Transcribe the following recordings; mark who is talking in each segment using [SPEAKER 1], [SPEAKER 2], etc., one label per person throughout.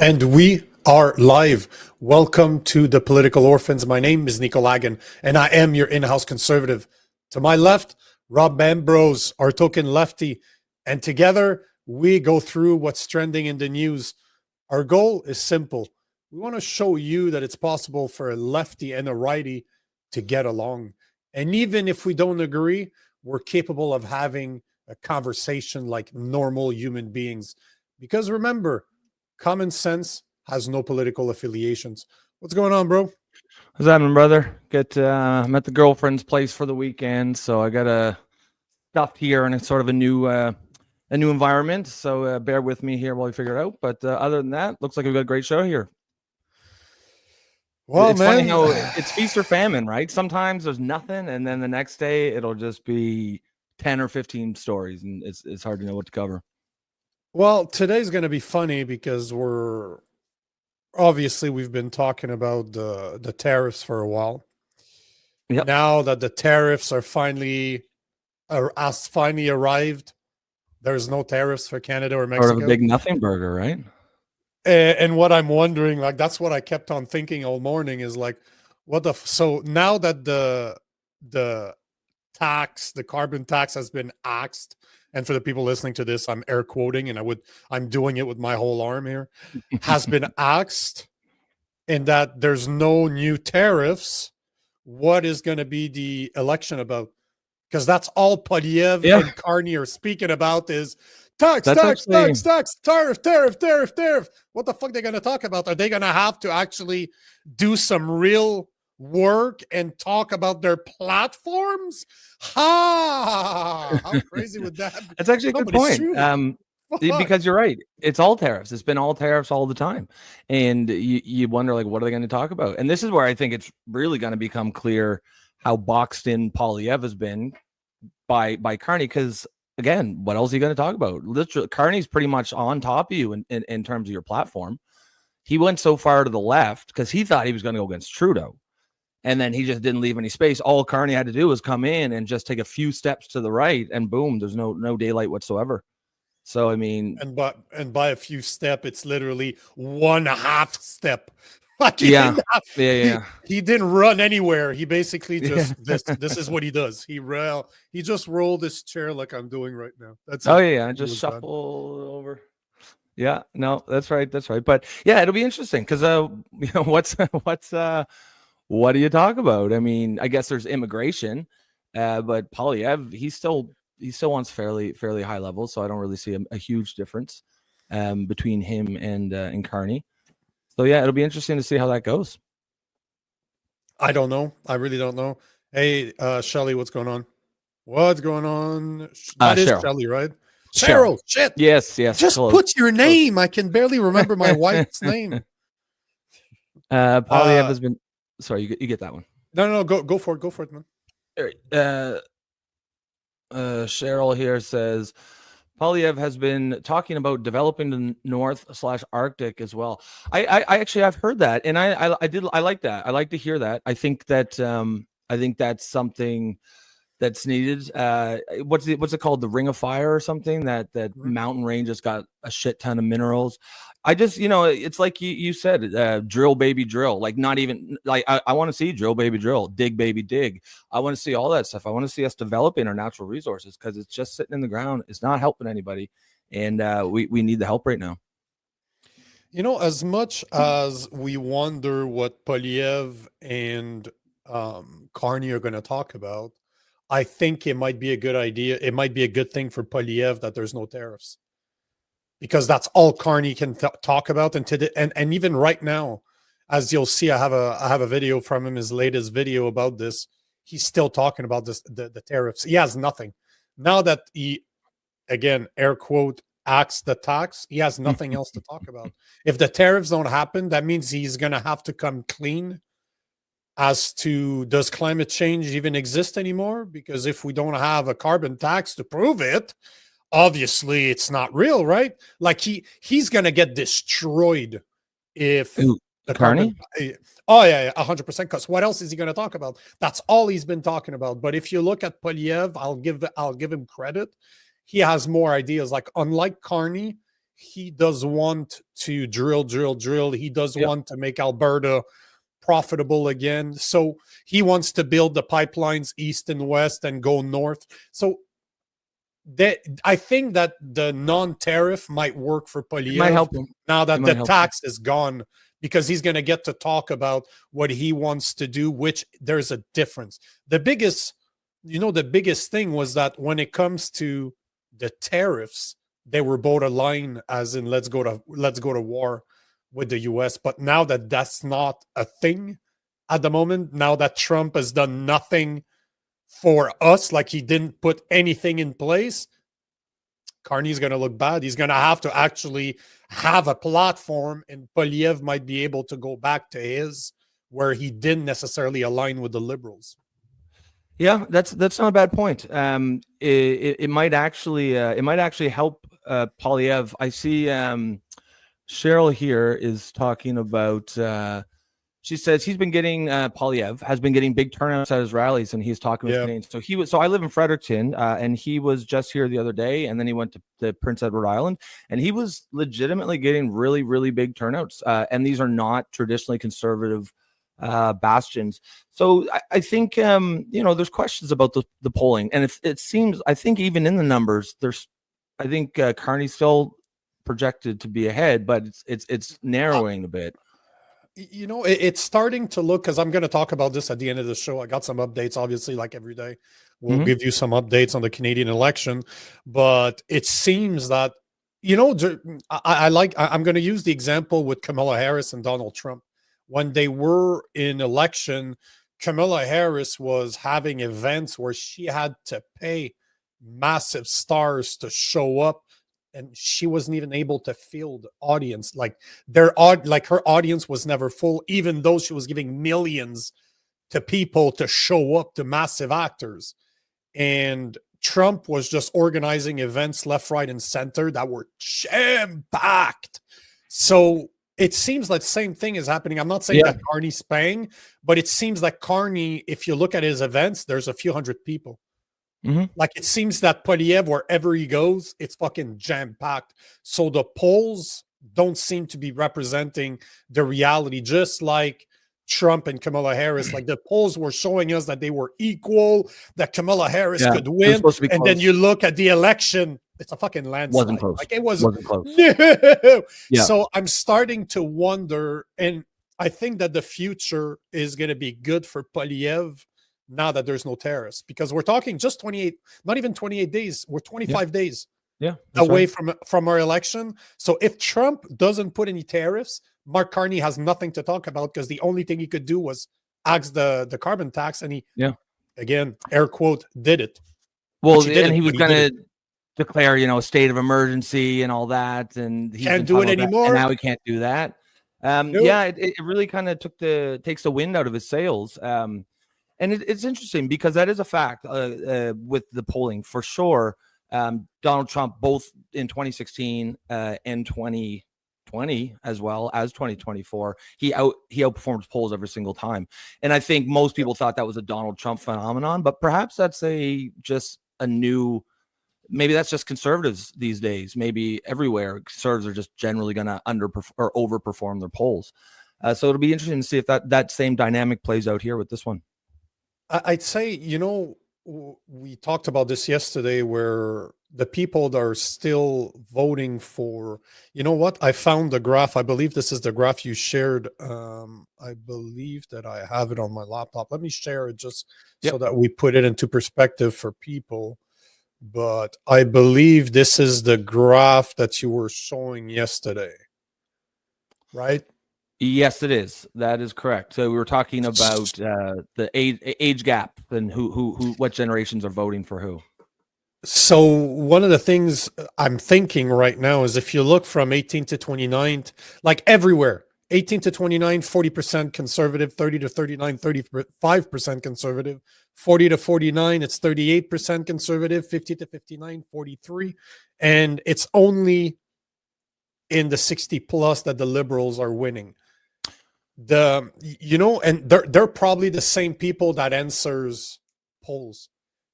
[SPEAKER 1] And we are live. Welcome to the Political Orphans. My name is Nico and I am your in-house conservative. To my left, Rob Ambrose, our token lefty. And together, we go through what's trending in the news. Our goal is simple. We want to show you that it's possible for a lefty and a righty to get along. And even if we don't agree, we're capable of having a conversation like normal human beings. Because remember, common sense has no political affiliations. What's going on, bro?
[SPEAKER 2] What's happening, brother? I'm at the girlfriend's place for the weekend, so I got a stuffed here and it's sort of a new environment. So bear with me here while we figure it out. But other than that, looks like we've got a great show here.
[SPEAKER 1] Well,
[SPEAKER 2] it's
[SPEAKER 1] man,
[SPEAKER 2] funny how it's feast or famine, right? Sometimes there's nothing, and then the next day it'll just be 10 or 15 stories, and it's hard to know what to cover.
[SPEAKER 1] Well, today's going to be funny because we've been talking about the tariffs for a while. Yep. Now that the tariffs are finally arrived, there's no tariffs for Canada or Mexico.
[SPEAKER 2] Sort of a big nothing burger, right?
[SPEAKER 1] And what I'm wondering, like, that's what I kept on thinking all morning is like, so now that the carbon tax has been axed. And for the people listening to this, I'm air quoting, and I'm doing it with my whole arm here, has been axed, and that there's no new tariffs. What is going to be the election about? Because that's all Polyev and Carney are speaking about is tax, tariff. What the fuck are they going to talk about? Are they going to have to actually do some real work and talk about their platforms? How crazy would that be?
[SPEAKER 2] That's actually a good point. Because you're right, it's all tariffs. It's been all tariffs all the time, and you wonder, like, what are they going to talk about? And this is where I think it's really going to become clear how boxed in Polyev has been by Carney. Because again, what else are you going to talk about? Literally, Carney's pretty much on top of you in terms of your platform. He went so far to the left because he thought he was going to go against Trudeau. And then he just didn't leave any space. All Carney had to do was come in and just take a few steps to the right, and boom, there's no daylight whatsoever. So I mean,
[SPEAKER 1] and by a few step, it's literally 1/2 step.
[SPEAKER 2] Like
[SPEAKER 1] he didn't run anywhere. He basically just this is what he does. He just rolled his chair like I'm doing right now. That's
[SPEAKER 2] just shuffle over. Yeah, no, that's right. But yeah, it'll be interesting because what do you talk about? I mean, I guess there's immigration, but Polyev, he still wants fairly high levels, so I don't really see a huge difference between him and Carney. So yeah, it'll be interesting to see how that goes.
[SPEAKER 1] I don't know. I really don't know. Hey, Shelly, what's going on? What's going on? That is Shelly, right? Cheryl. Shit.
[SPEAKER 2] Yes.
[SPEAKER 1] Just close. Put your name. Close. I can barely remember my wife's name.
[SPEAKER 2] Polyev has been. Sorry, you get that one.
[SPEAKER 1] No, go for it, man.
[SPEAKER 2] All right. Cheryl here says Polyev has been talking about developing the North/Arctic as well. I've heard that, and I like that. I like to hear that. I think that's something that's needed. What's it called? The Ring of Fire or something? That mountain range has got a shit ton of minerals. I just, it's like you said, drill baby drill. Like, not even like I want to see drill baby drill, dig baby dig. I want to see all that stuff. I want to see us developing our natural resources because it's just sitting in the ground. It's not helping anybody, and we need the help right now.
[SPEAKER 1] As much as we wonder what Polyev and Carney are going to talk about, I think it might be a good idea. It might be a good thing for Polyev that there's no tariffs, because that's all Carney can talk about. And even right now, as you'll see, I have a video from him, his latest video about this. He's still talking about this, the tariffs. He has nothing. Now that he, again, air quote, axed the tax, he has nothing else to talk about. If the tariffs don't happen, that means he's going to have to come clean as to, does climate change even exist anymore? Because if we don't have a carbon tax to prove it, obviously it's not real, right? Like he's going to get destroyed if the
[SPEAKER 2] Carney.
[SPEAKER 1] Oh yeah, 100%. Because what else is he going to talk about? That's all he's been talking about. But if you look at Polyev, I'll give him credit. He has more ideas. Like, unlike Carney, he does want to drill. He does
[SPEAKER 2] Yep.
[SPEAKER 1] want to make Alberta profitable again. So he wants to build the pipelines east and west and go north. So that, I think that the non-tariff might work for
[SPEAKER 2] It might
[SPEAKER 1] Polyev
[SPEAKER 2] help him.
[SPEAKER 1] now
[SPEAKER 2] It
[SPEAKER 1] that
[SPEAKER 2] might
[SPEAKER 1] the
[SPEAKER 2] help
[SPEAKER 1] tax is gone, because he's going to get to talk about what he wants to do, which there's a difference. The biggest thing was that when it comes to the tariffs, they were both aligned, as in let's go to war with the US. But now that that's not a thing at the moment, now that Trump has done nothing for us, like he didn't put anything in place, Carney's going to look bad. He's going to have to actually have a platform, and Polyev might be able to go back to his, where he didn't necessarily align with the liberals.
[SPEAKER 2] Yeah, that's not a bad point. It might actually help Polyev. I see Cheryl here is talking about. She says he's been getting Polyev has been getting big turnouts at his rallies, and he's talking with Canadians. So I live in Fredericton, and he was just here the other day, and then he went to Prince Edward Island, and he was legitimately getting really, really big turnouts. And these are not traditionally conservative bastions. So I think there's questions about the polling, and it seems, I think even in the numbers, I think Carney's still projected to be ahead, but it's narrowing a bit.
[SPEAKER 1] It's starting to look, because I'm going to talk about this at the end of the show. I got some updates, obviously, like every day. We'll give you some updates on the Canadian election, but it seems that, I'm going to use the example with Kamala Harris and Donald Trump. When they were in election, Kamala Harris was having events where she had to pay massive stars to show up, and she wasn't even able to fill the audience. Like her audience was never full, even though she was giving millions to people to show up to massive actors. And Trump was just organizing events left, right, and center that were jam-packed. So it seems like the same thing is happening. I'm not saying that Carney's paying, but it seems like Carney, if you look at his events, there's a few hundred people. Like it seems that Polyev, wherever he goes, it's fucking jam-packed. So the polls don't seem to be representing the reality, just like Trump and Kamala Harris. Like the polls were showing us that they were equal, that Kamala Harris could win. And then you look at the election, it's a fucking landslide.
[SPEAKER 2] Wasn't close.
[SPEAKER 1] Like it wasn't
[SPEAKER 2] close.
[SPEAKER 1] No. Yeah. So I'm starting to wonder, and I think that the future is going to be good for Polyev now that there's no tariffs, because we're talking just 28, not even 28 days. We're 25 days away from our election. So if Trump doesn't put any tariffs, Mark Carney has nothing to talk about, because the only thing he could do was axe the carbon tax, and he, again, air quote, did it.
[SPEAKER 2] Well, and he was going to declare, a state of emergency and all that, and he
[SPEAKER 1] can't do it anymore.
[SPEAKER 2] And now he can't do that. Yeah, it really kind of takes the wind out of his sails. And it's interesting, because that is a fact with the polling for sure. Donald Trump, both in 2016 and 2020, as well as 2024, he outperformed polls every single time. And I think most people thought that was a Donald Trump phenomenon, but perhaps that's maybe that's just conservatives these days. Maybe everywhere, conservatives are just generally going to underperform or overperform their polls. So it'll be interesting to see if that same dynamic plays out here with this one.
[SPEAKER 1] I'd say, we talked about this yesterday, where the people that are still voting for, I found the graph. I believe this is the graph you shared. I believe that I have it on my laptop. Let me share it just so that we put it into perspective for people. But I believe this is the graph that you were showing yesterday, right?
[SPEAKER 2] Yes, it is. That is correct. So we were talking about the age gap and what generations are voting for who.
[SPEAKER 1] So one of the things I'm thinking right now is, if you look from 18 to 29, like everywhere, 18 to 29, 40% conservative, 30 to 39, 35% conservative, 40 to 49, it's 38% conservative, 50 to 59, 43. And it's only in the 60 plus that the liberals are winning. And they're probably the same people that answers polls.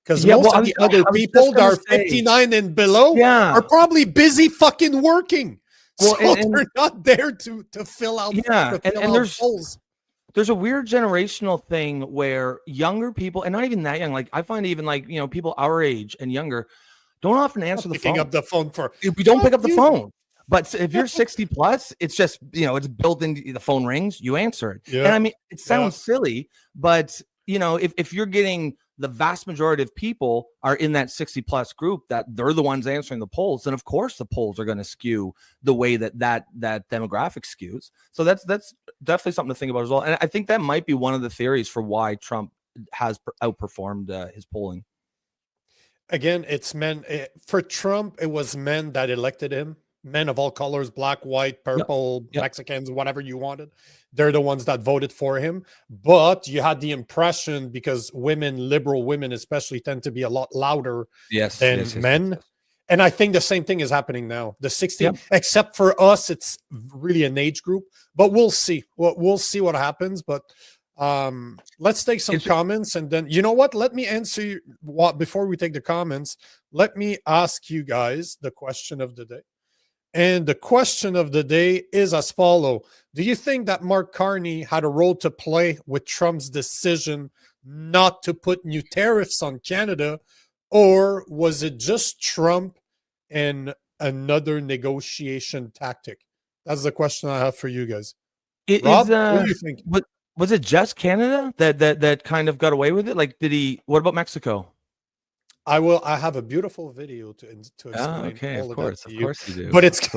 [SPEAKER 1] Because
[SPEAKER 2] Yeah,
[SPEAKER 1] most
[SPEAKER 2] well,
[SPEAKER 1] of the other
[SPEAKER 2] I was
[SPEAKER 1] people
[SPEAKER 2] just
[SPEAKER 1] that
[SPEAKER 2] gonna
[SPEAKER 1] are
[SPEAKER 2] say,
[SPEAKER 1] 59 and below
[SPEAKER 2] yeah.
[SPEAKER 1] are probably busy fucking working.
[SPEAKER 2] Well,
[SPEAKER 1] So
[SPEAKER 2] and
[SPEAKER 1] they're not there to fill out
[SPEAKER 2] yeah, and
[SPEAKER 1] polls.
[SPEAKER 2] there's a weird generational thing where younger people, and not even that young, like I find even like, people our age and younger don't often answer the
[SPEAKER 1] Picking
[SPEAKER 2] phone.
[SPEAKER 1] up the phone for
[SPEAKER 2] If we don't pick
[SPEAKER 1] fuck
[SPEAKER 2] up the
[SPEAKER 1] you.
[SPEAKER 2] phone. But if you're 60 plus, it's just, it's built into the phone rings, you answer it.
[SPEAKER 1] Yeah.
[SPEAKER 2] And I mean, it sounds silly, but if you're getting the vast majority of people are in that 60 plus group, that they're the ones answering the polls, then of course the polls are going to skew the way that demographic skews. So that's definitely something to think about as well. And I think that might be one of the theories for why Trump has outperformed his polling.
[SPEAKER 1] Again, it's men. For Trump, it was men that elected him. Men of all colors, black, white, purple,
[SPEAKER 2] Yep.
[SPEAKER 1] Mexicans, whatever you wanted. They're the ones that voted for him. But you had the impression, because women, liberal women especially, tend to be a lot louder than men. Yes. And I think the same thing is happening now. The 60, except for us, it's really an age group. But we'll see. We'll see what happens. But let's take some comments, and then, you know what? Let me answer what before we take the comments. Let me ask you guys the question of the day. And the question of the day is as follow. Do you think that Mark Carney had a role to play with Trump's decision not to put new tariffs on Canada, or was it just Trump and another negotiation tactic? That's the question I have for you guys. Rob, what do you think?
[SPEAKER 2] Was it just Canada that kind of got away with it? Like, what about Mexico?
[SPEAKER 1] I have a beautiful video to explain.
[SPEAKER 2] Okay,
[SPEAKER 1] all
[SPEAKER 2] of course you do.
[SPEAKER 1] But it's of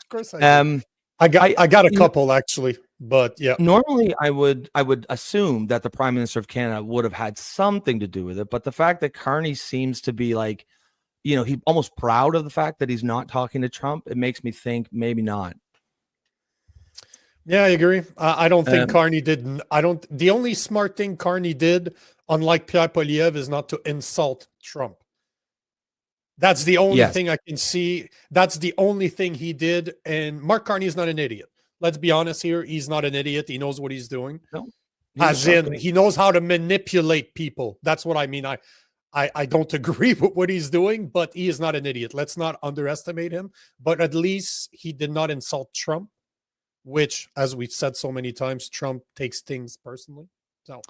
[SPEAKER 1] course I do. I got a couple actually, but yeah.
[SPEAKER 2] Normally, I would assume that the Prime Minister of Canada would have had something to do with it, but the fact that Carney seems to be like, he's almost proud of the fact that he's not talking to Trump, it makes me think maybe not.
[SPEAKER 1] Yeah, I agree. I don't think Carney did. The only smart thing Carney did, unlike Pierre Poilievre, is not to insult Trump. That's the only thing I can see. That's the only thing he did. And Mark Carney is not an idiot. Let's be honest here. He's not an idiot. He knows what he's doing.
[SPEAKER 2] No,
[SPEAKER 1] as in, he knows how to manipulate people. That's what I mean. I don't agree with what he's doing, but he is not an idiot. Let's not underestimate him. But at least he did not insult Trump, which, as we've said so many times, Trump takes things personally. So,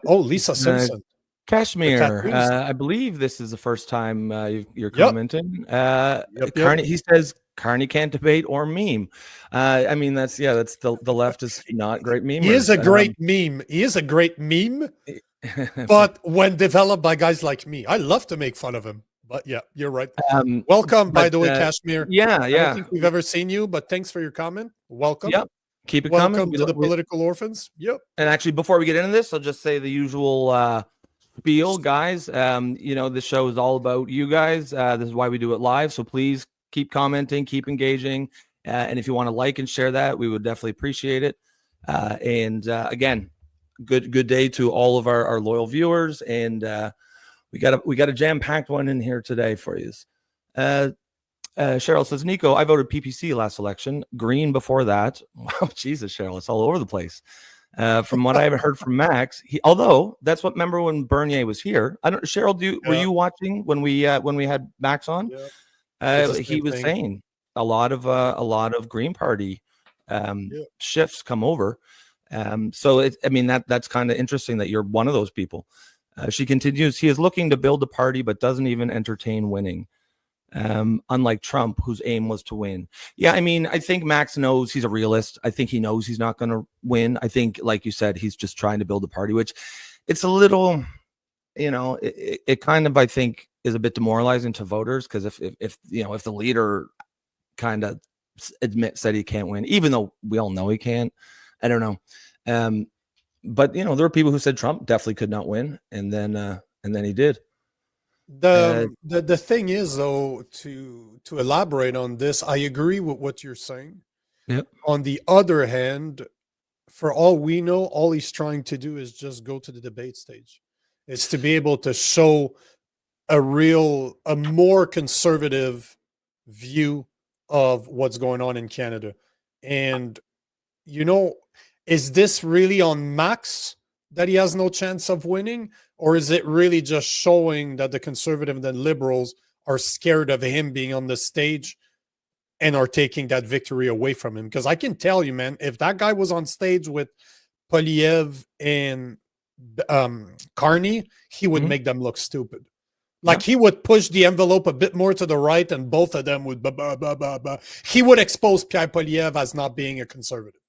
[SPEAKER 1] Lisa Simpson.
[SPEAKER 2] Kashmir, I believe this is the first time you're commenting. Carney, he says Carney can't debate or meme. I mean, that's the left is not great memers.
[SPEAKER 1] He is a great meme. He is a great meme, but when developed by guys like me, I love to make fun of him. But yeah, you're right. Welcome, by the way, Kashmir. I don't think we've ever seen you, but thanks for your comment. Welcome.
[SPEAKER 2] Yep. Keep it
[SPEAKER 1] coming.
[SPEAKER 2] Welcome
[SPEAKER 1] to the Political Orphans. Yep.
[SPEAKER 2] And actually, before we get into this, I'll just say the usual spiel, guys. This show is all about you guys. This is why we do it live. So please keep commenting, keep engaging. And if you want to like and share that, we would definitely appreciate it. Again, good day to all of our loyal viewers. And we got a jam-packed one in here today for you. Cheryl says, Nico, I voted PPC last election, Green before that. Wow, Jesus, Cheryl, it's all over the place. From what I heard from Max, although that's what, remember when Bernier was here? I don't, Cheryl, were you watching when we had Max on? Yeah. He was saying a lot of Green Party shifts come over. So that's kind of interesting that you're one of those people. She continues, he is looking to build a party, but doesn't even entertain winning. Unlike Trump, whose aim was to win. Yeah, I mean, I think Max knows, he's a realist. I think he knows he's not going to win. I think, like you said, he's just trying to build a party, which it's a little, it kind of, I think, is a bit demoralizing to voters, because if the leader kind of said he can't win, even though we all know he can't, I don't know. But there were people who said Trump definitely could not win, and then he did.
[SPEAKER 1] The thing is, though, to elaborate on this, I agree with what you're saying.
[SPEAKER 2] Yep.
[SPEAKER 1] On the other hand, for all we know, all he's trying to do is just go to the debate stage. It's to be able to show a more conservative view of what's going on in Canada. And, is this really on Max that he has no chance of winning? Or is it really just showing that the conservative and the liberals are scared of him being on the stage and are taking that victory away from him? Because I can tell you, man, if that guy was on stage with Polyev and Carney, he would make them look stupid. Like he would push the envelope a bit more to the right, and both of them would he would expose Pierre Polyev as not being a conservative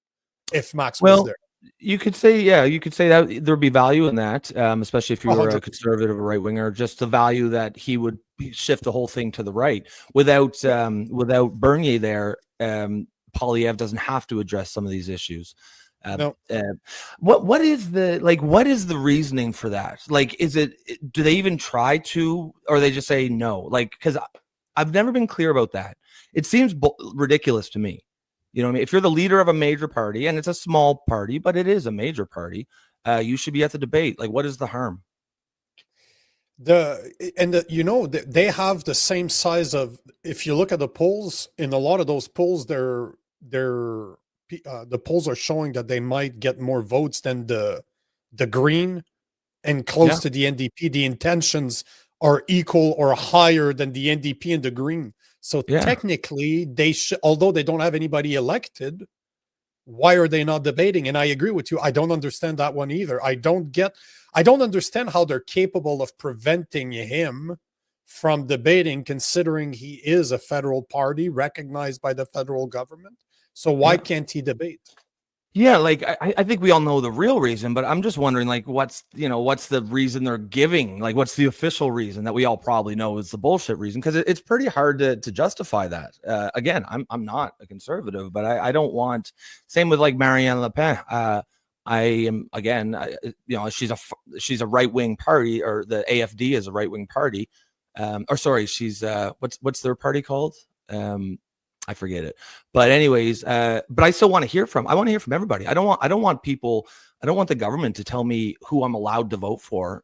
[SPEAKER 1] if Max was there.
[SPEAKER 2] You could say, you could say that there'd be value in that, especially if you were 100%. A conservative or right winger, just the value that he would shift the whole thing to the right without Bernier there. Polyev doesn't have to address some of these issues.
[SPEAKER 1] No.
[SPEAKER 2] What is the reasoning for that? Like, do they even try to, or they just say no? Like, because I've never been clear about that. It seems ridiculous to me. You know what I mean? If you're the leader of a major party, and it's a small party, but it is a major party, you should be at the debate. Like, what is the harm?
[SPEAKER 1] They have the same size of, if you look at the polls, in a lot of those polls, the polls are showing that they might get more votes than the Green and close to the NDP. The intentions are equal or higher than the NDP and the Green. So technically, they should, although they don't have anybody elected, why are they not debating? And I agree with you. I don't understand that one either. I don't understand how they're capable of preventing him from debating, considering he is a federal party recognized by the federal government. So why can't he debate?
[SPEAKER 2] Yeah, like I think we all know the real reason, but I'm just wondering, like, what's the reason they're giving? Like, what's the official reason that we all probably know is the bullshit reason? Because it's pretty hard to justify that. Again, I'm not a conservative, but I don't want. Same with like Marianne Le Pen. I am, again, she's a right wing party, or the AFD is a right wing party. Or sorry, she's what's their party called? I forget it, but anyways, but I still want to hear from. I want to hear from everybody. I don't want the government to tell me who I'm allowed to vote for.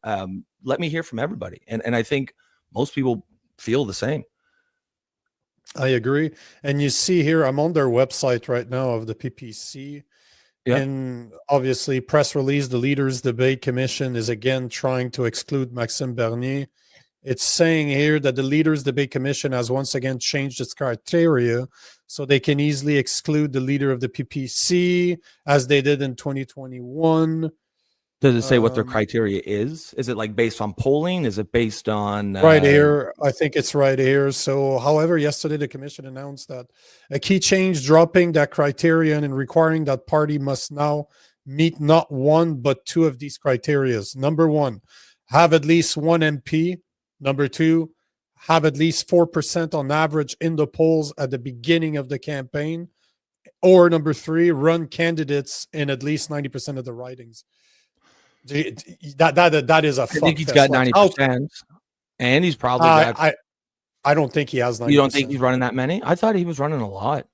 [SPEAKER 2] Let me hear from everybody, and I think most people feel the same.
[SPEAKER 1] I agree. And you see here, I'm on their website right now of the PPC, and obviously, press release: the Leaders Debate Commission is again trying to exclude Maxime Bernier. It's saying here that the Leaders Debate Commission has once again changed its criteria so they can easily exclude the leader of the PPC as they did in 2021.
[SPEAKER 2] Does it say what their criteria is? Is it like based on polling? Is it based on...
[SPEAKER 1] Right here. I think it's right here. So, however, yesterday the commission announced that a key change dropping that criterion and requiring that party must now meet not one but two of these criteria. Number one, have at least one MP. Number two, have at least 4% on average in the polls at the beginning of the campaign. Or number three, run candidates in at least 90% of the ridings. That is a fuck.
[SPEAKER 2] I think he's got 90%. And he's probably got...
[SPEAKER 1] I don't think he has 90%.
[SPEAKER 2] You don't think he's running that many? I thought he was running a lot.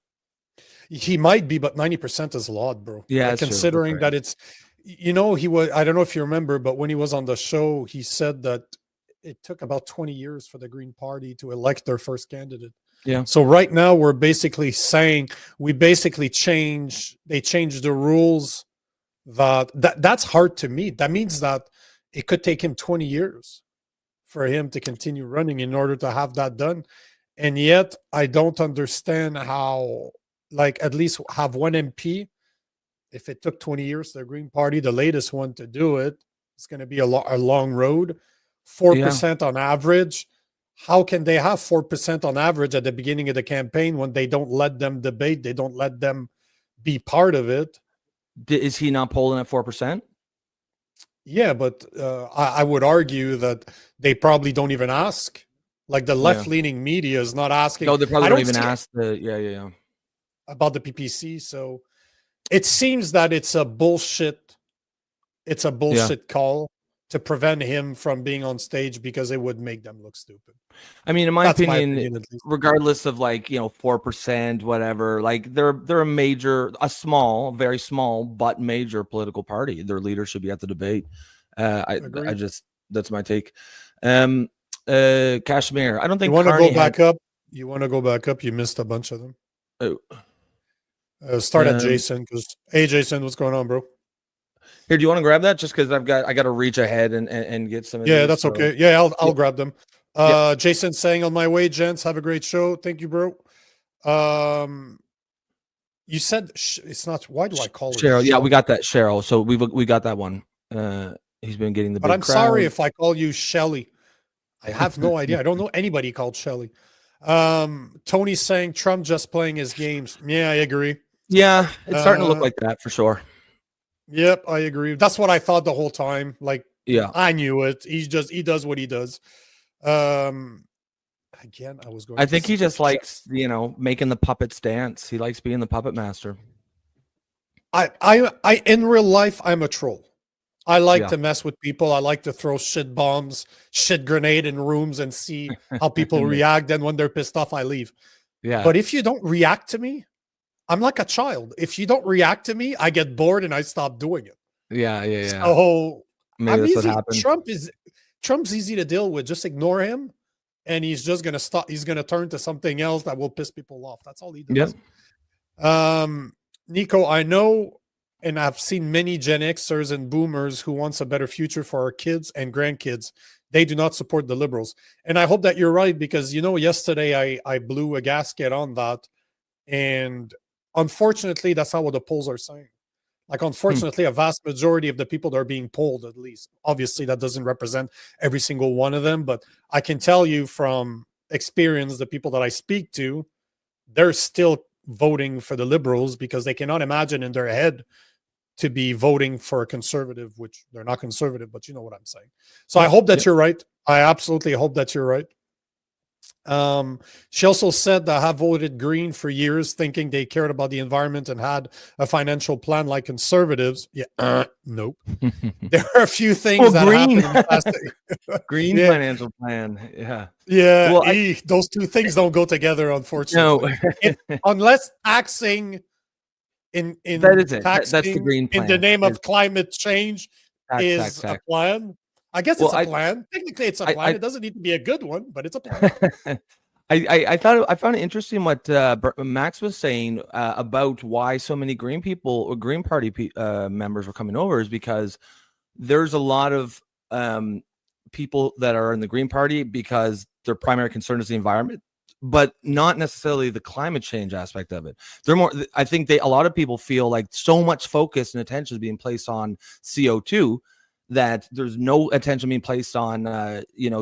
[SPEAKER 1] He might be, but 90% is a lot, bro.
[SPEAKER 2] Yeah,
[SPEAKER 1] considering that it's... he was... I don't know if you remember, but when he was on the show, he said that it took about 20 years for the Green Party to elect their first candidate.
[SPEAKER 2] Yeah.
[SPEAKER 1] So right now we're basically saying they changed the rules that's hard to meet. That means that it could take him 20 years for him to continue running in order to have that done. And yet I don't understand how, like, at least have one MP. If it took 20 years to the Green Party, the latest one to do it, it's going to be a long road. 4% on average. How can they have 4% on average at the beginning of the campaign when they don't let them debate? They don't let them be part of it.
[SPEAKER 2] Is he not polling at 4%?
[SPEAKER 1] Yeah, but I would argue that they probably don't even ask. Like the left-leaning media is not asking.
[SPEAKER 2] No, they probably don't even ask
[SPEAKER 1] about the PPC. So it seems that it's a bullshit. It's a bullshit call to prevent him from being on stage because it would make them look stupid.
[SPEAKER 2] I mean, in my opinion, regardless of 4%, whatever, like they're a small, very small, but major political party. Their leader should be at the debate. That's my take. Kashmir, I don't think
[SPEAKER 1] you want to go back up. You want to go back up. You missed a bunch of them.
[SPEAKER 2] Oh.
[SPEAKER 1] Start at Jason, because Jason, what's going on, bro?
[SPEAKER 2] Here, do you want to grab that? Just because I got to reach ahead and get some of
[SPEAKER 1] Yeah,
[SPEAKER 2] these,
[SPEAKER 1] that's
[SPEAKER 2] so.
[SPEAKER 1] okay. Yeah, I'll grab them.
[SPEAKER 2] Yeah.
[SPEAKER 1] Jason saying on my way, gents, have a great show. Thank you, bro. You said it's not. Why do I call it
[SPEAKER 2] Cheryl? Yeah, we
[SPEAKER 1] Shelly?
[SPEAKER 2] got that, Cheryl. So we got that one. He's been getting the
[SPEAKER 1] But
[SPEAKER 2] big
[SPEAKER 1] I'm
[SPEAKER 2] crowd.
[SPEAKER 1] sorry if I call you Shelly. I have no idea. I don't know anybody called Shelly. Tony's saying Trump just playing his games. Yeah, I agree.
[SPEAKER 2] Yeah, it's starting to look like that for sure.
[SPEAKER 1] Yep, I agree. That's what I thought the whole time. Like,
[SPEAKER 2] Yeah,
[SPEAKER 1] I knew it. He does what he does. Again,
[SPEAKER 2] I think he just likes, making the puppets dance. He likes being the puppet master.
[SPEAKER 1] I in real life, I'm a troll. I like to mess with people. I like to throw shit bombs, shit grenade in rooms and see how people react. Then when they're pissed off, I leave.
[SPEAKER 2] Yeah.
[SPEAKER 1] But if you don't react to me, I'm like a child. If you don't react to me, I get bored and I stop doing it.
[SPEAKER 2] Yeah.
[SPEAKER 1] So
[SPEAKER 2] maybe that's what happened.
[SPEAKER 1] Trump's easy to deal with. Just ignore him, and he's just gonna stop. He's gonna turn to something else that will piss people off. That's all he does.
[SPEAKER 2] Yep.
[SPEAKER 1] Nico, I know, and I've seen many Gen Xers and boomers who wants a better future for our kids and grandkids. They do not support the liberals. And I hope that you're right, because, yesterday I blew a gasket on that. And unfortunately, that's not what the polls are saying. Like, unfortunately, a vast majority of the people that are being polled, at least, obviously that doesn't represent every single one of them, but I can tell you from experience, the people that I speak to, they're still voting for the liberals because they cannot imagine in their head to be voting for a conservative, which they're not conservative, but you know what I'm saying. So I hope that you're right. I absolutely hope that you're right. She also said that I have voted Green for years, thinking they cared about the environment and had a financial plan like conservatives. Yeah, nope. There are a few things that happen in the past.
[SPEAKER 2] Green financial plan. Yeah.
[SPEAKER 1] Yeah. Well, those two things don't go together, unfortunately.
[SPEAKER 2] No.
[SPEAKER 1] Unless taxing in
[SPEAKER 2] that is it.
[SPEAKER 1] Taxing
[SPEAKER 2] that's the green plan.
[SPEAKER 1] In the name of climate change is a plan. I guess it's a plan. Technically, it's a plan. It doesn't need to be a good one, but it's a plan.
[SPEAKER 2] I found it interesting what Max was saying about why so many Green people or Green Party members were coming over, is because there's a lot of people that are in the Green Party because their primary concern is the environment, but not necessarily the climate change aspect of it. They're more. I think a lot of people feel like so much focus and attention is being placed on CO2 that there's no attention being placed on,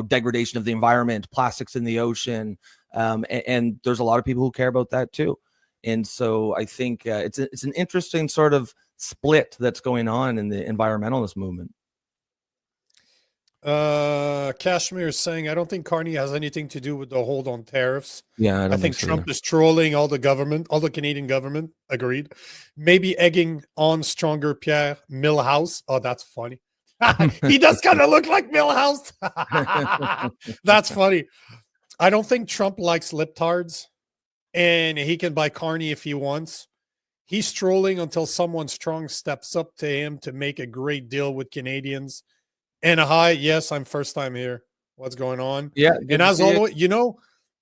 [SPEAKER 2] degradation of the environment, plastics in the ocean. And there's a lot of people who care about that too. And so I think it's an interesting sort of split that's going on in the environmentalist movement.
[SPEAKER 1] Kashmir is saying, I don't think Carney has anything to do with the hold on tariffs.
[SPEAKER 2] Yeah,
[SPEAKER 1] I think Trump is trolling all the Canadian government. Agreed. Maybe egging on stronger Pierre Milhouse. Oh, that's funny. He does kind of look like Milhouse. That's funny. I don't think Trump likes liptards, and he can buy Carney if he wants. He's trolling until someone strong steps up to him to make a great deal with Canadians. And hi, yes, I'm first time here. What's going on?
[SPEAKER 2] Yeah.
[SPEAKER 1] And as always,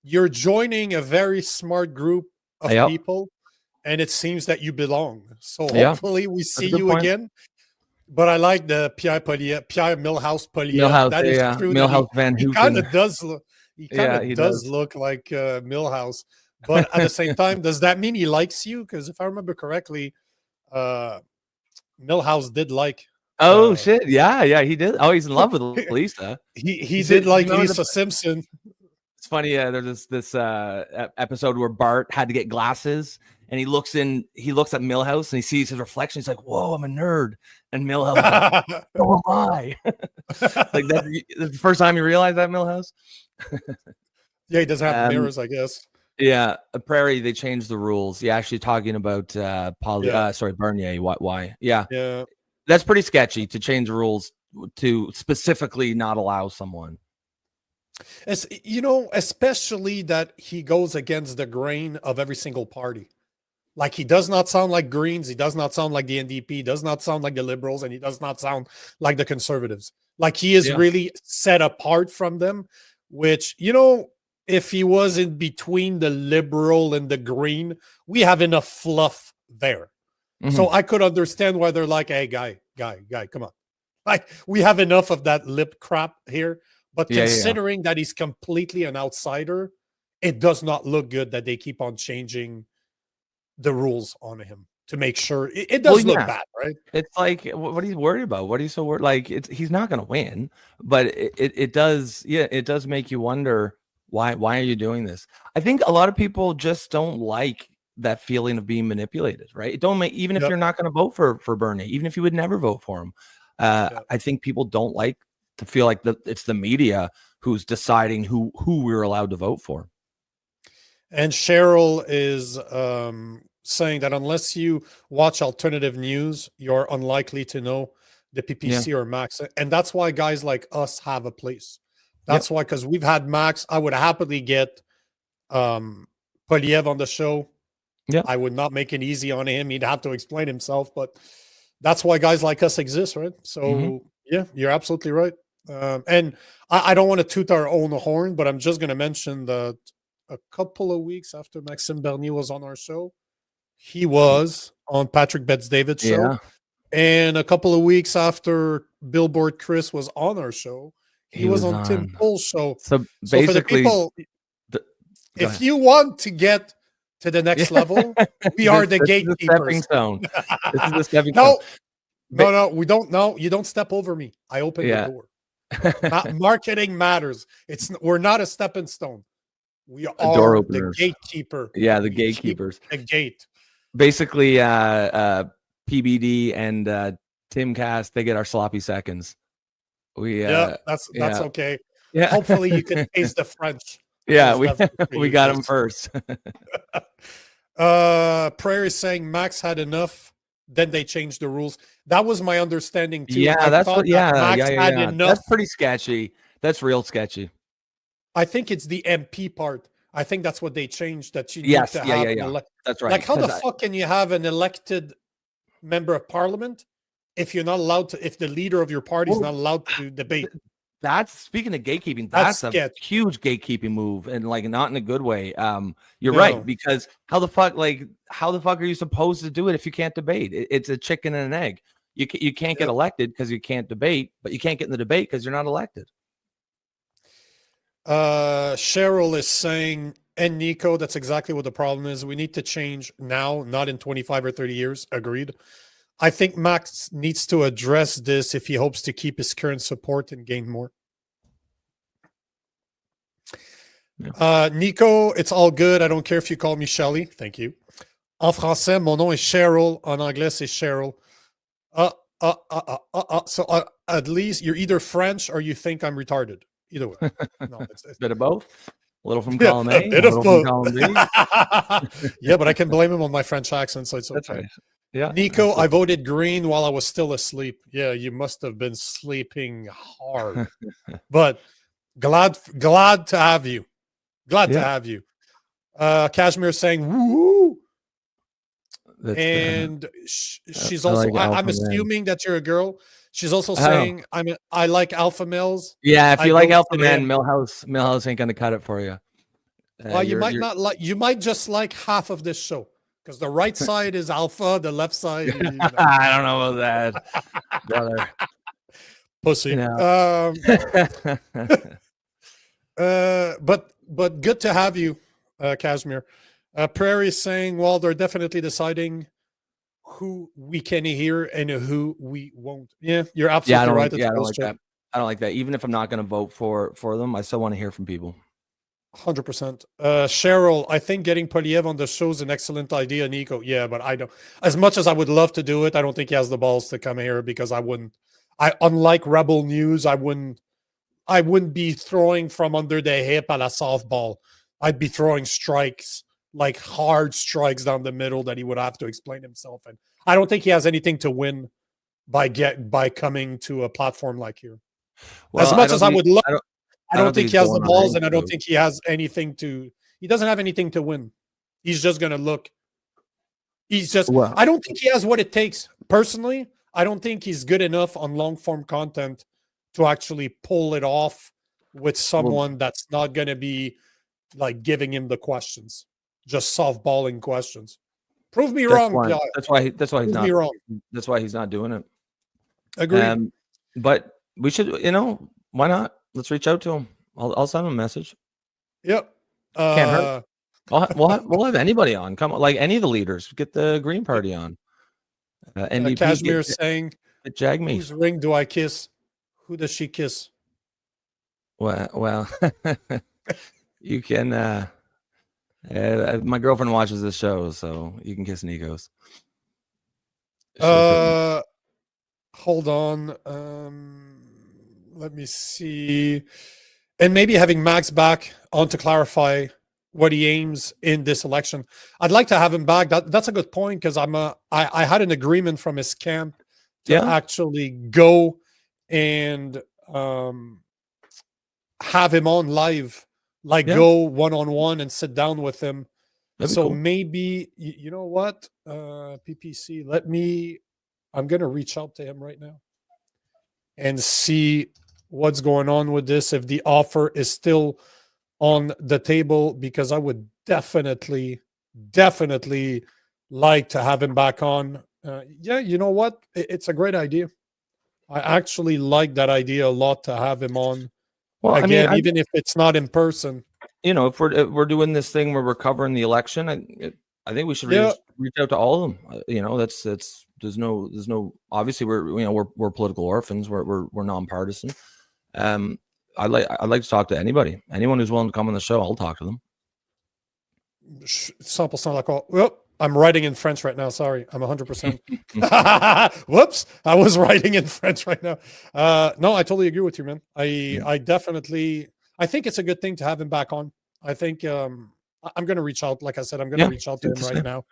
[SPEAKER 1] you're joining a very smart group of people, and it seems that you belong. So hopefully we see you again. But I like the Pierre Milhouse Polyev. That is true.
[SPEAKER 2] Milhouse Van Hooven.
[SPEAKER 1] He kind of does look. He kind of does look like Milhouse. But at the same time, does that mean he likes you? Because if I remember correctly, Milhouse did like.
[SPEAKER 2] Oh shit! Yeah, he did. Oh, he's in love with Lisa.
[SPEAKER 1] He did like Lisa Simpson.
[SPEAKER 2] It's funny. There's this episode where Bart had to get glasses, and he looks at Milhouse and he sees his reflection. He's like, "Whoa, I'm a nerd." And Milhouse, like, "So am I." Like that's the first time you realize that, Milhouse.
[SPEAKER 1] Yeah, he doesn't have mirrors, I guess.
[SPEAKER 2] Yeah, Prairie, they changed the rules. Yeah, actually talking about Bernier. Why? Yeah. That's pretty sketchy to change rules to specifically not allow someone.
[SPEAKER 1] Especially that he goes against the grain of every single party. Like, he does not sound like Greens. He does not sound like the NDP. He does not sound like the Liberals. And he does not sound like the Conservatives. Like, he is really set apart from them, which, if he was in between the Liberal and the Green, we have enough fluff there. Mm-hmm. So I could understand why they're like, hey, guy, guy, come on. Like, we have enough of that lip crap here. But
[SPEAKER 2] Yeah,
[SPEAKER 1] considering that he's completely an outsider, it does not look good that they keep on changing the rules on him to make sure it does look bad, right?
[SPEAKER 2] It's like, what are you worried about? What are you so worried? Like, he's not going to win, but it does, it does make you wonder why are you doing this? I think a lot of people just don't like that feeling of being manipulated, right? It don't make, even if you're not going to vote for Bernie, even if you would never vote for him. I think people don't like to feel like it's the media who's deciding who we're allowed to vote for.
[SPEAKER 1] And Cheryl is saying that unless you watch alternative news, you're unlikely to know the PPC or Max. And that's why guys like us have a place. That's why, because we've had Max. I would happily get Polyev on the show.
[SPEAKER 2] Yeah,
[SPEAKER 1] I would not make it easy on him. He'd have to explain himself, but that's why guys like us exist, right? So yeah, you're absolutely right. And I don't want to toot our own horn, but I'm just going to mention that a couple of weeks after Maxime Bernier was on our show, he was on Patrick Betts-David's show. And a couple of weeks after Billboard Chris was on our show, he was on Tim Pool's show.
[SPEAKER 2] So basically,
[SPEAKER 1] for the people, if you want to get to the next level, we are the gatekeepers.
[SPEAKER 2] This is the stepping stone.
[SPEAKER 1] No, we don't. No, you don't step over me. I open the door. Marketing matters. We're not a stepping stone. We are the gatekeeper.
[SPEAKER 2] Yeah, the gatekeepers.
[SPEAKER 1] The gate.
[SPEAKER 2] Basically, PBD and Tim Cast, they get our sloppy seconds.
[SPEAKER 1] That's okay.
[SPEAKER 2] Yeah.
[SPEAKER 1] Hopefully you can taste the French.
[SPEAKER 2] Yeah, we got him first.
[SPEAKER 1] Prayer is saying Max had enough. Then they changed the rules. That was my understanding too.
[SPEAKER 2] Yeah,
[SPEAKER 1] Max had enough.
[SPEAKER 2] That's pretty sketchy. That's real sketchy.
[SPEAKER 1] I think it's the MP part. I think that's what they changed. That you need to have.
[SPEAKER 2] That's right.
[SPEAKER 1] Like, how the fuck can you have an elected member of parliament if you're not allowed to? If the leader of your party is not allowed to debate?
[SPEAKER 2] That's, speaking of gatekeeping, that's a huge gatekeeping move, and like not in a good way. You're right, because how the fuck are you supposed to do it if you can't debate? It's a chicken and an egg. You can't get elected because you can't debate, but you can't get in the debate because you're not elected.
[SPEAKER 1] Cheryl is saying, and Nico, that's exactly what the problem is. We need to change now, not in 25 or 30 years. Agreed. I think Max needs to address this if he hopes to keep his current support and gain more. Nico, it's all good. I don't care if you call me Shelly. Thank you. En français, mon nom est Cheryl. En anglais, c'est Cheryl. So at least you're either French or you think I'm retarded. Either way. No, it's
[SPEAKER 2] a bit of both. A little from column A,
[SPEAKER 1] a bit of both. Yeah, but I can blame him on my French accent, so it's okay. That's right.
[SPEAKER 2] Yeah,
[SPEAKER 1] Nico, I voted green while I was still asleep. Yeah, you must have been sleeping hard. But glad to have you. Glad to have you. Kashmir saying woo. And she's also. I'm assuming that you're a girl. She's also saying I like alpha males.
[SPEAKER 2] Yeah, if you like alpha men, Millhouse ain't gonna cut it for you.
[SPEAKER 1] Well, you might not like. You might just like half of this show. Because the right side is alpha, the left side.
[SPEAKER 2] I don't know about that, brother.
[SPEAKER 1] Pussy. But good to have you, Kashmir. Prairie is saying, well, they're definitely deciding who we can hear and who we won't. Yeah, you're absolutely right.
[SPEAKER 2] I don't like that. I don't like that. Even if I'm not going to vote for them, I still want to hear from people.
[SPEAKER 1] 100%. Cheryl, I think getting Polyev on the show is an excellent idea, Nico. Yeah, but I don't. As much as I would love to do it, I don't think he has the balls to come here because I wouldn't. Unlike Rebel News, I wouldn't be throwing from under the hip at a softball. I'd be throwing strikes, like hard strikes down the middle that he would have to explain himself. And I don't think he has anything to win by coming to a platform like here. Well, as much as I would love. I don't think he has the balls, and I don't think he has anything to. He doesn't have anything to win. He's just going to look. He's just. Well, I don't think he has what it takes. Personally, I don't think he's good enough on long form content to actually pull it off with someone that's not going to be like giving him the questions, just softballing questions. Prove me wrong.
[SPEAKER 2] That's why he's not.
[SPEAKER 1] Me wrong.
[SPEAKER 2] That's why he's not doing it.
[SPEAKER 1] Agreed.
[SPEAKER 2] But we should, why not? Let's reach out to him. I'll send him a message.
[SPEAKER 1] Yep.
[SPEAKER 2] Can't hurt. We'll have anybody on. Come on, like any of the leaders. Get the Green Party on. NDP.
[SPEAKER 1] Kashmir saying,
[SPEAKER 2] Jag me.
[SPEAKER 1] whose ring do I kiss? Who does she kiss?
[SPEAKER 2] Well, you can. My girlfriend watches this show, so you can kiss Nico's.
[SPEAKER 1] Hold on. Let me see. And maybe having Max back on to clarify what he aims in this election. I'd like to have him back. That's a good point, because I had an agreement from his camp to actually go and have him on live, go one-on-one and sit down with him.
[SPEAKER 2] That'd be
[SPEAKER 1] so
[SPEAKER 2] cool.
[SPEAKER 1] Maybe, you know what, PPC, I'm going to reach out to him right now and see what's going on with this, if the offer is still on the table, because I would definitely like to have him back on. You know what? It's a great idea. I actually like that idea a lot, to have him on. Well, again, even if it's not in person.
[SPEAKER 2] If we're doing this thing where we're covering the election, I think we should reach out to all of them. That's there's no obviously we're political orphans. We're nonpartisan. I'd like to talk to anyone who's willing to come on the show. I'll talk to them.
[SPEAKER 1] 100% d'accord. Well, I'm writing in French right now. Sorry, I'm 100%. Whoops, I was writing in French right now. No, I totally agree with you, man. I think it's a good thing to have him back on. I think I'm going to reach out. Like I said, I'm going to reach out to him right now.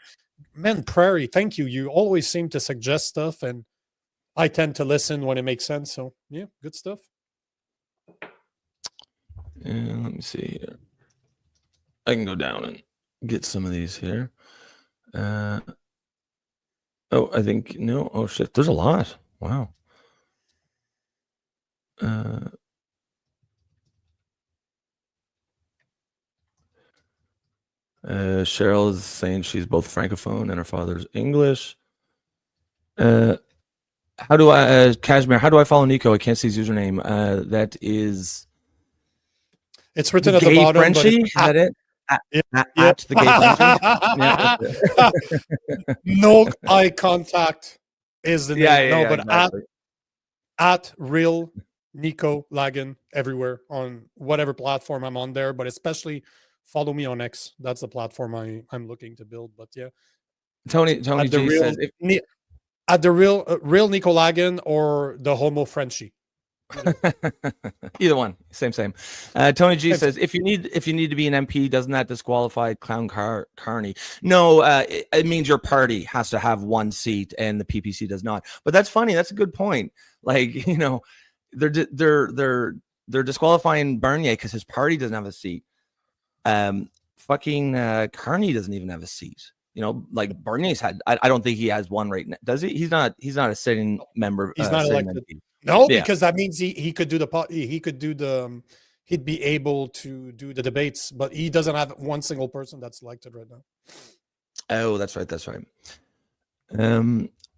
[SPEAKER 1] Man, Prairie, thank you. You always seem to suggest stuff, and I tend to listen when it makes sense. So yeah, good stuff.
[SPEAKER 2] And let me see here. I can go down and get some of these here. I think no. Oh shit, there's a lot. Wow. Cheryl is saying she's both Francophone and her father's English. How do I, Kashmir? How do I follow Nico? I can't see his username. That is.
[SPEAKER 1] It's written at the bottom.
[SPEAKER 2] Frenchie? Is that it? At the gay Frenchie?
[SPEAKER 1] No eye contact is the name. But
[SPEAKER 2] exactly.
[SPEAKER 1] at real Nico Lagan everywhere on whatever platform I'm on there, but especially follow me on X. That's the platform I'm looking to build. But yeah,
[SPEAKER 2] Tony G says
[SPEAKER 1] at the real Nico Lagan or the Homo Frenchie.
[SPEAKER 2] Either one, same. Tony G says if you need to be an MP, doesn't that disqualify Clown Carney? No, it means your party has to have one seat and the PPC does not. But that's funny. That's a good point. Like, they're disqualifying Bernier because his party doesn't have a seat. Fucking Carney doesn't even have a seat. Like Bernier's had. I don't think he has one right now. Does he? He's not a sitting member.
[SPEAKER 1] He's not elected. MP. No, because that means he could do he'd be able to do the debates, but he doesn't have one single person that's elected right now.
[SPEAKER 2] Oh, that's right. Mr.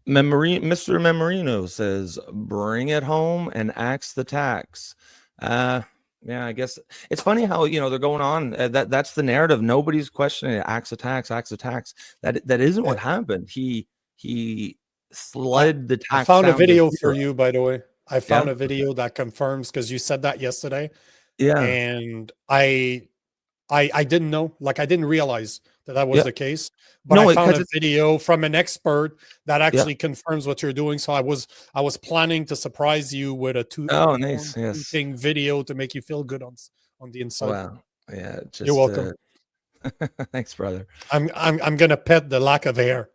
[SPEAKER 2] Memorino says, bring it home and axe the tax. Yeah, I guess it's funny how, they're going on. That's the narrative. Nobody's questioning it. Axe the tax. That isn't what happened. He slid the tax.
[SPEAKER 1] I found a video for you, by the way. I found a video that confirms, because you said that yesterday.
[SPEAKER 2] Yeah.
[SPEAKER 1] And I didn't know, I didn't realize that was the case. But I found a video from an expert that actually confirms what you're doing. So I was planning to surprise you with a
[SPEAKER 2] nice
[SPEAKER 1] video to make you feel good on the inside.
[SPEAKER 2] Wow. Yeah.
[SPEAKER 1] You're welcome.
[SPEAKER 2] Thanks, brother.
[SPEAKER 1] I'm gonna pet the lack of hair.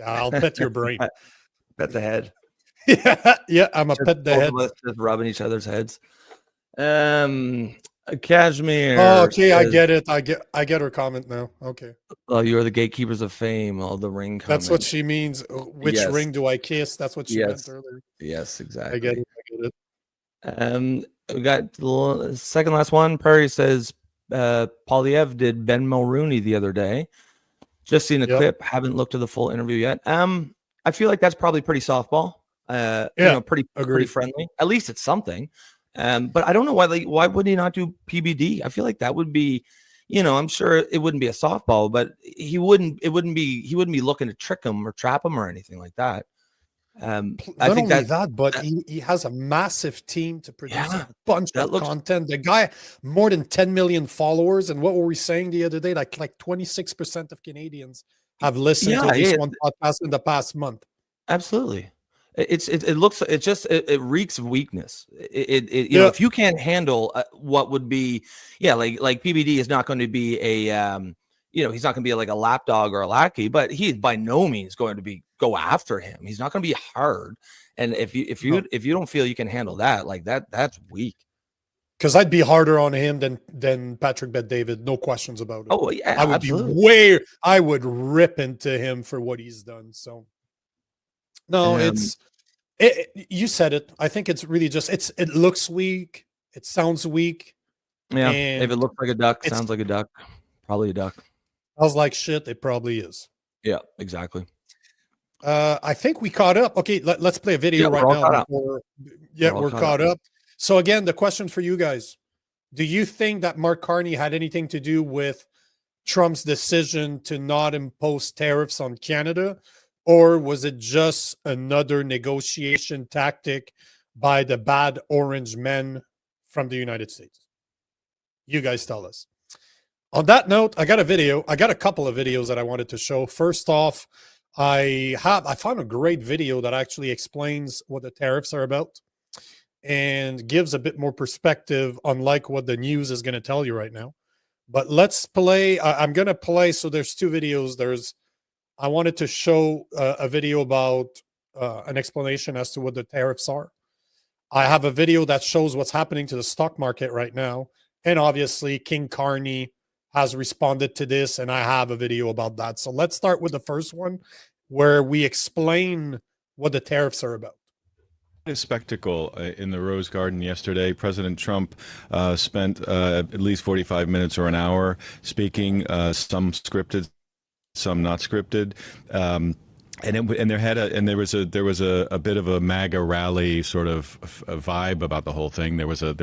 [SPEAKER 1] I'll pet your brain.
[SPEAKER 2] Pet the head.
[SPEAKER 1] Yeah, I'm a pet the head.
[SPEAKER 2] Just rubbing each other's heads. Kashmir.
[SPEAKER 1] Oh, okay, says, I get it. I get her comment now. Okay.
[SPEAKER 2] Oh, you're the gatekeepers of fame. All the ring comment.
[SPEAKER 1] That's what she means. Which ring do I kiss? That's what she meant earlier.
[SPEAKER 2] Yes, exactly.
[SPEAKER 1] I get it.
[SPEAKER 2] We got the second last one. Prairie says Polyev did Ben Mulrooney the other day. Just seen a clip. Haven't looked at the full interview yet. I feel like that's probably pretty softball. Pretty
[SPEAKER 1] agreed.
[SPEAKER 2] friendly. At least it's something. But I don't know why would he not do PBD? I feel like that would be, I'm sure it wouldn't be a softball, but he wouldn't be looking to trick him or trap him or anything like that. I
[SPEAKER 1] Not
[SPEAKER 2] think
[SPEAKER 1] only that, but he has a massive team to produce a bunch of content. The guy, more than 10 million followers. And what were we saying the other day? Like 26% of Canadians have listened to at least one podcast in the past month.
[SPEAKER 2] Absolutely. It reeks of weakness. If you can't handle what would be, like PBD is not going to be a, he's not going to be like a lapdog or a lackey, but he is by no means going to go after him. He's not going to be hard. And if you don't feel you can handle that, like that's weak.
[SPEAKER 1] Because I'd be harder on him than Patrick Bet-David, no questions about it.
[SPEAKER 2] Oh yeah,
[SPEAKER 1] I would
[SPEAKER 2] absolutely.
[SPEAKER 1] I would rip into him for what he's done. So no, you said it. I think it's really just it looks weak. It sounds weak.
[SPEAKER 2] Yeah. If it looks like a duck, sounds like a duck, probably a duck.
[SPEAKER 1] Sounds like shit. It probably is.
[SPEAKER 2] Yeah, exactly.
[SPEAKER 1] I think we caught up. Okay, let's play a video right now. We're caught up. So again, the question for you guys: do you think that Mark Carney had anything to do with Trump's decision to not impose tariffs on Canada? Or was it just another negotiation tactic by the bad orange men from the United States? You guys tell us. On that note, I got a couple of videos that I wanted to show. First off, I found a great video that actually explains what the tariffs are about and gives a bit more perspective, unlike what the news is going to tell you right now. But let's play. I'm going to play. So there's two videos. I wanted to show a video about an explanation as to what the tariffs are. I have a video that shows what's happening to the stock market right now. And obviously, King Carney has responded to this, and I have a video about that. So let's start with the first one, where we explain what the tariffs are about.
[SPEAKER 3] A spectacle in the Rose Garden yesterday. President Trump spent at least 45 minutes or an hour speaking, some scripted, some not scripted, and there was a bit of a MAGA rally sort of a vibe about the whole thing. There was a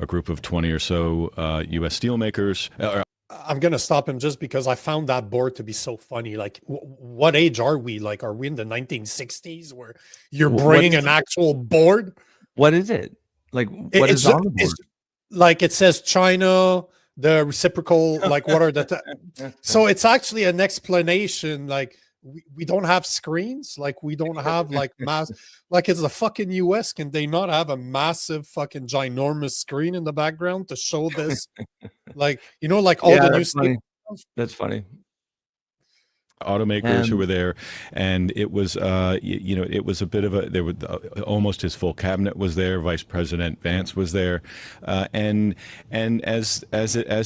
[SPEAKER 3] group of 20 or so U.S. steelmakers.
[SPEAKER 1] I'm gonna stop him just because I found that board to be so funny. Like, what age are we? Like, are we in the 1960s where you're bringing an actual board?
[SPEAKER 2] What is it? Like, what is on the board?
[SPEAKER 1] Like, it says China. The reciprocal, like, what are the so it's actually an explanation. Like, we don't have screens, like we don't have like like it's the fucking US. Can they not have a massive fucking ginormous screen in the background to show this? Like, like all the new
[SPEAKER 2] That's funny.
[SPEAKER 3] Automakers who were there, and it was it was a bit of there was almost his full cabinet was there. Vice President Vance was there, and as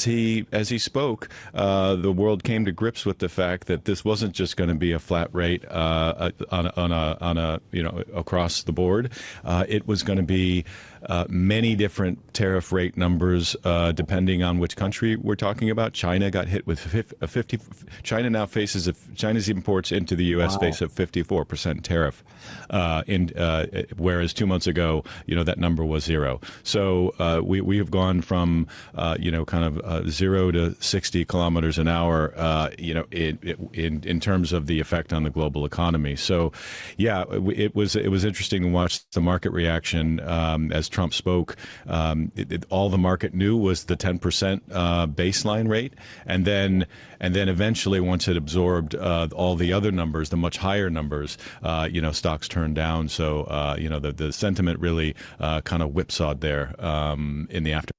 [SPEAKER 3] he spoke, the world came to grips with the fact that this wasn't just going to be a flat rate on a across the board. It was going to be many different tariff rate numbers depending on which country we're talking about. China got hit with 50. China now faces China's imports into the U.S. face a 54% tariff, whereas 2 months ago, that number was 0. So we have gone from kind of 0 to 60 kilometers an hour, in terms of the effect on the global economy. So, yeah, it was interesting to watch the market reaction as Trump spoke. All the market knew was the 10% baseline rate, and then eventually, once it absorbed all the other numbers, the much higher numbers, stocks turned down. So the sentiment really kind of whipsawed there in the after.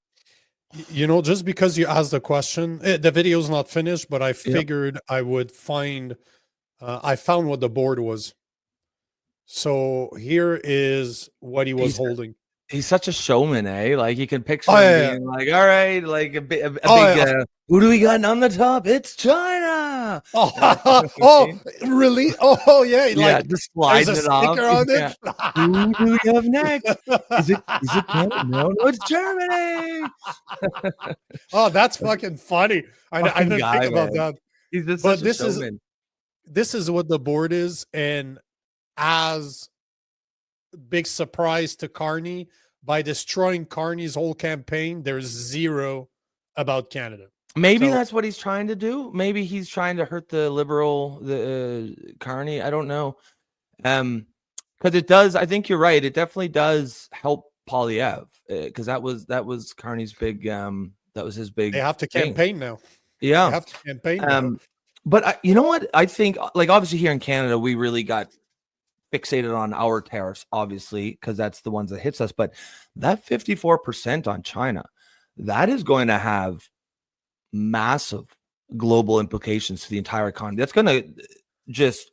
[SPEAKER 1] Just because you asked the question, the video's not finished, but I figured I would find. I found what the board was. So here is what he was holding.
[SPEAKER 2] He's such a showman, eh? Like, you can picture him being like, all right, like a big who do we got on the top? It's China.
[SPEAKER 1] Really? Oh, yeah. Like,
[SPEAKER 2] just sliding
[SPEAKER 1] it off. On it.
[SPEAKER 2] Who do we have next? Is it Canada? No, it's Germany.
[SPEAKER 1] Oh, that's fucking funny. I didn't think about that.
[SPEAKER 2] He's just such a showman.
[SPEAKER 1] This is what the board is, and as big surprise to Carney. By destroying Carney's whole campaign, there's zero about Canada.
[SPEAKER 2] Maybe
[SPEAKER 1] So-
[SPEAKER 2] that's what he's trying to do. Maybe he's trying to hurt the liberal, the Carney. I don't know. Because it does. I think you're right. It definitely does help Polyev, because that was Carney's big. That was his big.
[SPEAKER 1] They have to
[SPEAKER 2] thing.
[SPEAKER 1] campaign now.
[SPEAKER 2] Yeah.
[SPEAKER 1] They have to campaign now.
[SPEAKER 2] But you know what? I think, like, obviously here in Canada, we really got fixated on our tariffs, obviously, because that's the ones that hits us. But that 54% on China, that is going to have massive global implications to the entire economy. That's going to just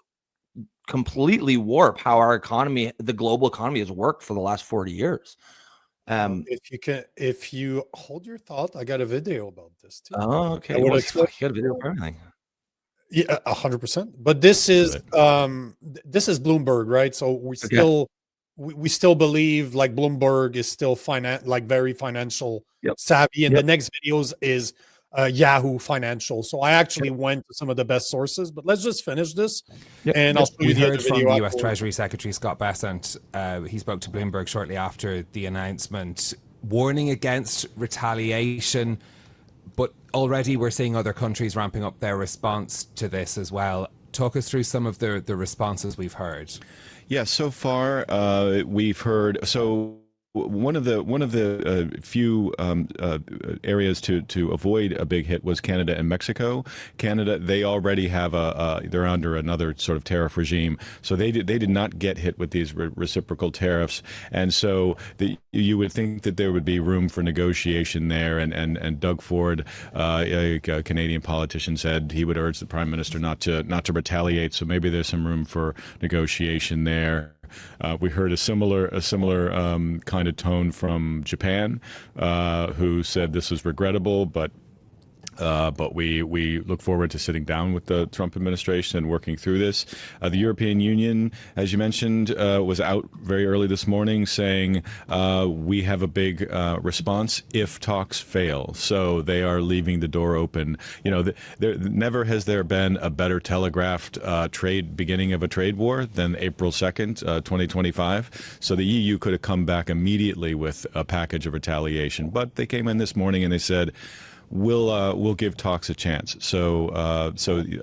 [SPEAKER 2] completely warp how our economy, the global economy, has worked for the last 40 years.
[SPEAKER 1] If you hold your thought, I got a video about this too.
[SPEAKER 2] Oh, okay.
[SPEAKER 1] You
[SPEAKER 2] You got a video for everything.
[SPEAKER 1] Yeah, 100%. But this is Bloomberg, right? So we still we still believe like Bloomberg is still very financial savvy, and the next videos is Yahoo Financial. So I actually went to some of the best sources, but let's just finish this, and I'll show you
[SPEAKER 4] We
[SPEAKER 1] the
[SPEAKER 4] heard
[SPEAKER 1] other
[SPEAKER 4] from
[SPEAKER 1] video
[SPEAKER 4] the US
[SPEAKER 1] afterwards.
[SPEAKER 4] Treasury Secretary Scott Bessent. He spoke to Bloomberg shortly after the announcement, warning against retaliation. But already we're seeing other countries ramping up their response to this as well. Talk us through some of the responses we've heard.
[SPEAKER 3] Yeah, so far we've heard. So one of the few areas to avoid a big hit was Canada and Mexico. Canada, they already have they're under another sort of tariff regime, so they did not get hit with these reciprocal tariffs, and so you would think that there would be room for negotiation there. And Doug Ford, a Canadian politician, said he would urge the Prime Minister not to retaliate. So maybe there's some room for negotiation there. We heard a similar kind of tone from Japan, who said this was regrettable, but we look forward to sitting down with the Trump administration and working through this. The European Union, as you mentioned, was out very early this morning saying we have a big response if talks fail. So they are leaving the door open. You know, never has there been a better telegraphed beginning of a trade war than April 2nd, 2025. So the EU could have come back immediately with a package of retaliation, but they came in this morning and they said, we'll give talks a chance. So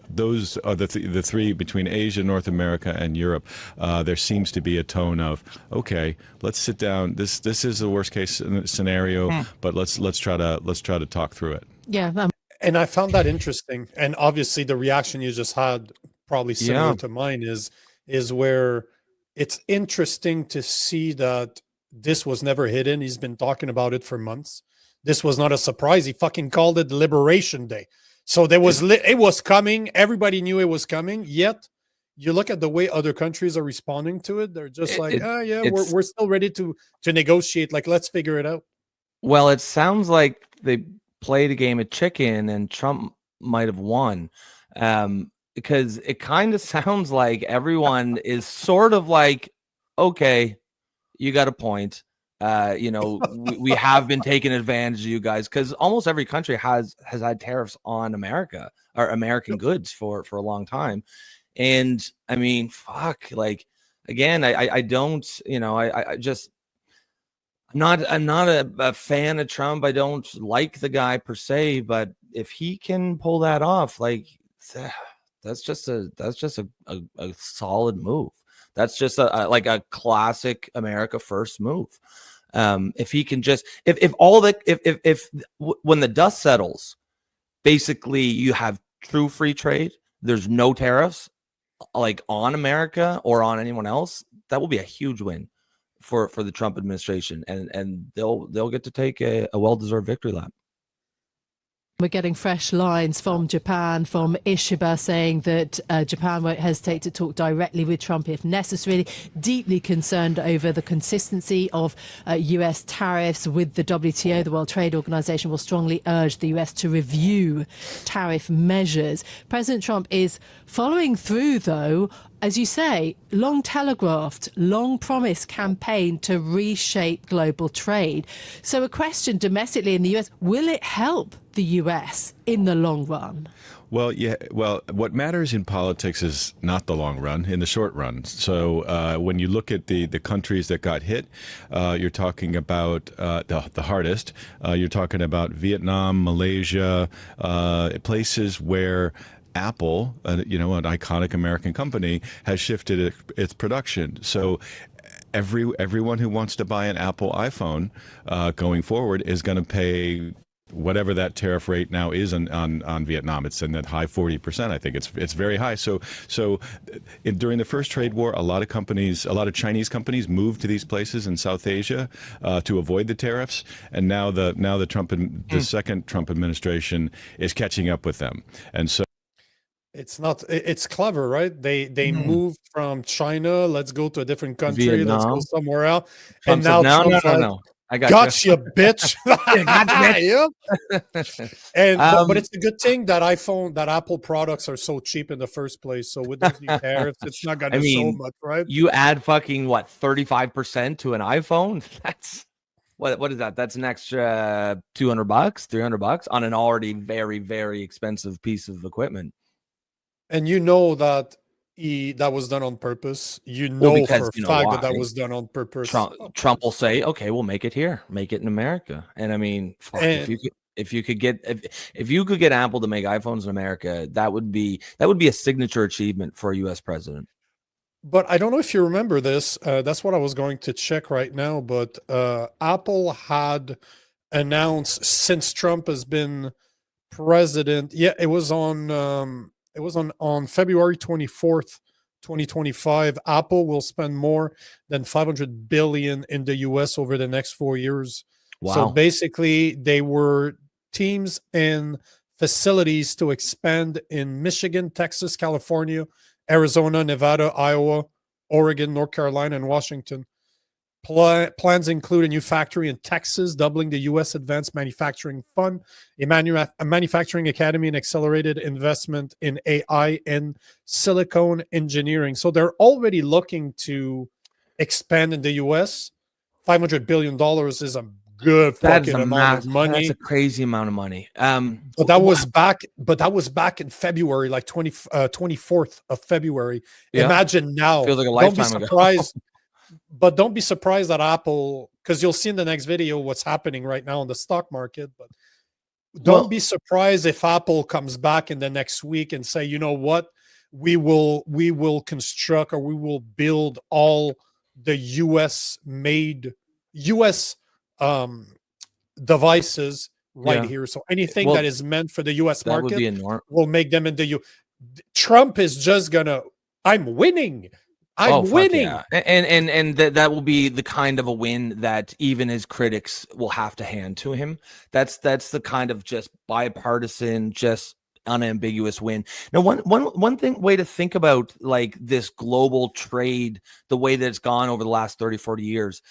[SPEAKER 3] those are the three between Asia, North America, and Europe. There seems to be a tone of, okay, let's sit down. This is the worst case scenario, but let's try to talk through it.
[SPEAKER 5] Yeah.
[SPEAKER 1] And I found that interesting. And obviously, the reaction you just had, probably similar to mine, is where it's interesting to see that this was never hidden. He's been talking about it for months. This was not a surprise. He fucking called it Liberation Day. So it was coming. Everybody knew it was coming. Yet you look at the way other countries are responding to it. They're just we're still ready to negotiate. Like, let's figure it out.
[SPEAKER 2] Well, it sounds like they played a game of chicken and Trump might have won. Because it kind of sounds like everyone is sort of like, okay, you got a point. We have been taking advantage of you guys, because almost every country has had tariffs on America or American goods for a long time. And I mean, fuck, like, again, I don't, I just, I'm not a fan of Trump. I don't like the guy per se, but if he can pull that off, like, that's just a solid move. That's just a classic America first move. If he can just, when the dust settles, basically you have true free trade. There's no tariffs, like, on America or on anyone else. That will be a huge win for the Trump administration, and they'll get to take a well-deserved victory lap.
[SPEAKER 5] We're getting fresh lines from Japan, from Ishiba, saying that Japan won't hesitate to talk directly with Trump if necessary. Deeply concerned over the consistency of US tariffs with the WTO. The World Trade Organization will strongly urge the US to review tariff measures. President Trump is following through, though, as you say, long telegraphed, long promised campaign to reshape global trade. So a question domestically in the US, will it help the US in the long run?
[SPEAKER 3] Well, yeah. Well, what matters in politics is not the long run, in the short run. So when you look at the countries that got hit, you're talking about the hardest. You're talking about Vietnam, Malaysia, places where Apple, an iconic American company, has shifted its production. So everyone who wants to buy an Apple iPhone going forward is going to pay whatever that tariff rate now is on Vietnam. It's in that high 40%. I think it's very high. During the first trade war, a lot of Chinese companies moved to these places in South Asia to avoid the tariffs, and now the second Trump administration is catching up with them, and so.
[SPEAKER 1] It's clever, right? They moved from China, let's go to a different country, let's go
[SPEAKER 2] Vietnam.
[SPEAKER 1] somewhere else.
[SPEAKER 2] Trump
[SPEAKER 1] And now
[SPEAKER 2] said,
[SPEAKER 1] Trump's like,
[SPEAKER 2] no. I got
[SPEAKER 1] gotcha, bitch.
[SPEAKER 2] Gotcha,
[SPEAKER 1] And but it's a good thing that Apple products are so cheap in the first place. So with those new tariffs, it's not gonna so much, right?
[SPEAKER 2] You add fucking 35% to an iPhone? That's what is that? That's an extra $200, $300 on an already very, very expensive piece of equipment.
[SPEAKER 1] And you know that that was done on purpose. For a fact that was done on purpose.
[SPEAKER 2] Trump will say, "Okay, we'll make it here, make it in America." And I mean, if you could get Apple to make iPhones in America, that would be a signature achievement for a U.S. president.
[SPEAKER 1] But I don't know if you remember this. That's what I was going to check right now. But Apple had announced, since Trump has been president. Yeah, it was on February 24th, 2025. Apple will spend more than $500 billion in the US over the next 4 years.
[SPEAKER 2] Wow.
[SPEAKER 1] So basically, they were teams and facilities to expand in Michigan, Texas, California, Arizona, Nevada, Iowa, Oregon, North Carolina, and Washington. Plans include a new factory in Texas, doubling the U.S. Advanced Manufacturing Fund, a manufacturing academy, and accelerated investment in AI and silicon engineering. So they're already looking to expand in the U.S. $500 billion is a good fucking amount of money.
[SPEAKER 2] That's a crazy amount of money.
[SPEAKER 1] But that was back in February, like 24th of February. Yeah. Imagine now.
[SPEAKER 2] Feels like a lifetime
[SPEAKER 1] Don't be surprised. But don't be surprised that Apple, because you'll see in the next video what's happening right now in the stock market. But don't be surprised if Apple comes back in the next week and say, you know what, we will construct, or we will build all the U.S. devices right here. So anything that is meant for the U.S. market, will make them in the Trump is just gonna, I'm winning. I'm winning.
[SPEAKER 2] Yeah. And that will be the kind of a win that even his critics will have to hand to him. That's the kind of just bipartisan, just unambiguous win. Now, one way to think about like this global trade, the way that it's gone over the last 30, 40 years,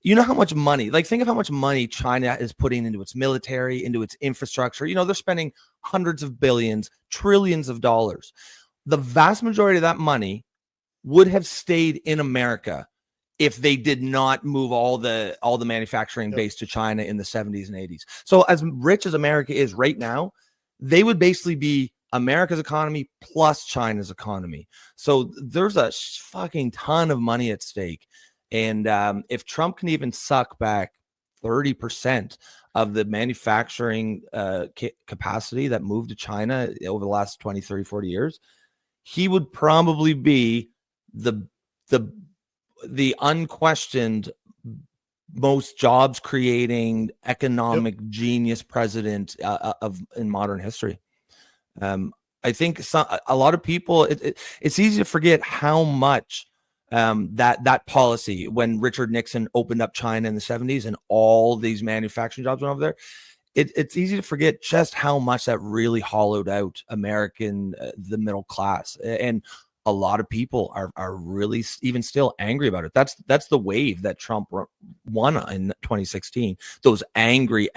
[SPEAKER 2] you know how much money, like think of how much money China is putting into its military, into its infrastructure. You know, they're spending hundreds of billions, trillions of dollars. The vast majority of that money would have stayed in America if they did not move all the manufacturing base to China in the 70s and 80s. So as rich as America is right now, they would basically be America's economy plus China's economy. So there's a fucking ton of money at stake. And if Trump can even suck back 30% of the manufacturing capacity that moved to China over the last 20, 30, 40 years, he would probably be the unquestioned most jobs creating economic genius president in modern history. I think a lot of people, it's easy to forget how much that policy, when Richard Nixon opened up China in the 70s and all these manufacturing jobs went over there, it's easy to forget just how much that really hollowed out the middle class. And a lot of people are really even still angry about it. That's the wave that Trump won in 2016. Those angry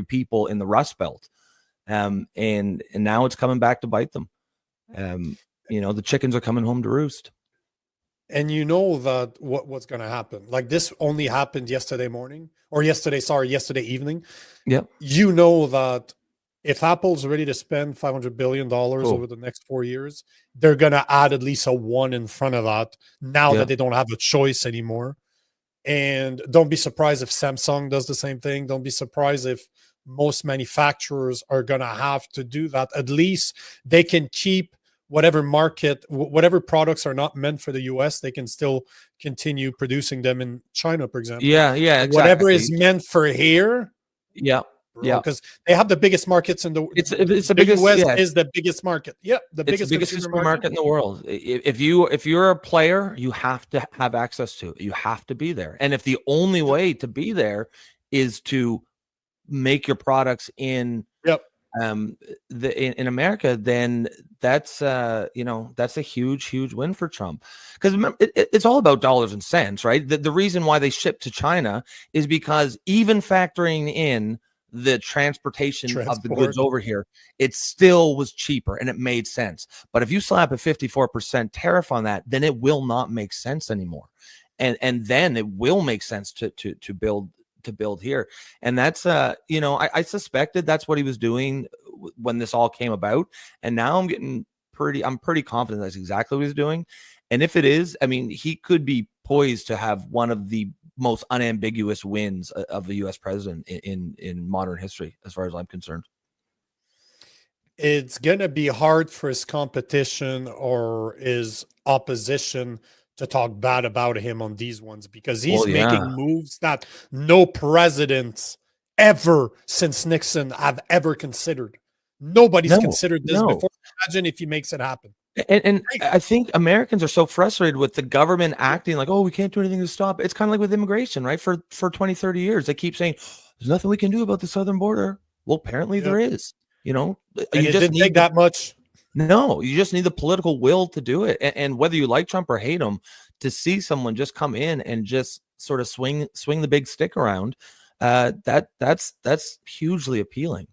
[SPEAKER 2] people in the Rust Belt, and now it's coming back to bite them. The chickens are coming home to roost.
[SPEAKER 1] And you know that what's going to happen. Like this only happened yesterday evening. Yep. You know that if Apple's ready to spend $500 billion over the next 4 years, they're going to add at least a 1 in front of that now that they don't have a choice anymore. And don't be surprised if Samsung does the same thing. Don't be surprised if most manufacturers are going to have to do that. At least they can keep whatever market, whatever products are not meant for the US, they can still continue producing them in China, for example.
[SPEAKER 2] Yeah, exactly.
[SPEAKER 1] Whatever is meant for here.
[SPEAKER 2] Yeah. Yeah,
[SPEAKER 1] because they have the biggest markets in the.
[SPEAKER 2] It's the biggest.
[SPEAKER 1] US is the biggest market. Yeah, the biggest
[SPEAKER 2] consumer market in the world. If you're a player, you have to have access to it. You have to be there. And if the only way to be there is to make your products in in America, then that's that's a huge win for Trump, because it's all about dollars and cents, right? The reason why they ship to China is because even factoring in the transportation of the goods over here, it still was cheaper and it made sense. But if you slap a 54% tariff on that, then it will not make sense anymore, and then it will make sense to build here. And that's I suspected that's what he was doing when this all came about, and now I'm pretty confident that's exactly what he's doing. And if it is, I mean, he could be poised to have one of the most unambiguous wins of the U.S. president in modern history, as far as I'm concerned.
[SPEAKER 1] It's gonna be hard for his competition or his opposition to talk bad about him on these ones, because he's making moves that no presidents ever since Nixon have ever considered. Nobody's considered this before. Imagine if he makes it happen.
[SPEAKER 2] And I think Americans are so frustrated with the government acting like, oh, we can't do anything to stop it. It's kind of like with immigration, right? For 20, 30 years, they keep saying there's nothing we can do about the southern border. Well, apparently there is. And
[SPEAKER 1] it didn't take that much.
[SPEAKER 2] No, you just need the political will to do it. And whether you like Trump or hate him, to see someone just come in and just sort of swing the big stick around, that's hugely appealing.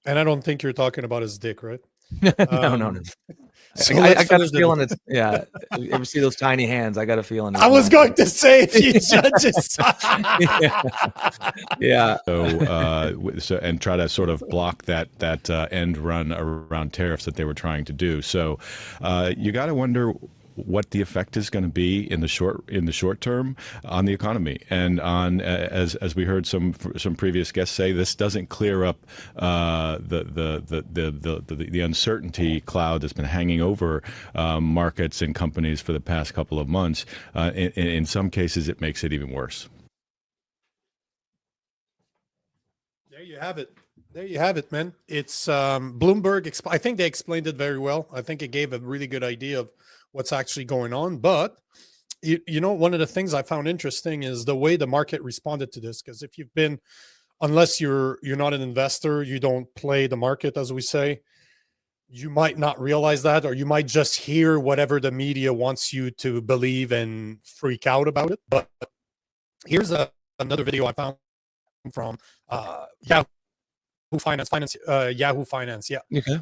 [SPEAKER 1] And I don't think you're talking about his dick, right?
[SPEAKER 2] No. So I got a feeling it's You ever see those tiny hands? I got a feeling.
[SPEAKER 1] I was going to say, if you judge it.
[SPEAKER 2] Yeah.
[SPEAKER 3] So and try to sort of block that end run around tariffs that they were trying to do. So you got to wonder what the effect is going to be in the short term on the economy, and on as we heard some previous guests say, this doesn't clear up the uncertainty cloud that's been hanging over markets and companies for the past couple of months. In some cases, it makes it even worse.
[SPEAKER 1] There you have it. There you have it, man. It's Bloomberg. I think they explained it very well. I think it gave a really good idea of what's actually going on. But one of the things I found interesting is the way the market responded to this. Because if you've been, unless you're not an investor, you don't play the market, as we say, you might not realize that, or you might just hear whatever the media wants you to believe and freak out about it. But here's another video I found from Yahoo Finance. Yahoo Finance, yeah.
[SPEAKER 2] Okay.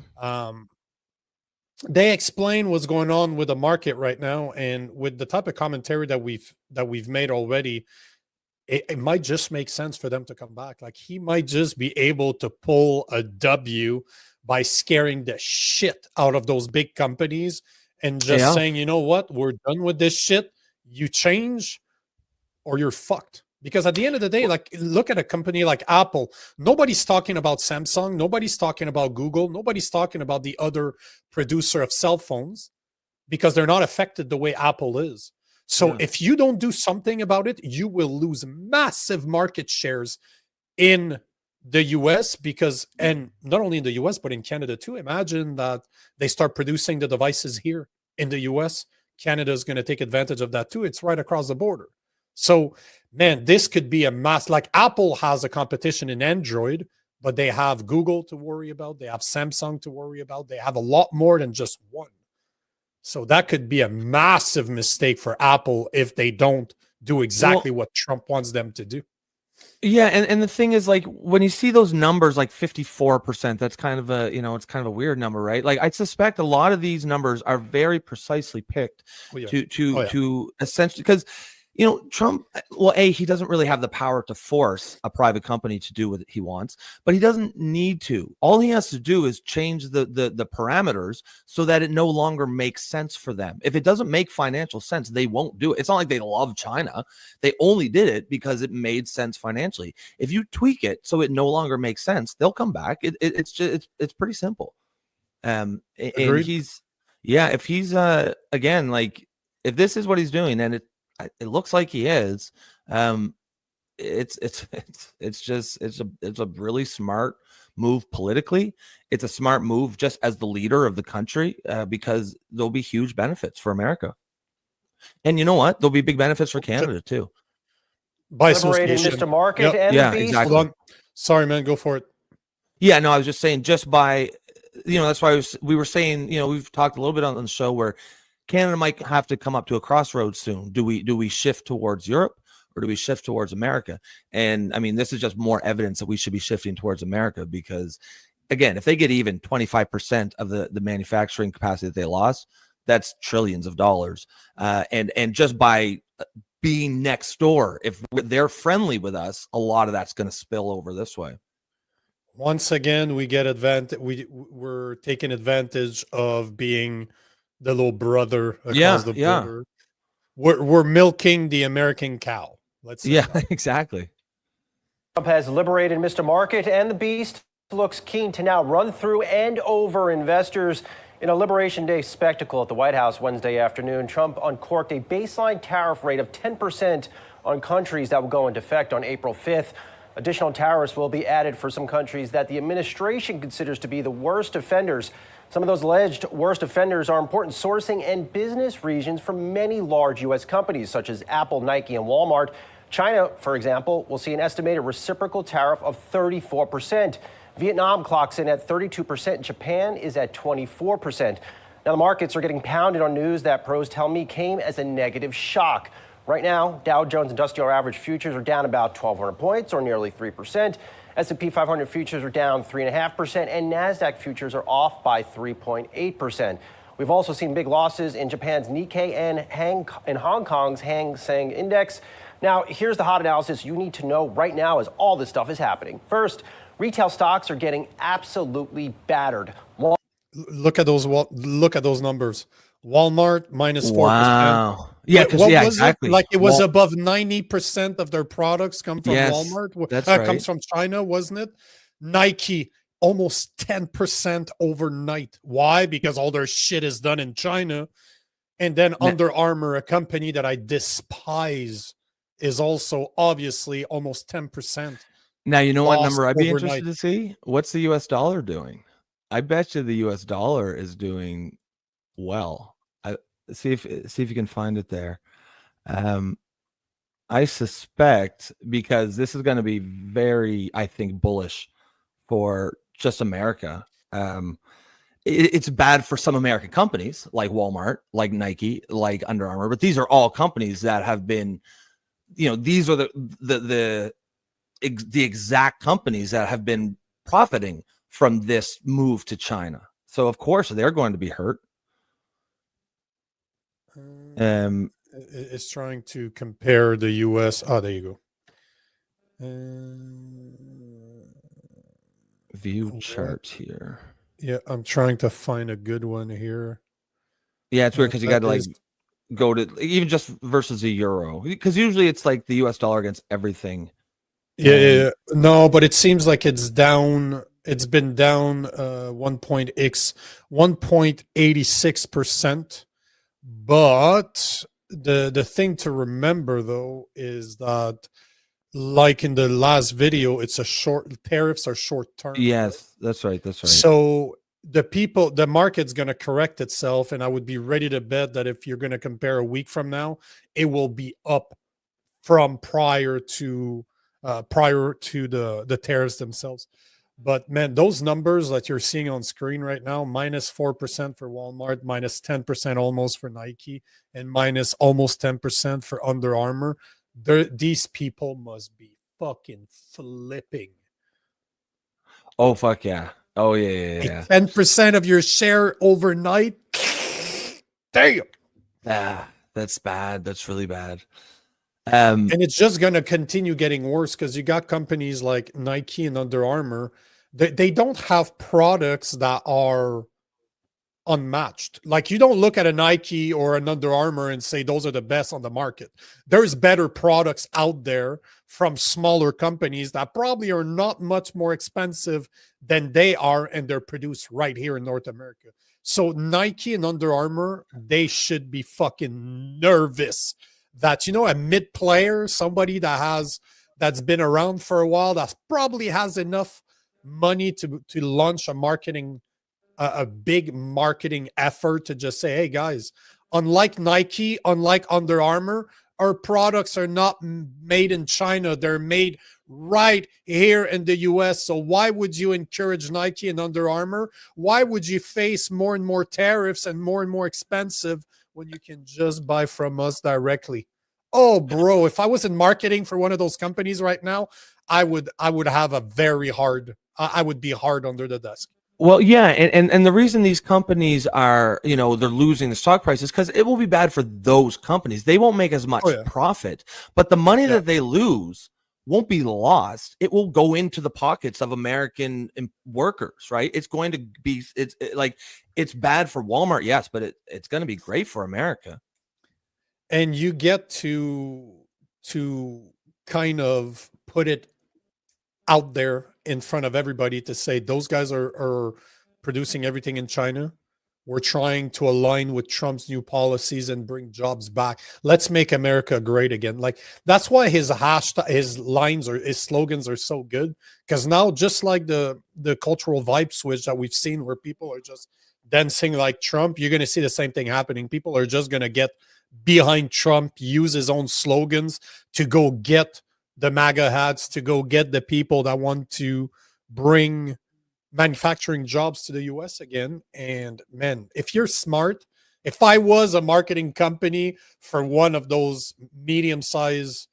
[SPEAKER 1] They explain what's going on with the market right now, and with the type of commentary that we've made already, it might just make sense for them to come back. Like, he might just be able to pull a W by scaring the shit out of those big companies and just saying, you know what, we're done with this shit. You change or you're fucked. Because at the end of the day, like, look at a company like Apple. Nobody's talking about Samsung. Nobody's talking about Google. Nobody's talking about the other producer of cell phones, because they're not affected the way Apple is. So if you don't do something about it, you will lose massive market shares in the US, and not only in the US, but in Canada too. Imagine that they start producing the devices here in the US. Canada is going to take advantage of that too. It's right across the border. So, man, this could be a mass. Like, Apple has a competition in Android, but they have Google to worry about. They have Samsung to worry about. They have a lot more than just one. So that could be a massive mistake for Apple if they don't do exactly what Trump wants them to do.
[SPEAKER 2] Yeah, and the thing is, like, when you see those numbers, like 54%, that's kind of a, it's kind of a weird number, right? Like, I suspect a lot of these numbers are very precisely picked to essentially, because You know, Trump, well, he doesn't really have the power to force a private company to do what he wants, but he doesn't need to. All he has to do is change the parameters so that it no longer makes sense for them. If it doesn't make financial sense, they won't do it. It's not like they love China. They only did it because it made sense financially. If you tweak it so it no longer makes sense, they'll come back. It's pretty simple. And he's, if he's again, like, if this is what he's doing, and it looks like he is, it's a really smart move politically. It's a smart move just as the leader of the country, because there'll be huge benefits for America. And you know what? There'll be big benefits for Canada too.
[SPEAKER 1] By
[SPEAKER 6] liberated
[SPEAKER 1] association.
[SPEAKER 6] Mr. Market and the beast.
[SPEAKER 2] Exactly.
[SPEAKER 1] Hold on. Sorry, man. Go for it.
[SPEAKER 2] Yeah, no, I was just saying, just by, that's why we were saying, we've talked a little bit on the show where Canada might have to come up to a crossroads soon. Do we shift towards Europe, or do we shift towards America? And I mean, this is just more evidence that we should be shifting towards America, because again, if they get even 25% of the manufacturing capacity that they lost, that's trillions of dollars. And just by being next door, if they're friendly with us, a lot of that's going to spill over this way.
[SPEAKER 1] Once again, we get advantage. We're taking advantage of being the little brother across the border. We're milking the American cow. Let's say that.
[SPEAKER 2] Exactly.
[SPEAKER 6] Trump has liberated Mr. Market, and the beast looks keen to now run through and over investors. In a Liberation Day spectacle at the White House Wednesday afternoon, Trump uncorked a baseline tariff rate of 10% on countries that will go into effect on April 5th. Additional tariffs will be added for some countries that the administration considers to be the worst offenders. Some of those alleged worst offenders are important sourcing and business regions for many large U.S. companies, such as Apple, Nike, and Walmart. China, for example, will see an estimated reciprocal tariff of 34%. Vietnam clocks in at 32%, and Japan is at 24%. Now, the markets are getting pounded on news that pros tell me came as a negative shock. Right now, Dow Jones Industrial Average futures are down about 1,200 points, or nearly 3%. S&P 500 futures are down 3.5%, and NASDAQ futures are off by 3.8%. We've also seen big losses in Japan's Nikkei and Hong Kong's Hang Seng Index. Now, here's the hot analysis you need to know right now as all this stuff is happening. First, retail stocks are getting absolutely battered.
[SPEAKER 1] Look at those numbers. Walmart minus 4%.
[SPEAKER 2] Wow. Yeah, because exactly.
[SPEAKER 1] It was above 90% of their products come from Walmart.
[SPEAKER 2] That's right.
[SPEAKER 1] Comes from China, wasn't it? Nike almost 10% overnight. Why? Because all their shit is done in China. And then Under Armour, a company that I despise, is also obviously almost 10%.
[SPEAKER 2] Now, you know what number I'd be interested to see? What's the US dollar doing? I bet you the US dollar is doing well. See if you can find it there. I suspect, because this is going to be very, I think, bullish for just America. It's bad for some American companies like Walmart, like Nike, like Under Armour, but these are all companies that have been, these are the exact companies that have been profiting from this move to China. So of course they're going to be hurt.
[SPEAKER 1] It's trying to compare the U.S. Oh, there you go.
[SPEAKER 2] View chart here.
[SPEAKER 1] Yeah, I'm trying to find a good one here.
[SPEAKER 2] Yeah, it's weird because you got to go to even just versus a euro, because usually it's like the U.S. dollar against everything.
[SPEAKER 1] Yeah. No, but it seems like it's down. It's been down 1.86%. But the thing to remember, though, is that, like in the last video, tariffs are short term.
[SPEAKER 2] Yes, that's right. That's right.
[SPEAKER 1] So the market's going to correct itself, and I would be ready to bet that if you're going to compare a week from now, it will be up from prior to the tariffs themselves. But man, those numbers that you're seeing on screen right now, minus 4% for Walmart, minus 10% almost for Nike, and minus almost 10% for Under Armour, these people must be fucking flipping.
[SPEAKER 2] Oh, fuck yeah. Oh, yeah.
[SPEAKER 1] 10% of your share overnight? Damn.
[SPEAKER 2] That's bad. That's really bad.
[SPEAKER 1] And it's just going to continue getting worse because you got companies like Nike and Under Armour. They don't have products that are unmatched. Like, you don't look at a Nike or an Under Armour and say those are the best on the market. There's better products out there from smaller companies that probably are not much more expensive than they are, and they're produced right here in North America. So Nike and Under Armour, they should be fucking nervous that, a mid player, somebody that's been around for a while, that probably has enough money to launch a big marketing effort to just say, hey guys, unlike Nike, unlike Under Armour, our products are not made in China. They're made right here in the US. So why would you encourage Nike and Under Armour? Why would you face more and more tariffs and more expensive when you can just buy from us directly? Oh, bro, if I was in marketing for one of those companies right now, I would have I would be hard under the desk.
[SPEAKER 2] Well, yeah, and the reason these companies are, they're losing the stock price is because it will be bad for those companies. They won't make as much profit, but the money that they lose won't be lost. It will go into the pockets of American workers, right? It's going to be, it's bad for Walmart, yes, but it's going to be great for America.
[SPEAKER 1] And you get to kind of put it out there in front of everybody to say those guys are producing everything in China. We're trying to align with Trump's new policies and bring jobs back. Let's make America great again. Like, that's why his hashtag, his lines, or his slogans are so good. Because now, just like the cultural vibe switch that we've seen, where people are just dancing like Trump, you're going to see the same thing happening. People are just going to get behind Trump, use his own slogans to go get the MAGA hats, to go get the people that want to bring manufacturing jobs to the US again. And man, if you're smart, if I was a marketing company for one of those medium-sized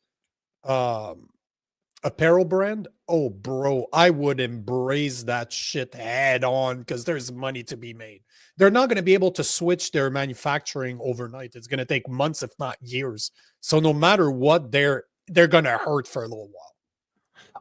[SPEAKER 1] apparel brand, oh bro, I would embrace that shit head on, because there's money to be made. They're not going to be able to switch their manufacturing overnight. It's going to take months, if not years. So no matter what, they're going to hurt for a little while.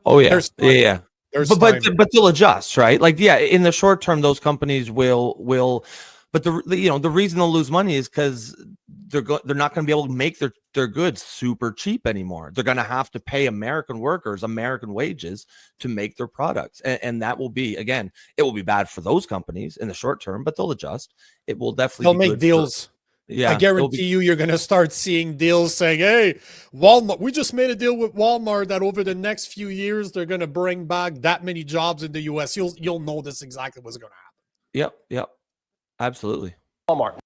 [SPEAKER 2] Oh yeah, yeah. But they'll adjust, right? Like, yeah, in the short term, those companies will. But the reason they'll lose money is because they're not going to be able to make their goods super cheap anymore. They're going to have to pay American workers American wages to make their products, and that will be, again, it will be bad for those companies in the short term, but they'll adjust. It will definitely
[SPEAKER 1] make deals. I guarantee you're going to start seeing deals saying, hey, Walmart, we just made a deal with Walmart that over the next few years, they're going to bring back that many jobs in the US. You'll know this exactly what's going to happen.
[SPEAKER 2] Yep. Absolutely.
[SPEAKER 6] Walmart.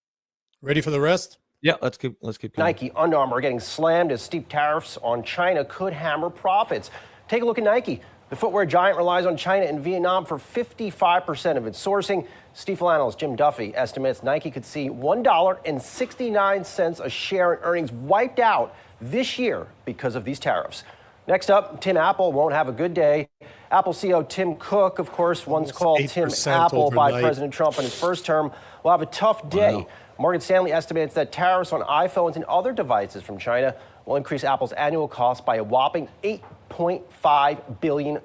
[SPEAKER 1] Ready for the rest?
[SPEAKER 2] Yeah, let's keep going.
[SPEAKER 6] Nike, Under Armour are getting slammed as steep tariffs on China could hammer profits. Take a look at Nike. The footwear giant relies on China and Vietnam for 55% of its sourcing. Stifel analyst Jim Duffy estimates Nike could see $1.69 a share in earnings wiped out this year because of these tariffs. Next up, Tim Apple won't have a good day. Apple CEO Tim Cook, of course, once called Tim Apple
[SPEAKER 1] overnight
[SPEAKER 6] by President Trump in his first term, will have a tough day.
[SPEAKER 3] Wow.
[SPEAKER 6] Morgan Stanley estimates that tariffs on iPhones and other devices from China will increase Apple's annual cost by a whopping $8.5 billion.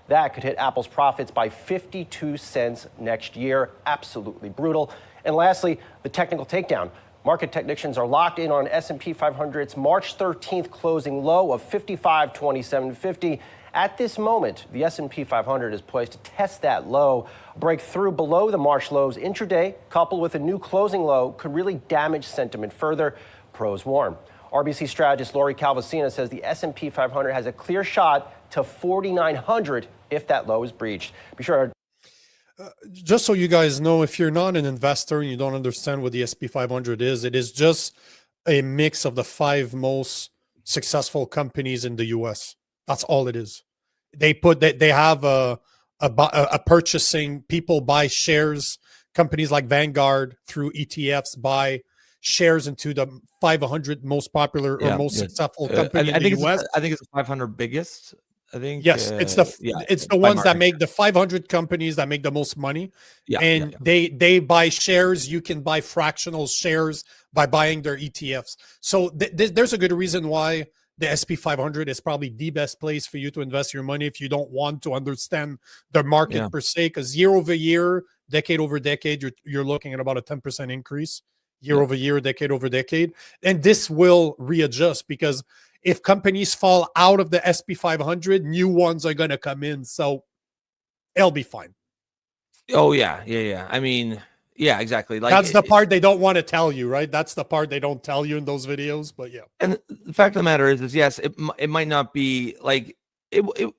[SPEAKER 6] That could hit Apple's profits by 52 cents next year. Absolutely brutal. And lastly, the technical takedown. Market technicians are locked in on S&P 500's March 13th closing low of 55.2750. At this moment, the S&P 500 is poised to test that low. Breakthrough below the March lows intraday, coupled with a new closing low, could really damage sentiment further. Pros warn. RBC strategist Lori Calvasina says the S&P 500 has a clear shot to 4,900 if that low is breached. Be sure to
[SPEAKER 1] just so you guys know, if you're not an investor and you don't understand what the S&P 500 is, it is just a mix of the 5 most successful companies in the US. That's all it is. They have a purchasing, people buy shares. Companies like Vanguard through ETFs buy shares into the 500 most popular or most successful company in the US.
[SPEAKER 2] I think it's the 500 biggest. I think.
[SPEAKER 1] Yes, it's the
[SPEAKER 2] by
[SPEAKER 1] ones that
[SPEAKER 2] market
[SPEAKER 1] make the 500 companies that make the most money, and they buy shares. You can buy fractional shares by buying their ETFs. So there's a good reason why the SP 500 is probably the best place for you to invest your money if you don't want to understand the market per se. Because year over year, decade over decade, you're looking at about a 10% increase year over year, decade over decade, and this will readjust because if companies fall out of the SP 500, new ones are going to come in. So it'll be fine.
[SPEAKER 2] Oh, yeah. I mean, yeah, exactly. Like
[SPEAKER 1] that's the part they don't want to tell you, right? That's the part they don't tell you in those videos. But yeah.
[SPEAKER 2] And the fact of the matter is yes, it might not be like it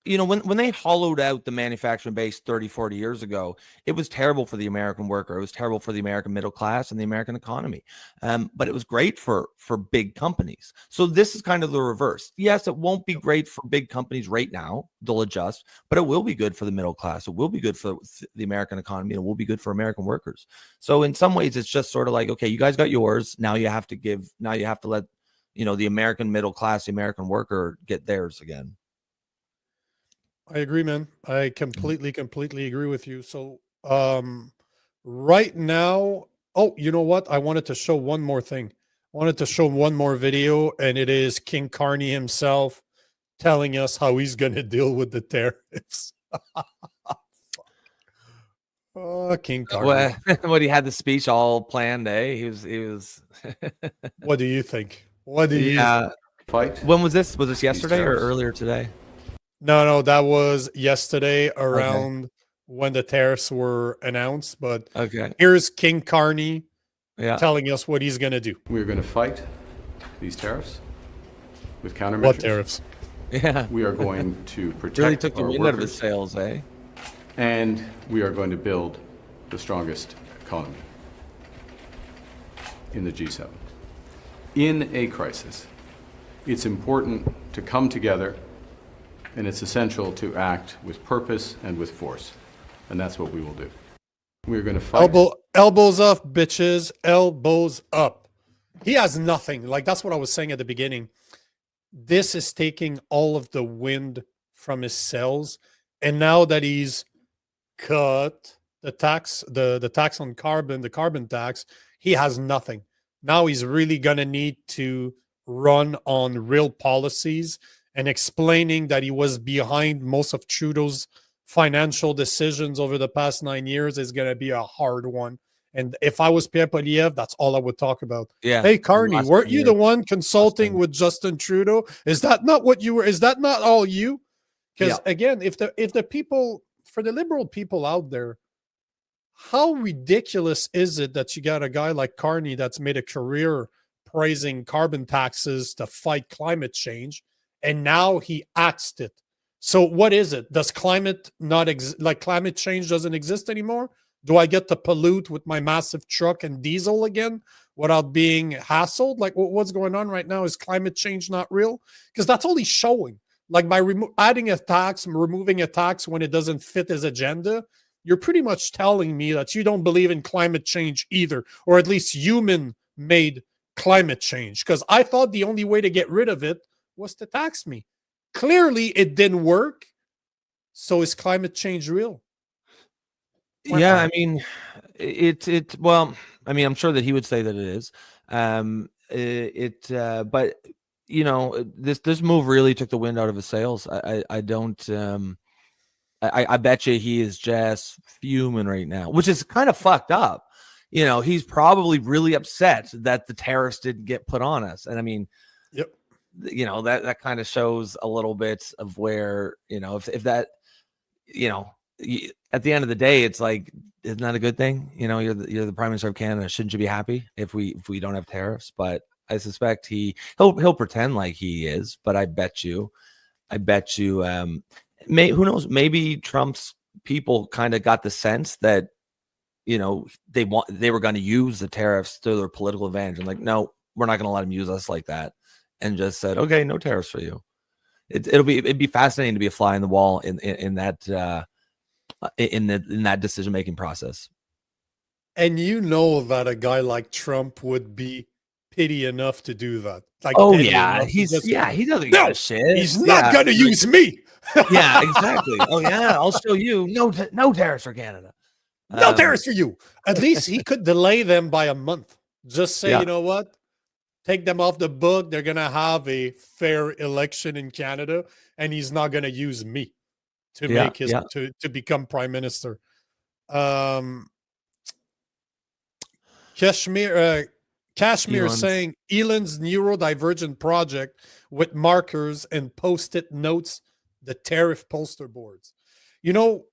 [SPEAKER 2] you know, when they hollowed out the manufacturing base 30, 40 years ago, it was terrible for the American worker. It was terrible for the American middle class and the American economy. But it was great for big companies. So this is kind of the reverse. Yes, it won't be great for big companies right now. They'll adjust, but it will be good for the middle class. It will be good for the American economy. It will be good for American workers. So in some ways, it's just sort of like, okay, you guys got yours. Now you have to let, you know, the American middle class, the American worker get theirs again.
[SPEAKER 1] I agree, man. I completely agree with you. So right now, oh, you know what? I wanted to show one more thing. I wanted to show one more video, and it is King Carney himself telling us how he's going to deal with the tariffs. Oh, King Carney.
[SPEAKER 2] When he had the speech all planned, he was.
[SPEAKER 1] What do you think? What do you
[SPEAKER 7] fight?
[SPEAKER 2] When was this? Was this yesterday or earlier today?
[SPEAKER 1] No, that was yesterday around when the tariffs were announced. But here's King Carney telling us what he's going to do.
[SPEAKER 7] We're going to fight these tariffs with countermeasures.
[SPEAKER 1] What tariffs?
[SPEAKER 7] Yeah. We are going to protect
[SPEAKER 2] really took the
[SPEAKER 7] our
[SPEAKER 2] wind
[SPEAKER 7] workers,
[SPEAKER 2] out of his sails, eh?
[SPEAKER 7] And we are going to build the strongest economy in the G7. In a crisis, it's important to come together, and it's essential to act with purpose and with force. And that's what we will do. We're going to fight.
[SPEAKER 1] Elbows up, bitches. Elbows up. He has nothing. Like, that's what I was saying at the beginning. This is taking all of the wind from his sails. And now that he's cut the tax, the tax on carbon, the carbon tax, he has nothing. Now he's really going to need to run on real policies, and explaining that he was behind most of Trudeau's financial decisions over the past 9 years is going to be a hard one. And if I was Pierre Poilievre, that's all I would talk about.
[SPEAKER 2] Yeah.
[SPEAKER 1] Hey, Carney, weren't you the one consulting with Justin Trudeau? Is that not what you were? Is that not all you? Because again, if the people, for the liberal people out there, how ridiculous is it that you got a guy like Carney that's made a career praising carbon taxes to fight climate change, and now he axed it? So what is it? Does climate not like climate change doesn't exist anymore? Do I get to pollute with my massive truck and diesel again without being hassled? Like, what's going on right now? Is climate change not real? Because that's all he's showing. Like, by adding a tax, removing a tax when it doesn't fit his agenda, you're pretty much telling me that you don't believe in climate change either, or at least human-made climate change. Because I thought the only way to get rid of it was to tax me. Clearly, it didn't work. So is climate change real?
[SPEAKER 2] Yeah, I mean, well, I mean, I'm sure that he would say that it is. But you know, this move really took the wind out of his sails. I don't. I bet you he is just fuming right now, which is kind of fucked up. You know, he's probably really upset that the tariffs didn't get put on us, and I mean, you know, that kind of shows a little bit of where, you know, if that, you know, at the end of the day, it's like, isn't that a good thing? You know, you're the Prime Minister of Canada. Shouldn't you be happy if we don't have tariffs? But I suspect he'll pretend like he is. But I bet you, who knows? Maybe Trump's people kind of got the sense that, you know, they were going to use the tariffs to their political advantage, and like, no, we're not going to let them use us like that, and just said, okay, no tariffs for you. It'd be fascinating to be a fly in the wall in that decision making process.
[SPEAKER 1] And you know that a guy like Trump would be pity enough to do that. Like,
[SPEAKER 2] Oh
[SPEAKER 1] petty
[SPEAKER 2] yeah,
[SPEAKER 1] enough to
[SPEAKER 2] he doesn't give
[SPEAKER 1] no,
[SPEAKER 2] a shit.
[SPEAKER 1] he's not gonna
[SPEAKER 2] like,
[SPEAKER 1] use me.
[SPEAKER 2] yeah, exactly. Oh yeah, I'll show you. No tariffs for Canada.
[SPEAKER 1] No tariffs for you. At least he could delay them by a month. Just say,
[SPEAKER 2] Yeah.
[SPEAKER 1] you know what? Take them off the book. They're gonna have a fair election in Canada, and he's not gonna use me to make his to become prime minister. Kashmir
[SPEAKER 2] Elon's.
[SPEAKER 1] saying Elon's neurodivergent project with markers and post-it notes, the tariff poster boards. You know,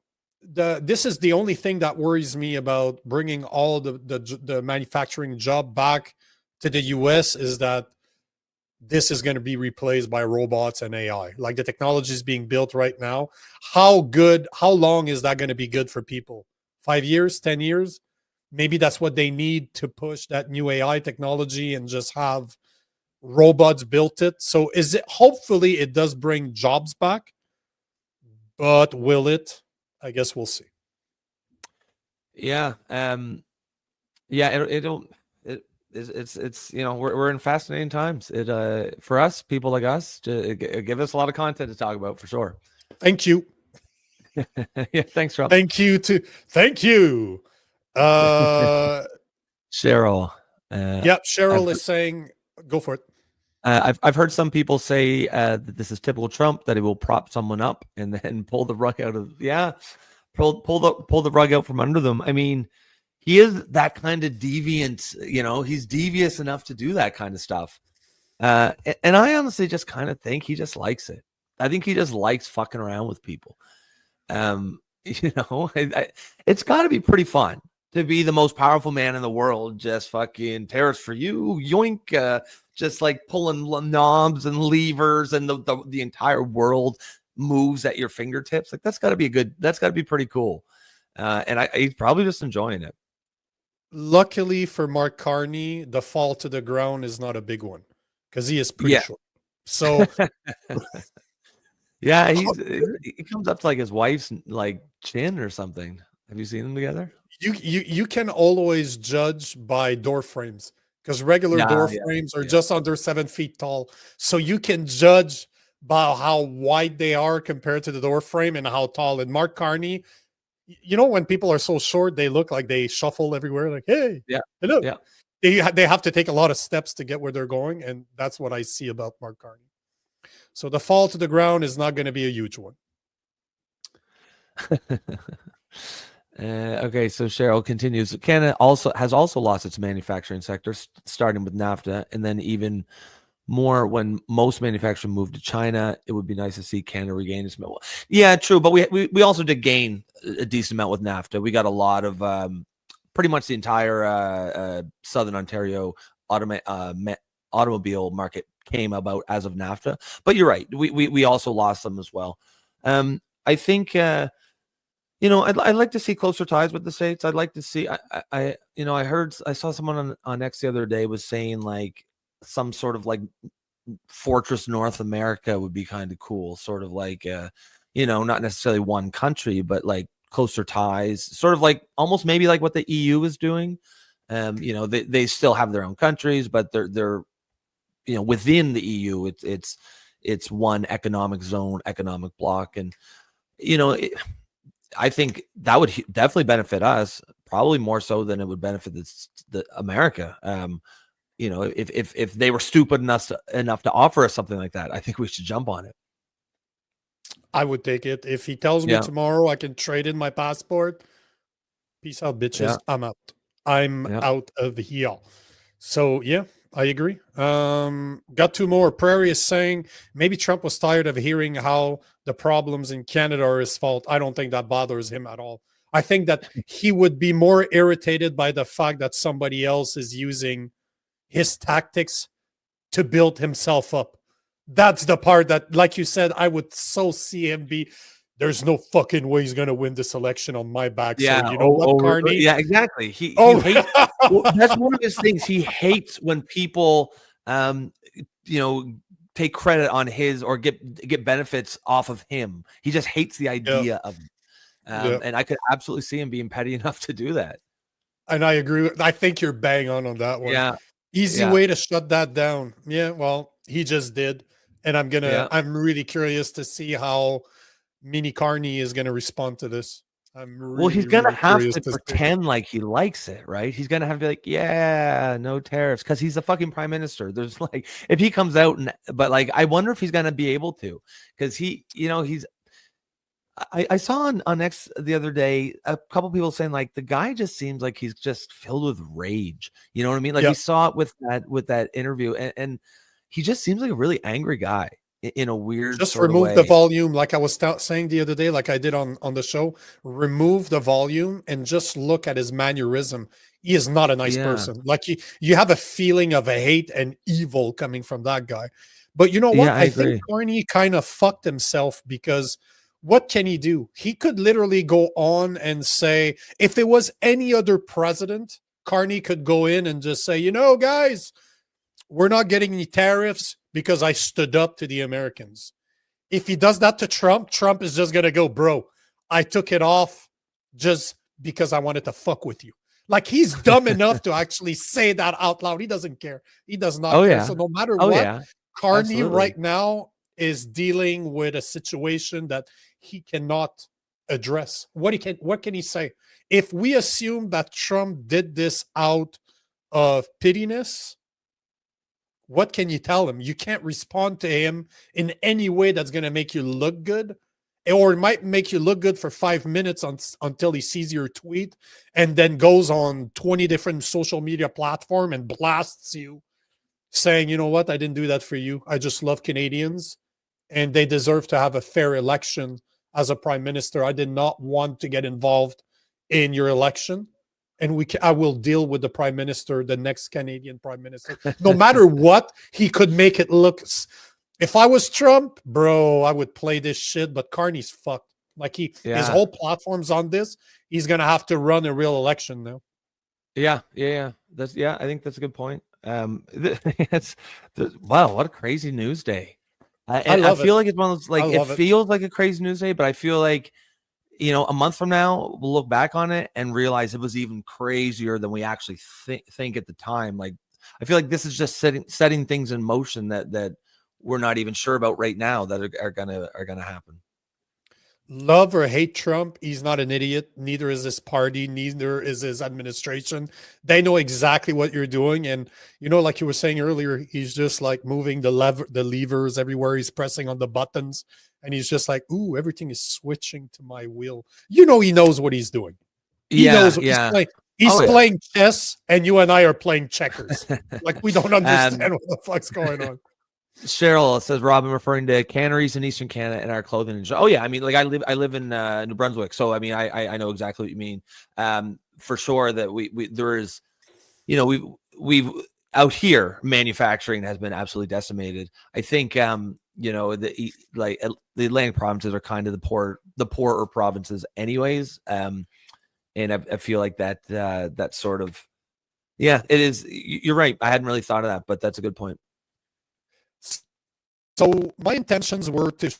[SPEAKER 1] this is the only thing that worries me about bringing all the manufacturing job back to the US is that this is going to be replaced by robots and AI. Like the technology is being built right now. How long is that going to be good for people? 5 years, 10 years? Maybe that's what they need to push that new AI technology and just have robots built it. So hopefully it does bring jobs back, but will it? I guess we'll see.
[SPEAKER 2] Yeah. It's we're in fascinating times. For us, people like us, it give us a lot of content to talk about for sure.
[SPEAKER 1] Thank you.
[SPEAKER 2] Yeah, thanks, Rob.
[SPEAKER 1] Thank you.
[SPEAKER 2] Cheryl.
[SPEAKER 1] Cheryl is saying, go for it.
[SPEAKER 2] I've heard some people say that this is typical Trump, that he will prop someone up and then pull the rug out of pull the rug out from under them. I mean, he is that kind of deviant, he's devious enough to do that kind of stuff. And I honestly just kind of think he just likes it. I think he just likes fucking around with people. It's got to be pretty fun to be the most powerful man in the world, just fucking tariffs for you, yoink, just like pulling knobs and levers, and the entire world moves at your fingertips. Like that's got to be pretty cool. And he's probably just enjoying it.
[SPEAKER 1] Luckily for Mark Carney, the fall to the ground is not a big one because he is pretty short. So
[SPEAKER 2] yeah, he comes up to like his wife's like chin or something. Have you seen them together?
[SPEAKER 1] You can always judge by door frames because regular door frames are just under 7 feet tall. So you can judge by how wide they are compared to the door frame and how tall. And Mark Carney, when people are so short, they look like they shuffle everywhere. Like, hey, hello. Yeah. They have to take a lot of steps to get where they're going. And that's what I see about Mark Carney. So the fall to the ground is not going to be a huge one.
[SPEAKER 2] Okay, so Cheryl continues. Canada has also lost its manufacturing sector, starting with NAFTA, and then even more when most manufacturing moved to China. It would be nice to see Canada regain its. Yeah, true, but we also did gain a decent amount with NAFTA. We got a lot of pretty much the entire Southern Ontario automobile market came about as of NAFTA. But you're right, we also lost them as well. I think. I'd like to see closer ties with the States. I'd like to see. I saw someone on X the other day was saying like some sort of like Fortress North America would be kind of cool. Sort of like, not necessarily one country, but like closer ties. Sort of like almost maybe like what the EU is doing. They still have their own countries, but they're within the EU. It's one economic zone, economic bloc, and I think that would definitely benefit us, probably more so than it would benefit the America. If they were stupid enough to offer us something like that, I think we should jump on it.
[SPEAKER 1] I would take it. If he tells me tomorrow I can trade in my passport, peace out, bitches. Yeah. I'm out. I'm out of here. So yeah, I agree. Got two more. Prairie is saying maybe Trump was tired of hearing how the problems in Canada are his fault. I don't think that bothers him at all. I think that he would be more irritated by the fact that somebody else is using his tactics to build himself up. That's the part that, like you said, I would so see him be, there's no fucking way he's going to win this election on my back.
[SPEAKER 2] Yeah.
[SPEAKER 1] So, what, Carney?
[SPEAKER 2] Yeah, exactly. He hates, that's one of his things. He hates when people, take credit on his or get benefits off of him. He just hates the idea of it. And I could absolutely see him being petty enough to do that.
[SPEAKER 1] And I agree. I think you're bang on that one.
[SPEAKER 2] Yeah.
[SPEAKER 1] Easy
[SPEAKER 2] Yeah.
[SPEAKER 1] way to shut that down. Yeah, well, he just did. And
[SPEAKER 2] Yeah.
[SPEAKER 1] I'm really curious to see how Mini Carney is gonna respond to this. I'm
[SPEAKER 2] Well, he's
[SPEAKER 1] really,
[SPEAKER 2] gonna
[SPEAKER 1] really
[SPEAKER 2] have
[SPEAKER 1] curious
[SPEAKER 2] to
[SPEAKER 1] to see.
[SPEAKER 2] pretend like he likes it, right? He's gonna have to be like, yeah, no tariffs, because he's the fucking prime minister. There's like, if he comes out but like, I wonder if he's gonna be able to, because he's. I saw on X the other day a couple people saying like the guy just seems like he's just filled with rage. You know what I mean? Like we saw it with that interview, and he just seems like a really angry guy in a weird
[SPEAKER 1] Just
[SPEAKER 2] sort of
[SPEAKER 1] remove the
[SPEAKER 2] way.
[SPEAKER 1] volume, like I was saying the other day, like I did on the show. Remove the volume and just look at his mannerism. He is not a nice
[SPEAKER 2] Yeah.
[SPEAKER 1] person. Like you have a feeling of a hate and evil coming from that guy. But you know what?
[SPEAKER 2] Yeah, I
[SPEAKER 1] I think
[SPEAKER 2] agree.
[SPEAKER 1] Carney kind of fucked himself because what can he do? He could literally go on and say, if it was any other president, Carney could go in and just say, guys, we're not getting any tariffs because I stood up to the Americans. If he does that to Trump, Trump is just going to go, bro, I took it off just because I wanted to fuck with you. Like he's dumb enough to actually say that out loud. He doesn't care. He does not
[SPEAKER 2] Oh
[SPEAKER 1] care.
[SPEAKER 2] yeah.
[SPEAKER 1] So no matter
[SPEAKER 2] Oh
[SPEAKER 1] what,
[SPEAKER 2] yeah.
[SPEAKER 1] Carney
[SPEAKER 2] Absolutely.
[SPEAKER 1] right now is dealing with a situation that he cannot address. What can he say? If we assume that Trump did this out of pittiness, what can you tell him? You can't respond to him in any way that's going to make you look good, or it might make you look good for 5 minutes until he sees your tweet and then goes on 20 different social media platform and blasts you saying, you know what, I didn't do that for you. I just love Canadians and they deserve to have a fair election as a prime minister. I did not want to get involved in your election. And I will deal with the prime minister, the next Canadian prime minister. No matter what, he could make it look. If I was Trump, bro, I would play this shit. But Carney's fucked. Like his whole platform's on this. He's gonna have to run a real election now.
[SPEAKER 2] Yeah. I think that's a good point. Wow, what a crazy news day. I feel like it's one of those, like, it feels like a crazy news day, but I feel like, a month from now, we'll look back on it and realize it was even crazier than we actually think at the time. Like, I feel like this is just setting things in motion that we're not even sure about right now that are gonna happen.
[SPEAKER 1] Love or hate Trump, he's not an idiot. Neither is his party. Neither is his administration. They know exactly what you're doing. And, like you were saying earlier, he's just like moving the levers everywhere. He's pressing on the buttons. And he's just like, ooh, everything is switching to my will. He knows what he's doing. He knows what he's playing. He's playing chess, and you and I are playing checkers. Like, we don't understand what the fuck's going on.
[SPEAKER 2] Cheryl says, Robin, referring to canneries in Eastern Canada and our clothing industry. Oh yeah, I mean, like I live in New Brunswick, so I mean, I know exactly what you mean. For sure that there is, we've out here manufacturing has been absolutely decimated. I think the Atlantic provinces are kind of the poorer provinces, anyways. And I feel like that sort of, it is. You're right. I hadn't really thought of that, but that's a good point.
[SPEAKER 1] So my intentions were to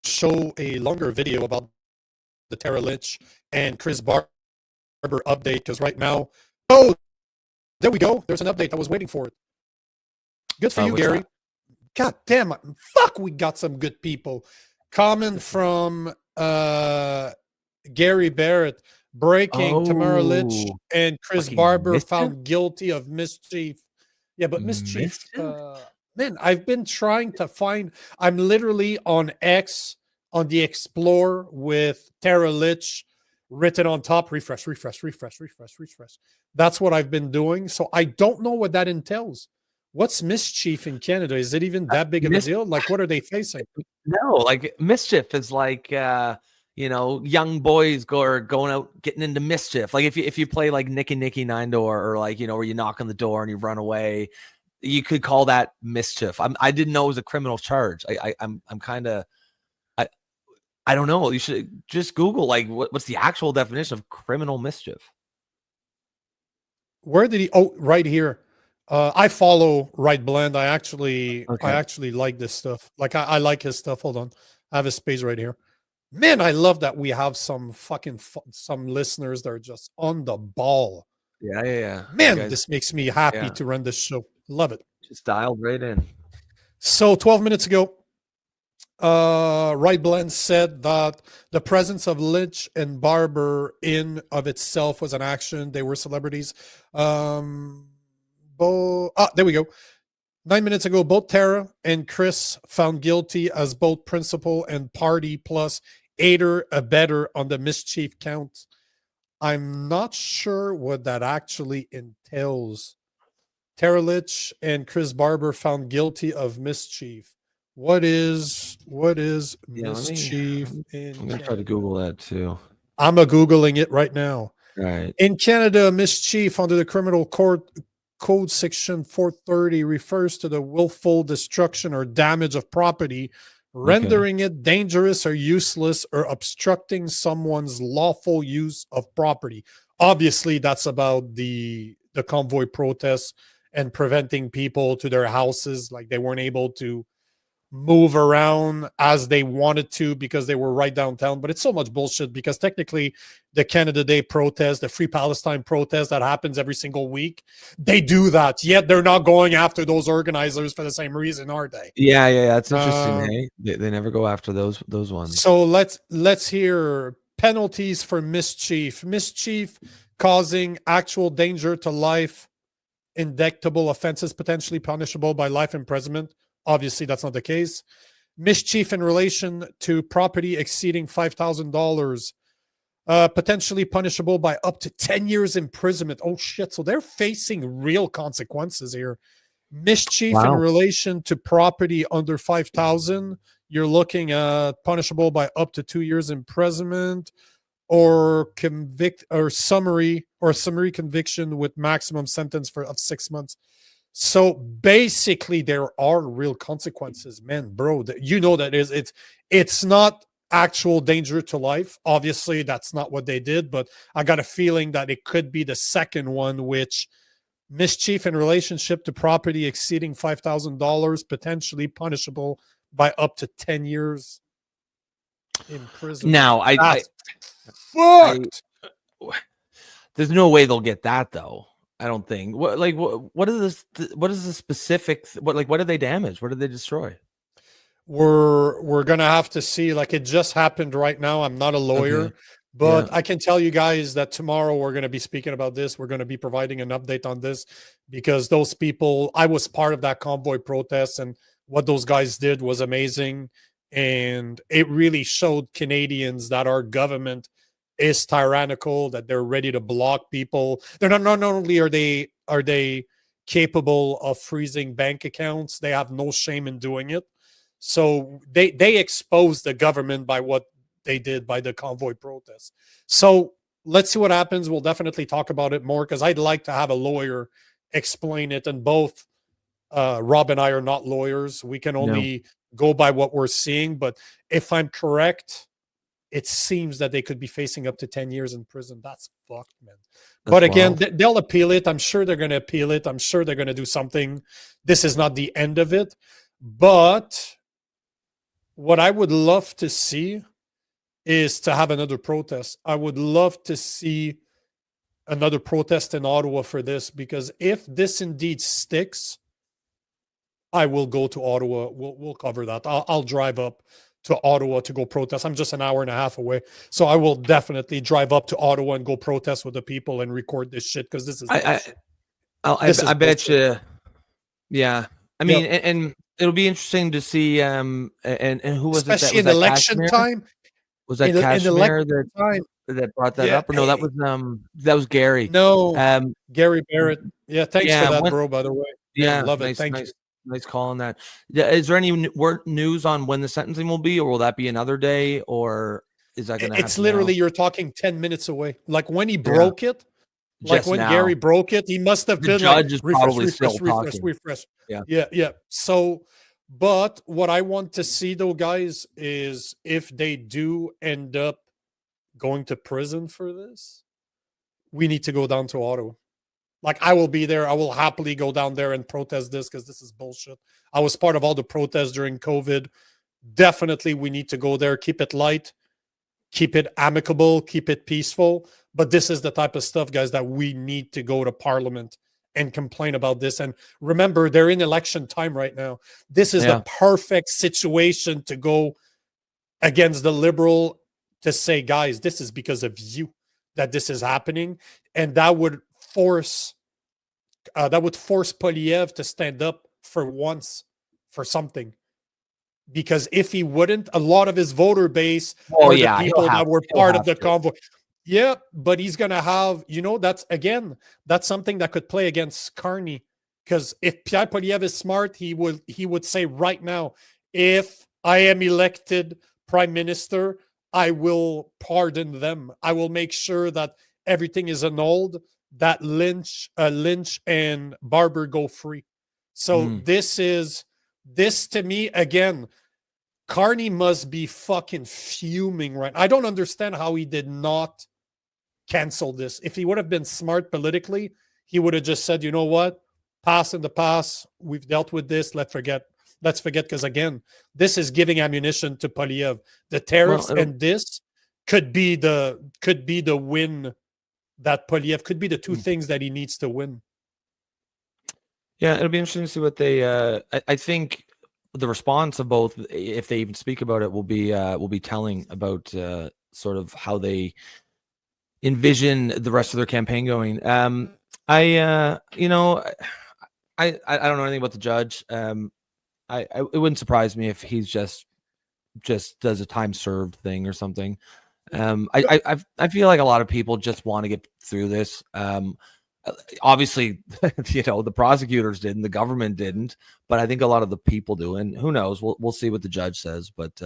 [SPEAKER 1] show a longer video about the Tara Lich and Chris Barber update, because right now, there we go. There's an update. I was waiting for it. Good for you, Gary. That? God damn it. Fuck, we got some good people. Comment from Gary Barrett. Breaking, Tamara Lich and Chris Barber found guilty of mischief. Yeah, but mischief? Man, I've been trying to find. I'm literally on X on the Explore with Tara Lich written on top. Refresh. That's what I've been doing. So I don't know what that entails. What's mischief in Canada? Is it even that big of a deal? Like, what are they facing?
[SPEAKER 2] No, like mischief is like young boys going out getting into mischief. Like if you play like Nicky Nine Door, or like where you knock on the door and you run away. You could call that mischief. I didn't know it was a criminal charge. I'm kind of, I don't know. You should just Google like what's the actual definition of criminal mischief.
[SPEAKER 1] Where did he? Oh, right here. I follow Right Blend. I actually like this stuff. Like I like his stuff. Hold on, I have his space right here. Man, I love that we have some listeners that are just on the ball.
[SPEAKER 2] Yeah.
[SPEAKER 1] Man,
[SPEAKER 2] You guys
[SPEAKER 1] this makes me happy
[SPEAKER 2] yeah.
[SPEAKER 1] to run this show. Love it.
[SPEAKER 2] just dialed right in.
[SPEAKER 1] So 12 minutes ago, Right Blend said that the presence of Lich and Barber in of itself was an action. They were celebrities. There we go. 9 minutes ago, both Tara and Chris found guilty as both principal and party plus aider abettor on the mischief count. I'm not sure what that actually entails. Tara Lich and Chris Barber found guilty of mischief. What is mischief in
[SPEAKER 2] I'm gonna try to Google that too.
[SPEAKER 1] I'm a Googling it right now.
[SPEAKER 2] All right.
[SPEAKER 1] In Canada, mischief under the Criminal Code section 430 refers to the willful destruction or damage of property, rendering it dangerous or useless or obstructing someone's lawful use of property. Obviously, that's about the convoy protests and preventing people to their houses, like they weren't able to move around as they wanted to because they were right downtown. But it's so much bullshit because technically the Canada Day protest, the Free Palestine protest that happens every single week, they do that, yet they're not going after those organizers for the same reason, are they?
[SPEAKER 2] Yeah. That's interesting. Hey? They never go after those ones.
[SPEAKER 1] So let's hear penalties for mischief. Mischief causing actual danger to life, indictable offenses potentially punishable by life imprisonment. Obviously, that's not the case. Mischief in relation to property exceeding $5,000, potentially punishable by up to 10 years imprisonment. Oh, shit. So they're facing real consequences here. Mischief in relation to property under 5,000, you're looking at punishable by up to 2 years imprisonment or summary conviction with maximum sentence of 6 months. So basically, there are real consequences, man, bro. You know that it's not actual danger to life. Obviously, that's not what they did, but I got a feeling that it could be the second one, which mischief in relationship to property exceeding $5,000, potentially punishable by up to 10 years in prison.
[SPEAKER 2] Now, I
[SPEAKER 1] fucked.
[SPEAKER 2] There's no way they'll get that though. I don't think. What is the specific? What did they damage? What did they destroy?
[SPEAKER 1] We're gonna have to see. Like, it just happened right now. I'm not a lawyer, but I can tell you guys that tomorrow we're gonna be speaking about this. We're gonna be providing an update on this because those people. I was part of that convoy protest, and what those guys did was amazing, and it really showed Canadians that our government is tyrannical, that they're ready to block people. They're not only are they capable of freezing bank accounts, they have no shame in doing it. So they exposed the government by what they did by the convoy protest. So let's see what happens. We'll definitely talk about it more because I'd like to have a lawyer explain it. And both Rob and I are not lawyers. We can only go by what we're seeing. But if I'm correct, it seems that they could be facing up to 10 years in prison. That's fucked, man. But again, they'll appeal it. I'm sure they're going to appeal it. I'm sure they're going to do something. This is not the end of it. But what I would love to see is to have another protest. I would love to see another protest in Ottawa for this, because if this indeed sticks, I will go to Ottawa. We'll cover that. I'll drive up to Ottawa to go protest. I'm just an hour and a half away. So I will definitely drive up to Ottawa and go protest with the people and record this shit, because this is
[SPEAKER 2] I bet you. Yeah. I mean, and it'll be interesting to see and who was
[SPEAKER 1] especially
[SPEAKER 2] it that,
[SPEAKER 1] in election
[SPEAKER 2] Kashmir?
[SPEAKER 1] time.
[SPEAKER 2] Was that Kashmir that brought that up? Or no, that was Gary.
[SPEAKER 1] No, Gary Barrett. Yeah, thanks for that, bro, by the way.
[SPEAKER 2] Yeah,
[SPEAKER 1] love it. Thank you.
[SPEAKER 2] Nice calling that. Is there any news on when the sentencing will be, or will that be another day, or is that going to happen?
[SPEAKER 1] It's literally, you're talking 10 minutes away. Like when he broke it, like when Gary broke it, he must have been like, refresh. Yeah. So, but what I want to see though, guys, is if they do end up going to prison for this, we need to go down to Ottawa. Like, I will be there. I will happily go down there and protest this, because this is bullshit. I was part of all the protests during COVID. Definitely, we need to go there. Keep it light. keep it amicable, keep it peaceful. But this is the type of stuff, guys, that we need to go to Parliament and complain about this. And remember, they're in election time right now. This is the perfect situation to go against the Liberal to say, guys, this is because of you that this is happening. And that would force Polyev to stand up for once for something. Because if he wouldn't, a lot of his voter base are the people that were part of the convoy. Yeah, but he's going to have, that's something that could play against Carney. Because if Pierre Poilievre is smart, he would say right now, if I am elected prime minister, I will pardon them. I will make sure that everything is annulled, that Lynch and Barber go free. So this to me, again, Carney must be fucking fuming right. I don't understand how he did not cancel this. If he would have been smart politically, he would have just said, you know what? Pass in the past. We've dealt with this. Let's forget. Because again, this is giving ammunition to Polyev. The tariffs and this could be the win that Polyev could be the two things that he needs to win.
[SPEAKER 2] Yeah, it'll be interesting to see what they. I think the response of both, if they even speak about it, will be telling about sort of how they envision the rest of their campaign going. I don't know anything about the judge. It wouldn't surprise me if he's just does a time served thing or something. I feel like a lot of people just want to get through this. Obviously, the prosecutors didn't, the government didn't, but I think a lot of the people do. And who knows? We'll see what the judge says. But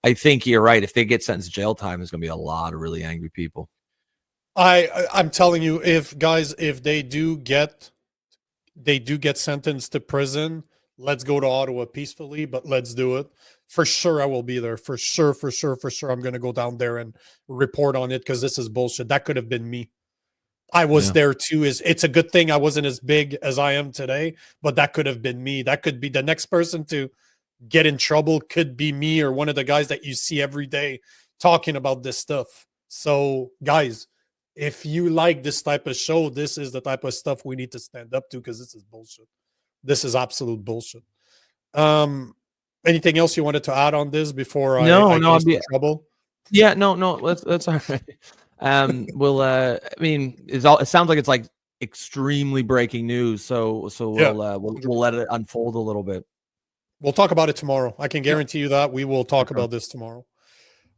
[SPEAKER 2] I think you're right. If they get sentenced to jail time, there's going to be a lot of really angry people.
[SPEAKER 1] I'm telling you, if they do get sentenced to prison, let's go to Ottawa peacefully, but let's do it. For sure, I will be there. For sure. I'm going to go down there and report on it because this is bullshit. That could have been me. I was there too. It's a good thing I wasn't as big as I am today, but that could have been me. That could be the next person to get in trouble. Could be me or one of the guys that you see every day talking about this stuff. So, guys, if you like this type of show, this is the type of stuff we need to stand up to because this is bullshit. This is absolute bullshit. Anything else you wanted to add on this before I get into trouble?
[SPEAKER 2] Yeah, no, that's all right. It sounds like it's like extremely breaking news. So we'll let it unfold a little bit.
[SPEAKER 1] We'll talk about it tomorrow. I can guarantee you that we will talk about this tomorrow.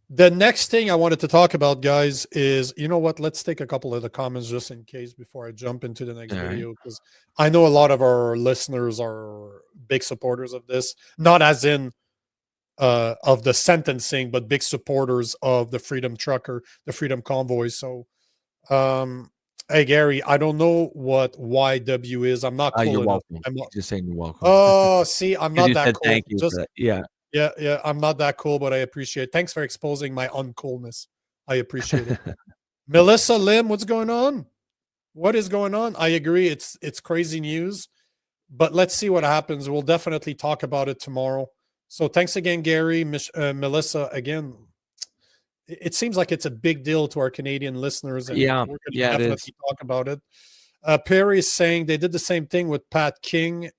[SPEAKER 1] The next thing I wanted to talk about, guys, is, you know what? Let's take a couple of the comments just in case before I jump into the next video, because I know a lot of our listeners are big supporters of this, not as in of the sentencing, but big supporters of the Freedom Trucker, the Freedom Convoy. So, hey, Gary, I don't know what YW is. I'm not cool
[SPEAKER 2] you're
[SPEAKER 1] enough.
[SPEAKER 2] welcome.
[SPEAKER 1] I'm not,
[SPEAKER 2] just saying you're welcome.
[SPEAKER 1] Oh, see, I'm not that cool.
[SPEAKER 2] Thank you.
[SPEAKER 1] Yeah, I'm not that cool, but I appreciate it. Thanks for exposing my uncoolness. I appreciate it. Melissa Lim, what's going on? What is going on? I agree. It's crazy news, but let's see what happens. We'll definitely talk about it tomorrow. So thanks again, Gary, Melissa. Again, it seems like it's a big deal to our Canadian listeners. And we're going to definitely talk about it. Perry is saying they did the same thing with Pat King,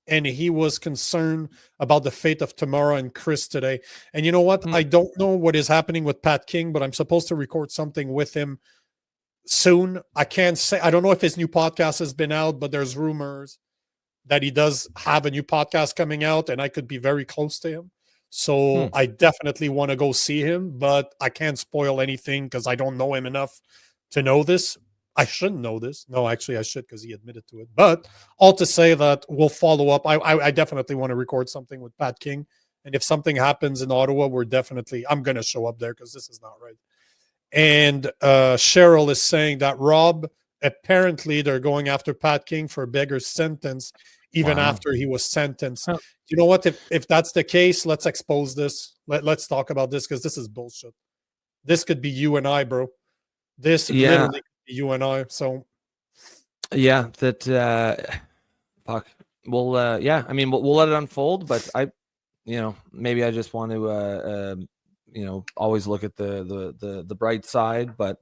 [SPEAKER 1] and he was concerned about the fate of Tamara and Chris today. And you know what? I don't know what is happening with Pat King, but I'm supposed to record something with him soon. I can't say. I don't know if his new podcast has been out, but there's rumors that he does have a new podcast coming out, and I could be very close to him. So I definitely want to go see him, but I can't spoil anything because I don't know him enough to know this. I shouldn't know this. No, actually I should because he admitted to it. But all to say that we'll follow up. I definitely want to record something with Pat King. And if something happens in Ottawa, I'm going to show up there because this is not right. And Cheryl is saying that Rob, apparently they're going after Pat King for a beggar sentence even after he was sentenced. You know what? If that's the case, let's expose this. Let's talk about this because this is bullshit. This could be you and I, bro. This literally could be you and I. So
[SPEAKER 2] fuck. We'll we'll let it unfold, but maybe I just want to always look at the bright side. But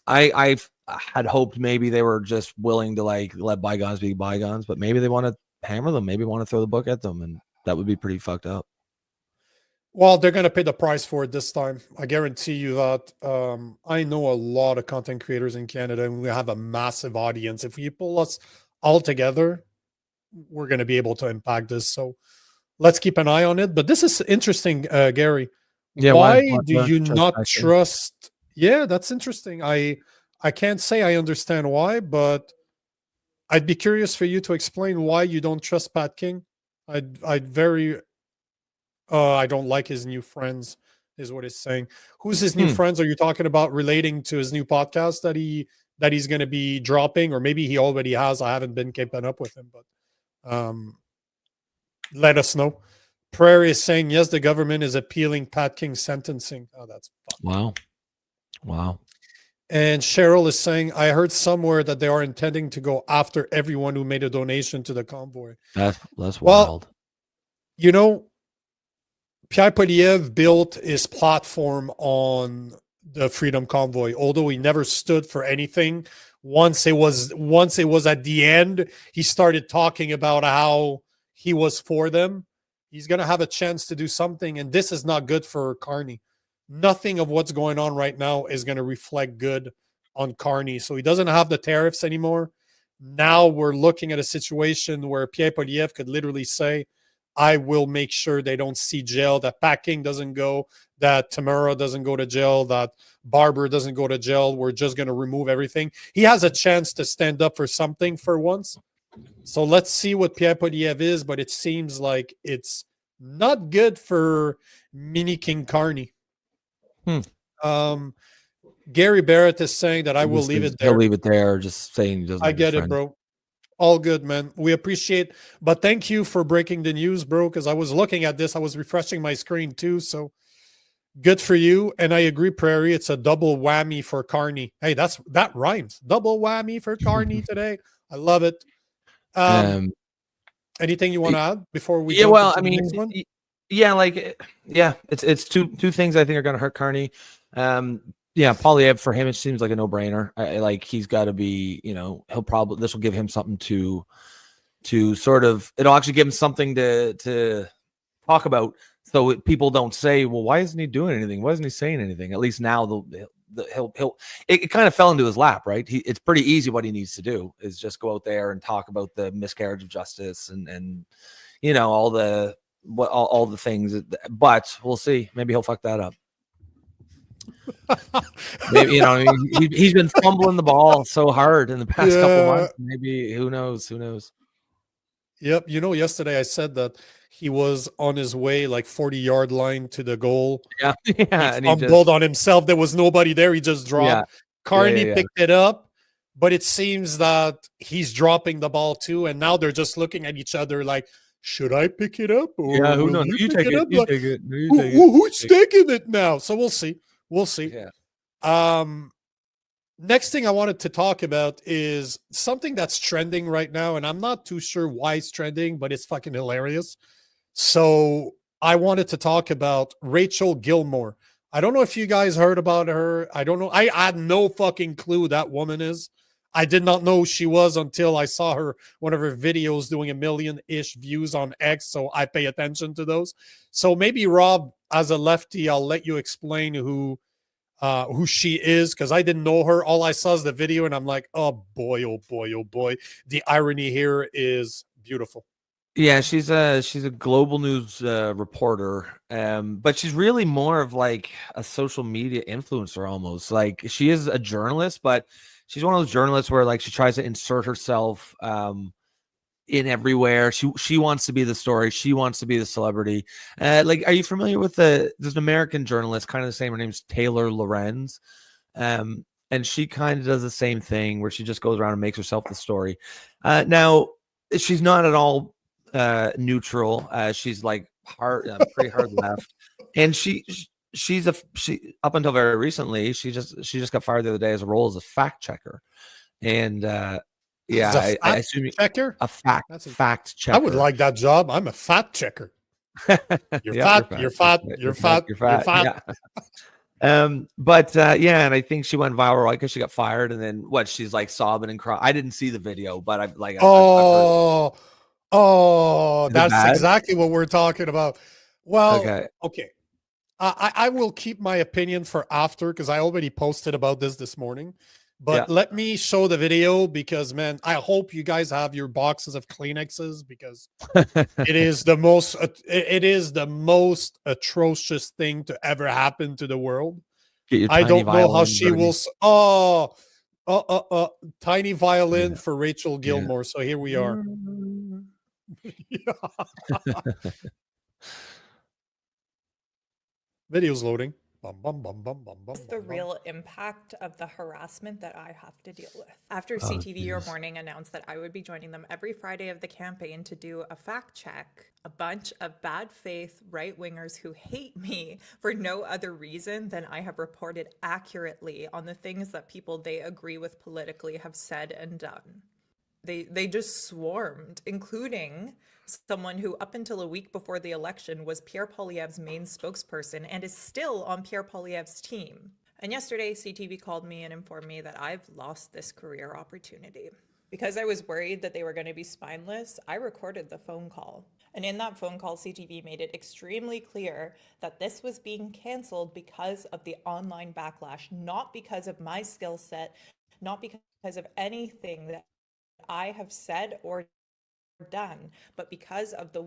[SPEAKER 2] I had hoped maybe they were just willing to like let bygones be bygones, but maybe they want to hammer them, maybe want to throw the book at them, and that would be pretty fucked up.
[SPEAKER 1] Well, they're going to pay the price for it this time. I guarantee you that. I know a lot of content creators in Canada, and we have a massive audience. If you pull us all together, we're going to be able to impact this. So let's keep an eye on it. But this is interesting, Gary.
[SPEAKER 2] Yeah,
[SPEAKER 1] why do you not trust? Yeah, that's interesting. I can't say I understand why, but I'd be curious for you to explain why you don't trust Pat King. I don't like his new friends, is what he's saying. Who's his new friends? Are you talking about relating to his new podcast that he's going to be dropping, or maybe he already has? I haven't been keeping up with him, but let us know. Prairie is saying yes, the government is appealing Pat King's sentencing. Oh, that's fun.
[SPEAKER 2] Wow. And
[SPEAKER 1] Cheryl is saying, I heard somewhere that they are intending to go after everyone who made a donation to the convoy.
[SPEAKER 2] That's wild.
[SPEAKER 1] Pierre Poilievre built his platform on the Freedom Convoy, although he never stood for anything. Once it was at the end, he started talking about how he was for them. He's going to have a chance to do something, and this is not good for Carney. Nothing of what's going on right now is going to reflect good on Carney. So he doesn't have the tariffs anymore. Now we're looking at a situation where Pierre Poilievre could literally say, I will make sure they don't see jail, that Pat King doesn't go, that Tamara doesn't go to jail, that Barber doesn't go to jail. We're just going to remove everything. He has a chance to stand up for something for once. So let's see what Pierre Poilievre is, but it seems like it's not good for Mini King Carney. Gary Barrett is saying that I will leave it there.
[SPEAKER 2] He'll leave it there, just saying he doesn't.
[SPEAKER 1] I get it, bro. All good, man. We appreciate, but thank you for breaking the news, bro, because I was looking at this. I was refreshing my screen too, so good for you. And I agree, Prairie, it's a double whammy for Carney. Hey, that rhymes. Double whammy for Carney today. I love it. Anything you want to add before we jump into the next one?
[SPEAKER 2] It's two things I think are going to hurt Carney. Poilievre, for him, it seems like a no-brainer. He's got to be, this will give him something to sort of, it'll actually give him something to talk about, so people don't say, well, why isn't he doing anything? Why isn't he saying anything? At least now it kind of fell into his lap, right? It's pretty easy. What he needs to do is just go out there and talk about the miscarriage of justice and all the things. But we'll see. Maybe he'll fuck that up. Maybe, he's been fumbling the ball so hard in the past couple months. Maybe who knows?
[SPEAKER 1] Yep. Yesterday I said that he was on his way 40-yard line to the goal.
[SPEAKER 2] Yeah.
[SPEAKER 1] He fumbled on himself. There was nobody there. He just dropped. Yeah. Carney picked it up, but it seems that he's dropping the ball too. And now they're just looking at each other like, should I pick it up? Or
[SPEAKER 2] who knows? You take it. You take it.
[SPEAKER 1] Who's taking it now? So we'll see. We'll see. Yeah. Next thing I wanted to talk about is something that's trending right now, and I'm not too sure why it's trending, but it's fucking hilarious. So I wanted to talk about Rachel Gilmore. I don't know if you guys heard about her. I don't know. I had no fucking clue that woman is. I did not know who she was until I saw one of her videos doing 1 million-ish views on X, so I pay attention to those. So maybe, Rob, as a lefty, I'll let you explain who she is, because I didn't know her. All I saw is the video, and I'm like, oh boy, oh boy, oh boy. The irony here is beautiful.
[SPEAKER 2] Yeah, she's a global news reporter, but she's really more of a social media influencer almost. She is a journalist, but she's one of those journalists where she tries to insert herself in everywhere. She wants to be the story. She wants to be the celebrity. Are you familiar with there's an American journalist, kind of the same. Her name's Taylor Lorenz. And she kind of does the same thing where she just goes around and makes herself the story. Now she's not at all neutral. She's pretty hard left. And she up until very recently, she just got fired the other day as a role as a fact checker. And I assume
[SPEAKER 1] checker,
[SPEAKER 2] a fact checker.
[SPEAKER 1] I would like that job. I'm a fact checker. You're
[SPEAKER 2] Yeah,
[SPEAKER 1] fat. You're fat. You're fat. You're fat.
[SPEAKER 2] Yeah. But yeah, and I think she went viral right because she got fired, and then she's like sobbing and crying. I didn't see the video, but I've like, I've heard. Is it
[SPEAKER 1] That's
[SPEAKER 2] bad?
[SPEAKER 1] exactly what we're talking about. Well,
[SPEAKER 2] Okay.
[SPEAKER 1] okay. I will keep my opinion for after because I already posted about this morning. But
[SPEAKER 2] Yeah.
[SPEAKER 1] let me show the video because, man, I hope you guys have your boxes of Kleenexes because it is the most atrocious thing to ever happen to the world.
[SPEAKER 2] Get your
[SPEAKER 1] I
[SPEAKER 2] tiny
[SPEAKER 1] don't know how
[SPEAKER 2] violin
[SPEAKER 1] she
[SPEAKER 2] ready.
[SPEAKER 1] will. Tiny violin
[SPEAKER 2] Yeah.
[SPEAKER 1] for Rachel Gilmore. So here we are. Video's loading.
[SPEAKER 8] What's the real impact of the harassment that I have to deal with? After CTV Your Morning announced that I would be joining them every Friday of the campaign to do a fact check, a bunch of bad faith right-wingers who hate me for no other reason than I have reported accurately on the things that people they agree with politically have said and done. They just swarmed, including someone who up until a week before the election was Pierre Poilievre's main spokesperson and is still on Pierre Poilievre's team. And yesterday, CTV called me and informed me that I've lost this career opportunity. Because I was worried that they were going to be spineless, I recorded the phone call. And in that phone call, CTV made it extremely clear that this was being canceled because of the online backlash, not because of my skill set, not because of anything that I have said or done, but because of the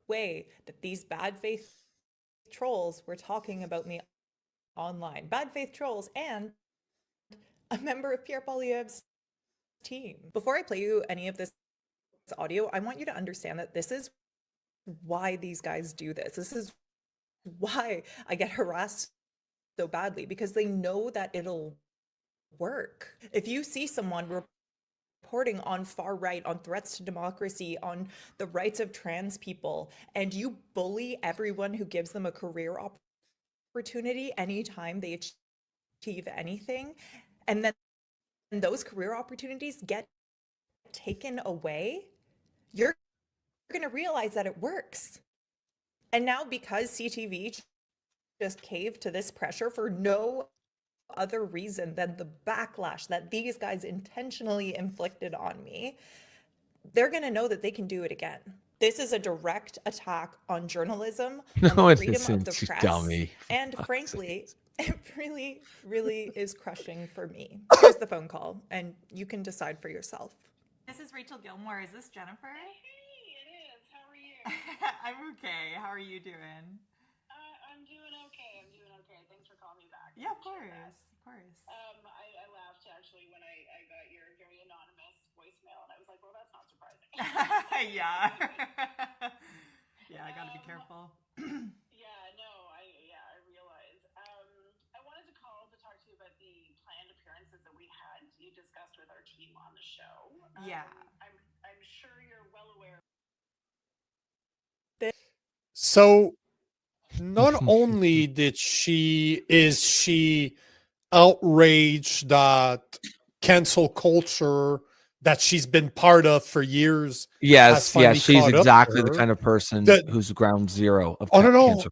[SPEAKER 8] way that these bad faith trolls were talking about me online. Bad faith trolls and a member of Pierre Poilievre's team. Before I play you any of this audio, I want you to understand that this is why these guys do this. This is why I get harassed so badly, because they know that it'll work. If you see someone reporting on far right, on threats to democracy, on the rights of trans people, and you bully everyone who gives them a career opportunity anytime they achieve anything, and then those career opportunities get taken away, you're going to realize that it works. And now, because CTV just caved to this pressure for no other reason than the backlash that these guys intentionally inflicted on me, they're going to know that they can do it again. This is a direct attack on journalism, on the freedom of the press,
[SPEAKER 2] dummy.
[SPEAKER 8] and frankly, it really, really is crushing for me. Here's the phone call, and you can decide for yourself. This is Rachel Gilmore. Is this Jennifer?
[SPEAKER 9] Hey, it is. How are you?
[SPEAKER 8] I'm okay. How are you doing?
[SPEAKER 9] I'm doing okay. Thanks for calling me back.
[SPEAKER 8] Yeah, of course.
[SPEAKER 9] I laughed actually when I got your very anonymous voicemail, and I was like, well, that's not surprising.
[SPEAKER 8] Yeah. Yeah, I gotta be careful.
[SPEAKER 9] I realize. I wanted to call to talk to you about the planned appearances that you discussed with our team on the show.
[SPEAKER 8] Yeah.
[SPEAKER 9] I'm sure you're well aware.
[SPEAKER 1] So not only is she outraged that cancel culture that she's been part of for years.
[SPEAKER 2] Yes,
[SPEAKER 1] finally
[SPEAKER 2] she's
[SPEAKER 1] caught up to
[SPEAKER 2] exactly the
[SPEAKER 1] her.
[SPEAKER 2] kind of person who's ground zero of
[SPEAKER 1] Oh, no.
[SPEAKER 2] cancer.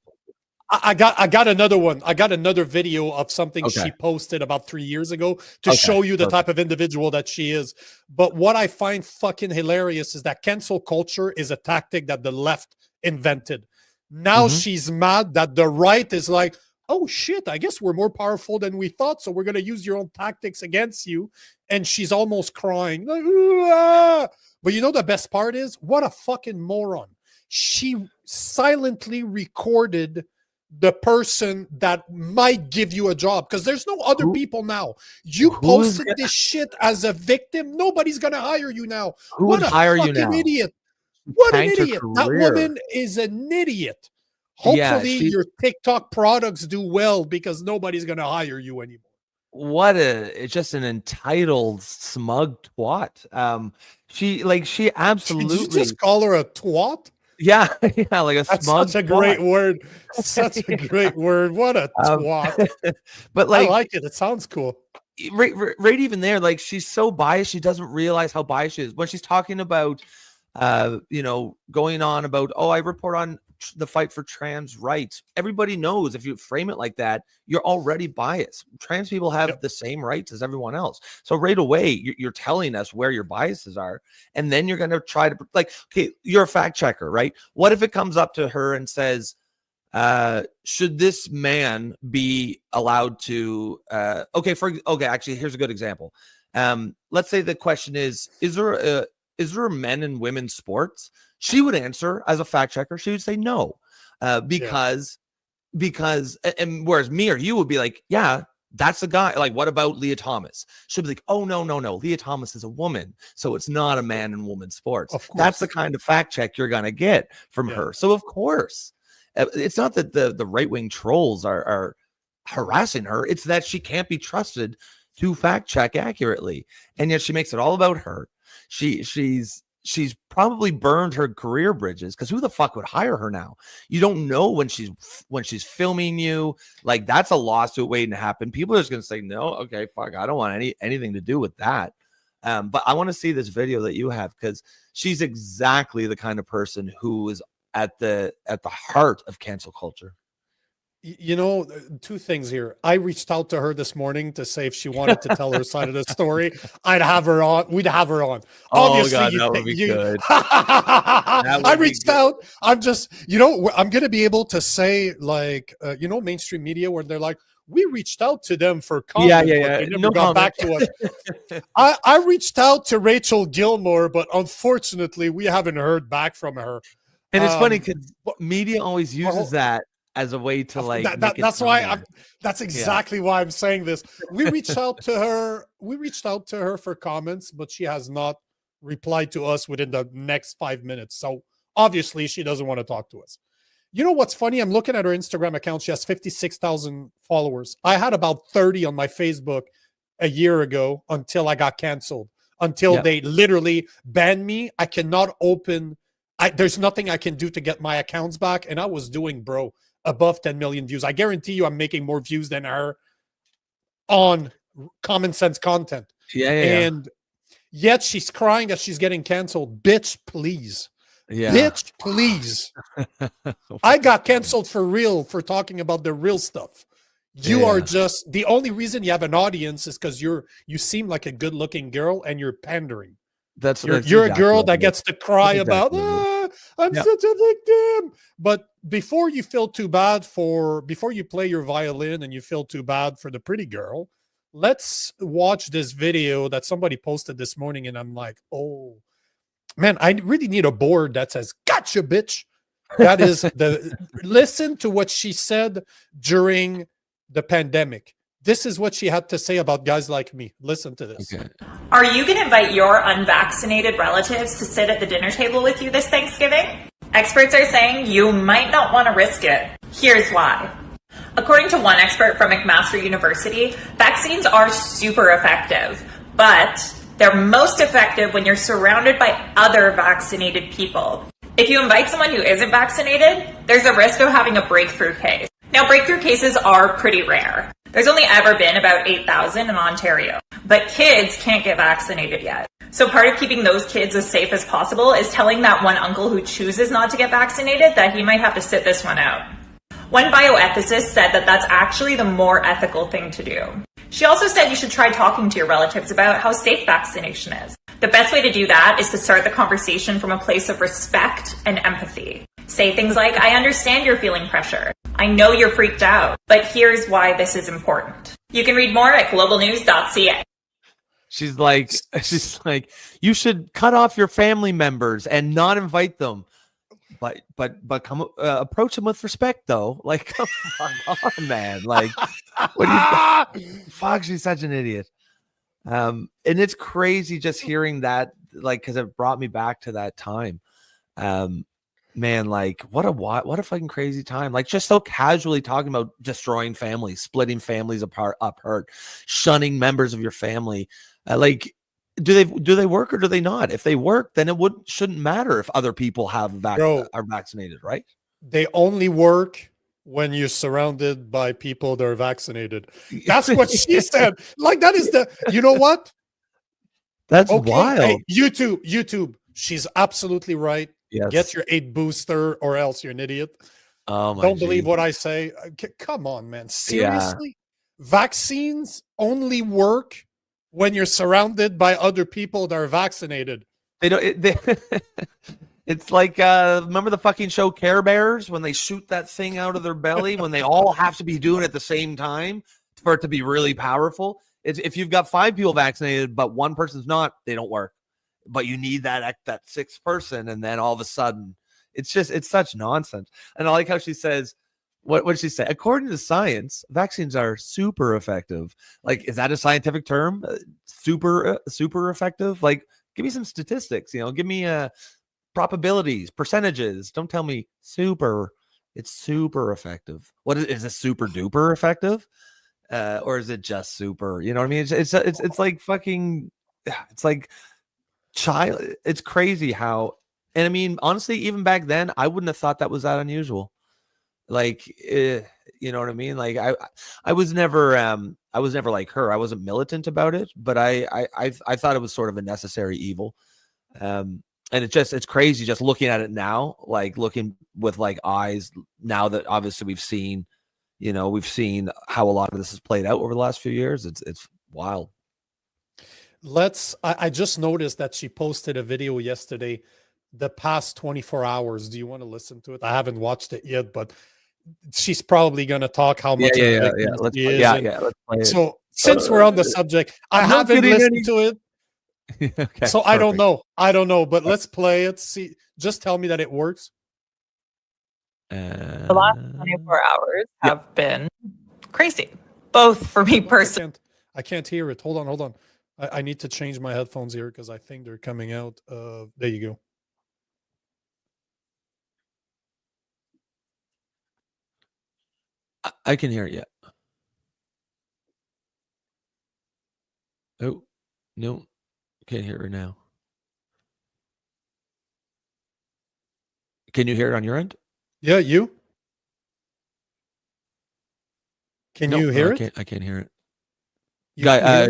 [SPEAKER 1] I got another one. I got another video of something she posted about 3 years ago to show you the type of individual that she is. But what I find fucking hilarious is that cancel culture is a tactic that the left invented. Now she's mad that the right is like, oh shit, I guess we're more powerful than we thought, so we're going to use your own tactics against you. And she's almost crying. Like, ah! But you know the best part is? What a fucking moron. She silently recorded the person that might give you a job because there's no other people now. You posted this shit as a victim. Nobody's going to hire you now.
[SPEAKER 2] What a fucking
[SPEAKER 1] idiot. What an idiot. That woman is an idiot. Hopefully your TikTok products do well because nobody's going to hire you anymore.
[SPEAKER 2] It's just an entitled, smug twat. She absolutely.
[SPEAKER 1] Did you just call her a twat?
[SPEAKER 2] Yeah, like a
[SPEAKER 1] That's
[SPEAKER 2] smug.
[SPEAKER 1] Such a great word. Such a great word. What a twat.
[SPEAKER 2] But
[SPEAKER 1] I like it. It sounds cool.
[SPEAKER 2] Right even there, like she's so biased, she doesn't realize how biased she is when she's talking about going on about, I report on the fight for trans rights. Everybody knows if you frame it like that, you're already biased. Trans people have the same rights as everyone else. So right away, you're telling us where your biases are. And then you're going to try to, like, okay, you're a fact checker, right? What if it comes up to her and says, should this man be allowed to, actually, here's a good example. Let's say the question is there men and women's sports? She would answer as a fact checker. She would say no, because, and whereas me or you would be like, yeah, that's a guy. Like, what about Leah Thomas? She'll be like, oh, no. Leah Thomas is a woman. So it's not a man and woman sports. That's the kind of fact check you're going to get from her. So of course, it's not that the right-wing trolls are harassing her. It's that she can't be trusted to fact check accurately. And yet she makes it all about her. She's probably burned her career bridges, because who the fuck would hire her now? You don't know when she's filming you. Like, that's a lawsuit waiting to happen. People are just gonna say, no, okay, fuck, I don't want anything to do with that. But I want to see this video that you have, because she's exactly the kind of person who is at the heart of cancel culture.
[SPEAKER 1] You know, two things here. I reached out to her this morning to say if she wanted to tell her side of the story, I'd have her on. We'd have her on.
[SPEAKER 2] Obviously, God, that would be good.
[SPEAKER 1] I reached out. I'm just, I'm going to be able to say, like, mainstream media where they're like, we reached out to them for comment.
[SPEAKER 2] Yeah.
[SPEAKER 1] They never got back to us. I reached out to Rachel Gilmore, but unfortunately, we haven't heard back from her.
[SPEAKER 2] And it's funny because media always uses that as a way to, like,
[SPEAKER 1] that's why that's exactly why I'm saying this. We reached out to her for comments, but she has not replied to us within the next 5 minutes. So obviously she doesn't want to talk to us. You know what's funny? I'm looking at her Instagram account. She has 56,000 followers. I had about 30 on my Facebook a year ago until I got canceled, until they literally banned me. I cannot open. There's nothing I can do to get my accounts back. And I was doing, above 10 million views. I guarantee you I'm making more views than her on common sense content. And yet she's crying that she's getting canceled. Bitch, please. Bitch, please. I got canceled for real for talking about the real stuff. You are just, the only reason you have an audience is because you seem like a good looking girl and you're pandering. You're a girl that gets to cry about, I'm such a victim. But before you feel too bad before you play your violin and you feel too bad for the pretty girl, let's watch this video that somebody posted this morning. And I'm like, oh man, I really need a board that says, gotcha, bitch. That is listen to what she said during the pandemic. This is what she had to say about guys like me. Listen to this.
[SPEAKER 10] Okay. Are you going to invite your unvaccinated relatives to sit at the dinner table with you this Thanksgiving? Experts are saying you might not want to risk it. Here's why. According to one expert from McMaster University, vaccines are super effective, but they're most effective when you're surrounded by other vaccinated people. If you invite someone who isn't vaccinated, there's a risk of having a breakthrough case. Now, breakthrough cases are pretty rare. There's only ever been about 8,000 in Ontario, but kids can't get vaccinated yet. So part of keeping those kids as safe as possible is telling that one uncle who chooses not to get vaccinated that he might have to sit this one out. One bioethicist said that that's actually the more ethical thing to do. She also said you should try talking to your relatives about how safe vaccination is. The best way to do that is to start the conversation from a place of respect and empathy. Say things like, I understand you're feeling pressure. I know you're freaked out, but here's why this is important. You can read more at globalnews.ca.
[SPEAKER 2] She's like, you should cut off your family members and not invite them. But come approach them with respect, though. Like, come on, man. Like, what do you? Fuck, she's such an idiot. And it's crazy just hearing that, like, because it brought me back to that time. Man, like, what a fucking crazy time. Like, just so casually talking about destroying families, splitting families apart, shunning members of your family. Like, do they work or do they not? If they work, then it shouldn't matter if other people are vaccinated, right? They
[SPEAKER 1] only work when you're surrounded by people that are vaccinated. That's what she said. Like, that is you know what?
[SPEAKER 2] That's wild.
[SPEAKER 1] Hey, YouTube. She's absolutely right.
[SPEAKER 2] Yes.
[SPEAKER 1] Get your 8 booster, or else you're an idiot.
[SPEAKER 2] Oh my
[SPEAKER 1] Don't believe
[SPEAKER 2] G.
[SPEAKER 1] what I say. Come on, man. Seriously? Vaccines only work when you're surrounded by other people that are vaccinated.
[SPEAKER 2] They don't. It's like remember the fucking show Care Bears when they shoot that thing out of their belly when they all have to be doing it at the same time for it to be really powerful. It's, if you've got 5 people vaccinated but one person's not, they don't work. But you need that 6th person, and then all of a sudden, it's such nonsense. And I like how she says, what did she say? According to science, vaccines are super effective. Like, is that a scientific term? Super effective? Like, give me some statistics. Give me probabilities, percentages. Don't tell me super. It's super effective. What is it? Super duper effective, or is it just super? You know what I mean? It's like fucking. It's like child. It's crazy how. And I mean, honestly, even back then, I wouldn't have thought that was that unusual. Like, you know what I mean? Like, I was never like her. I wasn't militant about it, but I thought it was sort of a necessary evil. And it's crazy just looking at it now, like looking with like eyes now that obviously we've seen how a lot of this has played out over the last few years. It's wild.
[SPEAKER 1] I just noticed that she posted a video yesterday, the past 24 hours. Do you want to listen to it? I haven't watched it yet, but she's probably going to talk how much
[SPEAKER 2] let's play it.
[SPEAKER 1] So since we're on the subject, I haven't listened to it.
[SPEAKER 2] Okay,
[SPEAKER 1] so I don't know, but let's play it. See, just tell me that it works.
[SPEAKER 10] The last 24 hours have been crazy, both for me personally.
[SPEAKER 1] I can't hear it. Hold on. I need to change my headphones here because I think they're coming out. There you go.
[SPEAKER 2] I can hear it. Yeah. Oh, no. Can't hear it now. Can you hear it on your end?
[SPEAKER 1] Yeah, you? Can you hear it?
[SPEAKER 2] I can't hear it.
[SPEAKER 1] Guy,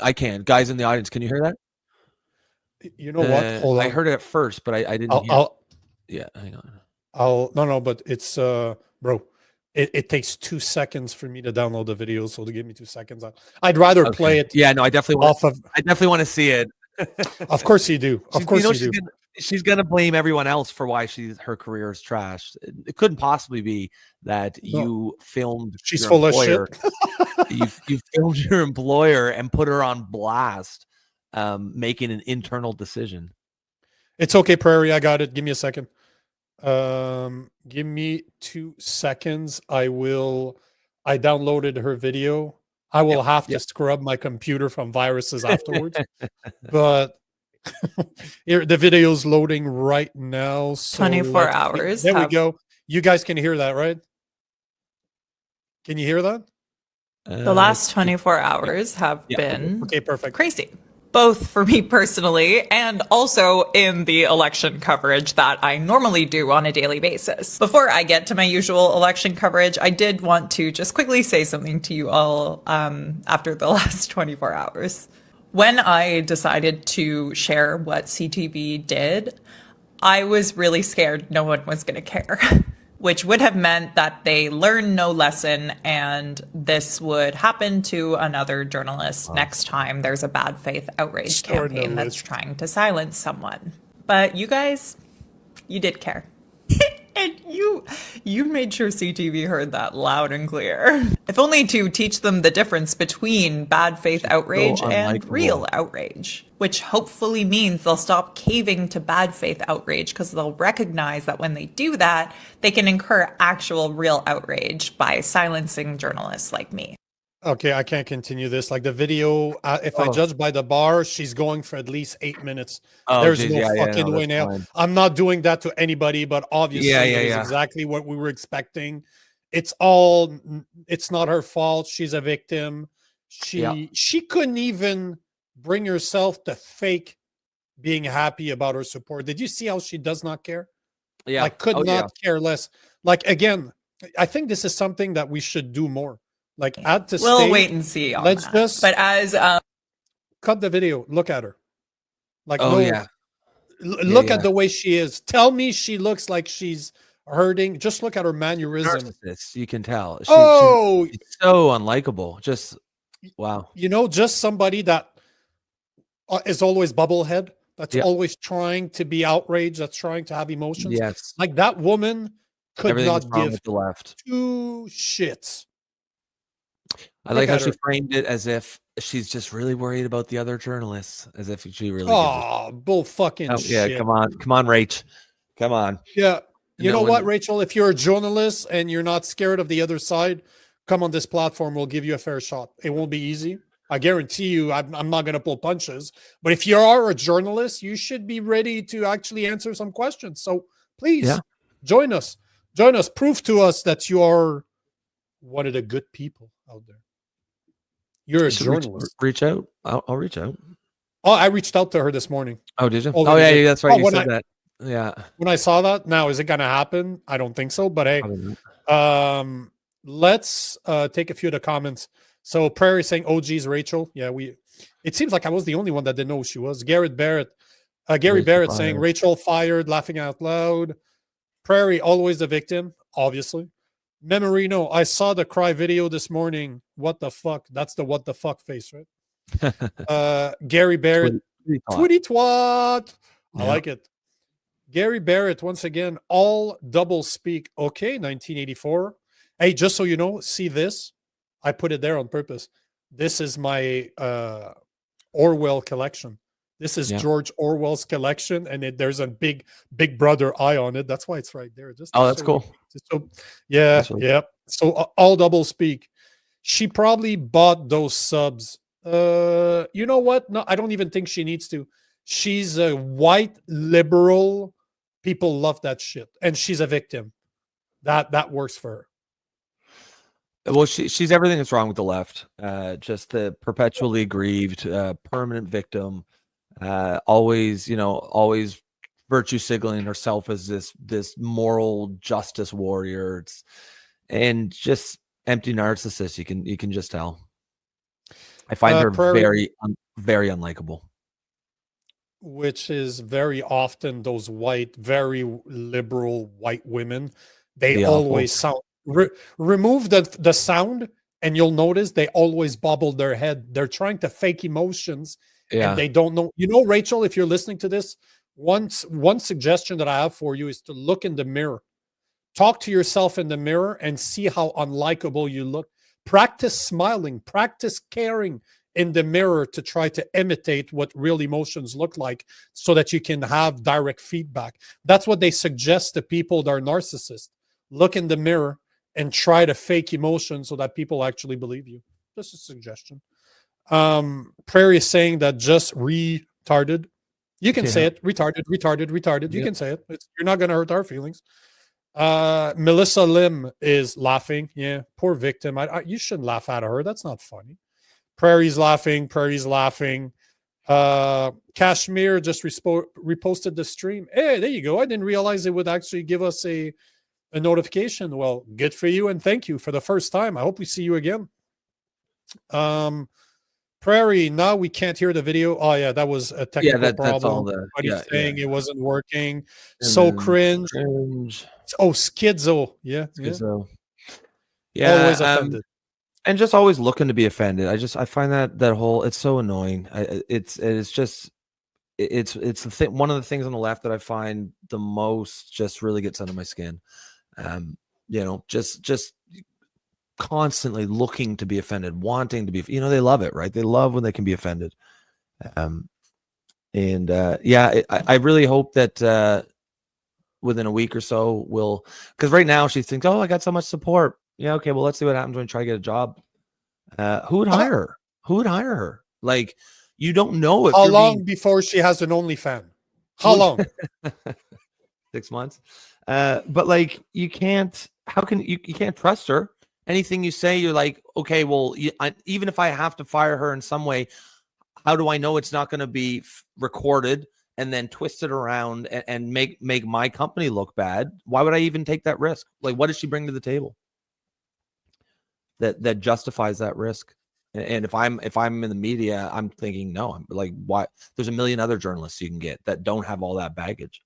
[SPEAKER 2] I can. Guys in the audience, can you hear that?
[SPEAKER 1] You know what? Hold on.
[SPEAKER 2] I heard it at first, but I didn't hear it. Yeah, hang on.
[SPEAKER 1] No, but it's bro. It takes 2 seconds for me to download the video, so to give me 2 seconds, I'd rather play it.
[SPEAKER 2] Yeah, no, I definitely want to see it.
[SPEAKER 1] Of course you do. Of course you do.
[SPEAKER 2] She's gonna blame everyone else for why her career is trashed. It couldn't possibly be that you filmed.
[SPEAKER 1] She's full of shit.
[SPEAKER 2] you filmed your employer and put her on blast, making an internal decision.
[SPEAKER 1] It's okay, Prairie. I got it. Give me a second. Give me 2 seconds. I downloaded her video. I will have to scrub my computer from viruses afterwards. But here, the video's loading right now. So
[SPEAKER 8] 24 hours.
[SPEAKER 1] There we go. You guys can hear that, right? Can you hear that?
[SPEAKER 8] The last 24 hours have been
[SPEAKER 1] perfect.
[SPEAKER 8] Crazy. Both for me personally and also in the election coverage that I normally do on a daily basis. Before I get to my usual election coverage, I did want to just quickly say something to you all after the last 24 hours. When I decided to share what CTV did, I was really scared no one was going to care. Which would have meant that they learn no lesson, and this would happen to another journalist next time there's a bad faith outrage campaign that's trying to silence someone. But you guys, you did care. And you made sure CTV heard that loud and clear. If only to teach them the difference between bad faith outrage and real outrage, which hopefully means they'll stop caving to bad faith outrage because they'll recognize that when they do that, they can incur actual real outrage by silencing journalists like me.
[SPEAKER 1] Okay, I can't continue this. Like the video, if I judge by the bar, she's going for at least 8 minutes. There's no fucking way now. Fine. I'm not doing that to anybody, but obviously it's exactly what we were expecting. It's not her fault. She's a victim. She couldn't even bring herself to fake being happy about her support. Did you see how she does not care?
[SPEAKER 2] Yeah.
[SPEAKER 1] Like could not care less. Like again, I think this is something that we should do more. Like add to
[SPEAKER 8] we'll
[SPEAKER 1] stage.
[SPEAKER 8] Wait and see.
[SPEAKER 1] Let's just.
[SPEAKER 8] But as
[SPEAKER 1] cut the video. Look at her. Like Look at the way she is. Tell me she looks like she's hurting. Just look at her mannerism.
[SPEAKER 2] Narcissist, you can tell. She's so unlikable. Just wow.
[SPEAKER 1] Just somebody that is always bubblehead. That's always trying to be outraged. That's trying to have emotions.
[SPEAKER 2] Yes,
[SPEAKER 1] like that woman could not give
[SPEAKER 2] with the left
[SPEAKER 1] 2 shits.
[SPEAKER 2] I like how she framed it as if she's just really worried about the other journalists, as if she really.
[SPEAKER 1] Bull fucking shit.
[SPEAKER 2] Yeah, come on, Rach, come on.
[SPEAKER 1] Yeah, you know what, Rachel? If you're a journalist and you're not scared of the other side, come on this platform. We'll give you a fair shot. It won't be easy. I guarantee you, I'm not going to pull punches. But if you are a journalist, you should be ready to actually answer some questions. So please join us. Join us. Prove to us that you are one of the good people out there. You're a journalist.
[SPEAKER 2] Reach out. I'll reach out.
[SPEAKER 1] Oh, I reached out to her this morning.
[SPEAKER 2] Oh, did you? Oh, yeah, that's right. You said that. Yeah.
[SPEAKER 1] When I saw that, now is it going to happen? I don't think so. But hey, let's take a few of the comments. So Prairie saying, "Oh, geez, Rachel." Yeah, it seems like I was the only one that didn't know who she was. Gary Barrett saying, "Rachel fired, laughing out loud." Prairie always the victim, obviously. Memorino, I saw the cry video this morning. What the fuck? That's the what the fuck face, right? Gary Barrett, Twitty twat. I like it. Gary Barrett, once again, all double speak. Okay, 1984. Hey, just so you know, see this? I put it there on purpose. This is my Orwell collection. This is George Orwell's collection, and there's a big brother eye on it. That's why it's right there.
[SPEAKER 2] That's cool.
[SPEAKER 1] So, yeah. So all double speak. She probably bought those subs. You know what? No, I don't even think she needs to. She's a white liberal. People love that shit, and she's a victim. That works for her.
[SPEAKER 2] Well, she's everything that's wrong with the left. Just the perpetually aggrieved, permanent victim. Always virtue signaling herself as this moral justice warrior. And just empty narcissist. You can just tell. I find her very unlikable.
[SPEAKER 1] Which is very often those white, very liberal white women. They always sound. Remove the sound, and you'll notice they always bobble their head. They're trying to fake emotions, and they don't know. Rachel, if you're listening to this, one suggestion that I have for you is to look in the mirror. Talk to yourself in the mirror and see how unlikable you look. Practice smiling. Practice caring in the mirror to try to imitate what real emotions look like so that you can have direct feedback. That's what they suggest to people that are narcissists. Look in the mirror and try to fake emotion so that people actually believe you. Just a suggestion. Prairie is saying that just retarded. You can say it. Retarded. You can say it. You're not going to hurt our feelings. Melissa Lim is laughing. Yeah, poor victim. You shouldn't laugh at her. That's not funny. Prairie's laughing. Kashmir just reposted the stream. Hey, there you go. I didn't realize it would actually give us a notification. Well, good for you, and thank you for the first time. I hope we see you again. Prairie, now we can't hear the video. Oh yeah, that was a technical problem. Saying it wasn't working. So cringe. Oh, schizo. Schizo.
[SPEAKER 2] Yeah.
[SPEAKER 1] Always offended.
[SPEAKER 2] And just always looking to be offended. I find that whole, it's so annoying. It's the thing. One of the things on the left that I find the most just really gets under my skin. Just constantly looking to be offended, wanting to be, they love it, right? They love when they can be offended. I really hope that within a week or so because right now she thinks, oh, I got so much support. Yeah, okay, well, let's see what happens when I try to get a job. Who would hire her? Who would hire her? Like, you don't know if
[SPEAKER 1] how long before she has an OnlyFans? How long?
[SPEAKER 2] 6 months. But like, you can't. How can you can't trust her? Anything you say, you're like, okay, well, even if I have to fire her in some way, how do I know it's not going to be recorded and then twisted around and make my company look bad? Why would I even take that risk? Like, what does she bring to the table that justifies that risk? And if I'm in the media, I'm thinking, no, I'm like, why? There's a million other journalists you can get that don't have all that baggage.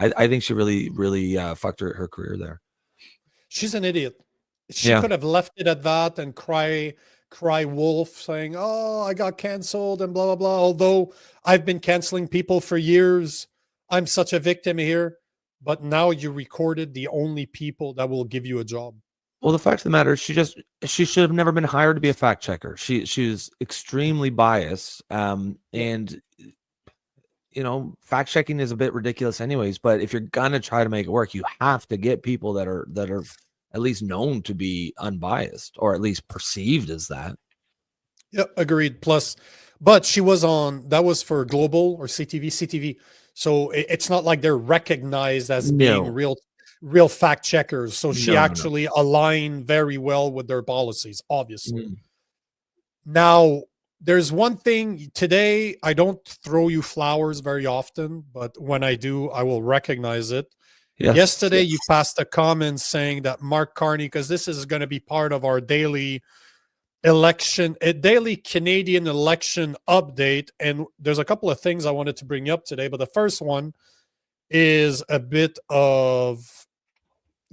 [SPEAKER 2] I think she really fucked her career there.
[SPEAKER 1] She's an idiot. She could have left it at that and cry wolf, saying, "Oh, I got canceled," and blah blah blah. Although I've been canceling people for years, I'm such a victim here. But now you recorded the only people that will give you a job.
[SPEAKER 2] Well, the fact of the matter is, she should have never been hired to be a fact checker. She's extremely biased, and fact checking is a bit ridiculous, anyways. But if you're gonna try to make it work, you have to get people that are at least known to be unbiased, or at least perceived as that.
[SPEAKER 1] Yeah, agreed. Plus, but she was on, that was for Global or CTV. So it's not like they're recognized as being real fact checkers. So she actually aligned very well with their policies, obviously. Now, there's one thing today, I don't throw you flowers very often, but when I do, I will recognize it. Yesterday, you passed a comment saying that Mark Carney, because this is going to be part of our daily Canadian election update. And there's a couple of things I wanted to bring up today, but the first one is a bit of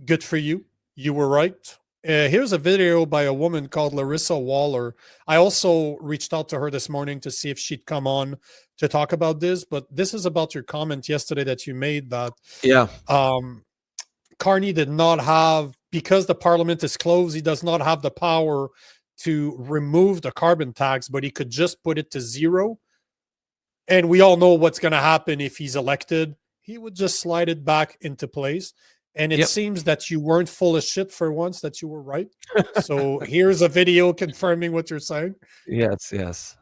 [SPEAKER 1] good for you. You were right. Here's a video by a woman called Larissa Waller. I also reached out to her this morning to see if she'd come on to talk about this, but this is about your comment yesterday that you made that Carney did not have, because the parliament is closed, he does not have the power to remove the carbon tax, but he could just put it to zero. And we all know what's going to happen if he's elected. He would just slide it back into place. And it seems that you weren't full of shit for once, that you were right. So here's a video confirming what you're saying.
[SPEAKER 2] Yes.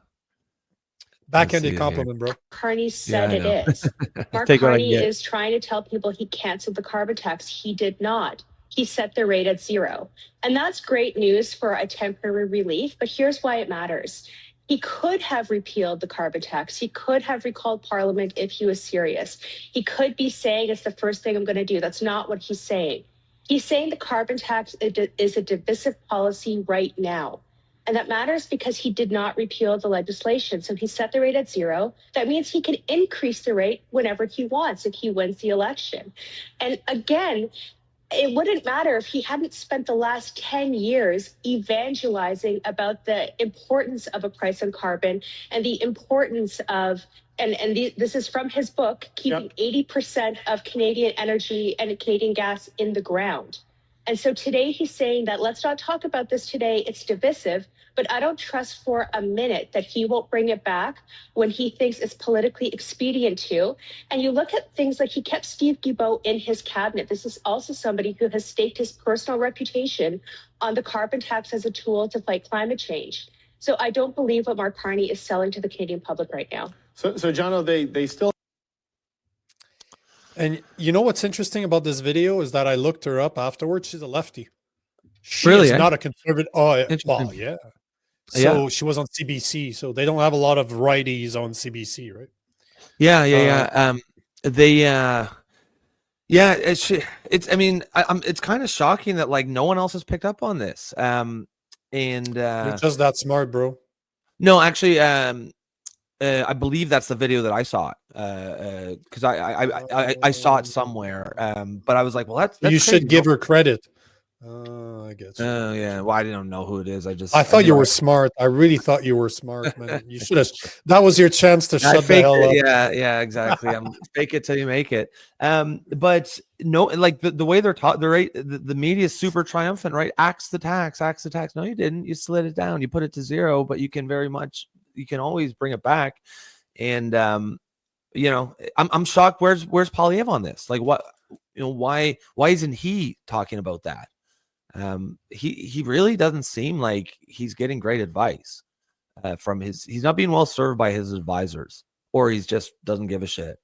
[SPEAKER 1] Backhanded compliment, bro.
[SPEAKER 11] Carney said it is. Mark Carney is trying to tell people he canceled the carbon tax. He did not. He set the rate at zero. And that's great news for a temporary relief, but here's why it matters. He could have repealed the carbon tax. He could have recalled Parliament if he was serious. He could be saying it's the first thing I'm going to do. That's not what he's saying. He's saying the carbon tax is a divisive policy right now. And that matters because he did not repeal the legislation. So he set the rate at zero. That means he can increase the rate whenever he wants if he wins the election. And again, it wouldn't matter if he hadn't spent the last 10 years evangelizing about the importance of a price on carbon and the importance of, this is from his book, keeping 80% of Canadian energy and Canadian gas in the ground. And so today he's saying that let's not talk about this today. It's divisive, but I don't trust for a minute that he won't bring it back when he thinks it's politically expedient to. And you look at things like he kept Steve Guilbeault in his cabinet. This is also somebody who has staked his personal reputation on the carbon tax as a tool to fight climate change. So I don't believe what Mark Carney is selling to the Canadian public right now.
[SPEAKER 12] So Jono, they still.
[SPEAKER 1] And you know what's interesting about this video is that I looked her up afterwards. She's a lefty. She
[SPEAKER 2] really,
[SPEAKER 1] is not a conservative. Oh, well, yeah. So she was on CBC. So they don't have a lot of righties on CBC, right?
[SPEAKER 2] Yeah. It's kind of shocking that like no one else has picked up on this.
[SPEAKER 1] You're just that smart, bro.
[SPEAKER 2] No, actually, I believe that's the video that I saw because I saw it somewhere. But I was like, well, that's
[SPEAKER 1] you should give her credit. I guess.
[SPEAKER 2] Oh yeah. Well, I didn't know who it is.
[SPEAKER 1] I thought you were smart. I really thought you were smart, man. You should have. That was your chance to shut the hell up.
[SPEAKER 2] Yeah, exactly. Fake it till you make it. But no, like the way they're taught, the media is super triumphant, right? Axe the tax. No, you didn't. You slid it down. You put it to zero, but you can always bring it back. And I'm shocked. Where's Polyev on this? Like, what? Why isn't he talking about that? He really doesn't seem like he's getting great advice from he's not being well served by his advisors, or he's just doesn't give a shit.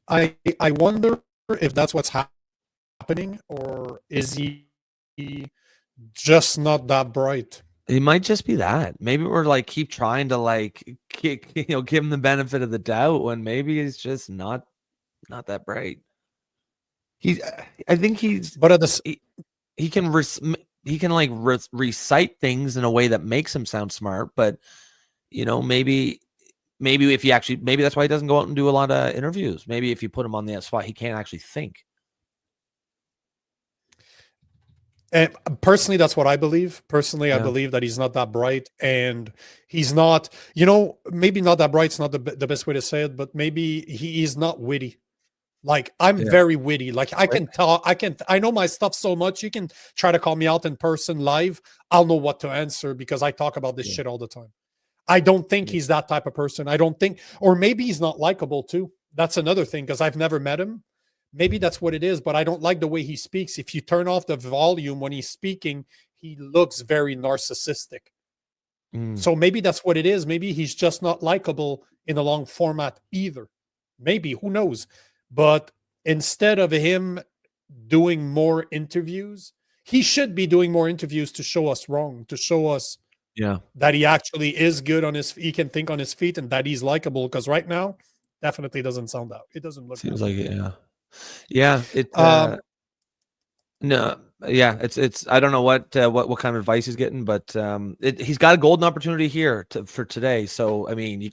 [SPEAKER 1] I wonder if that's what's happening, or is he just not that bright?
[SPEAKER 2] It might just be that. Maybe we're like keep trying to give him the benefit of the doubt when maybe he's just not that bright. I think he's, but he can like recite things in a way that makes him sound smart, but maybe if he actually, maybe that's why he doesn't go out and do a lot of interviews. Maybe if you put him on the spot, he can't actually think.
[SPEAKER 1] And personally, that's what I believe. Personally, I believe that he's not that bright, and he's not, maybe not that bright's not the best way to say it, but maybe he is not witty. Like, I'm very witty. Like, I can talk, I know my stuff so much. You can try to call me out in person live. I'll know what to answer because I talk about this shit all the time. I don't think he's that type of person. I don't think, or maybe he's not likable too. That's another thing because I've never met him. Maybe that's what it is, but I don't like the way he speaks. If you turn off the volume when he's speaking, he looks very narcissistic. So maybe that's what it is. Maybe he's just not likable in a long format either. Maybe, who knows? But instead of him doing more interviews, he should be doing more interviews to show us wrong, to show us that he actually is good on he can think on his feet and that he's likable. Because right now, definitely doesn't sound out. It doesn't look.
[SPEAKER 2] Seems like it, It it's. I don't know what kind of advice he's getting, but he's got a golden opportunity here for today. So I mean,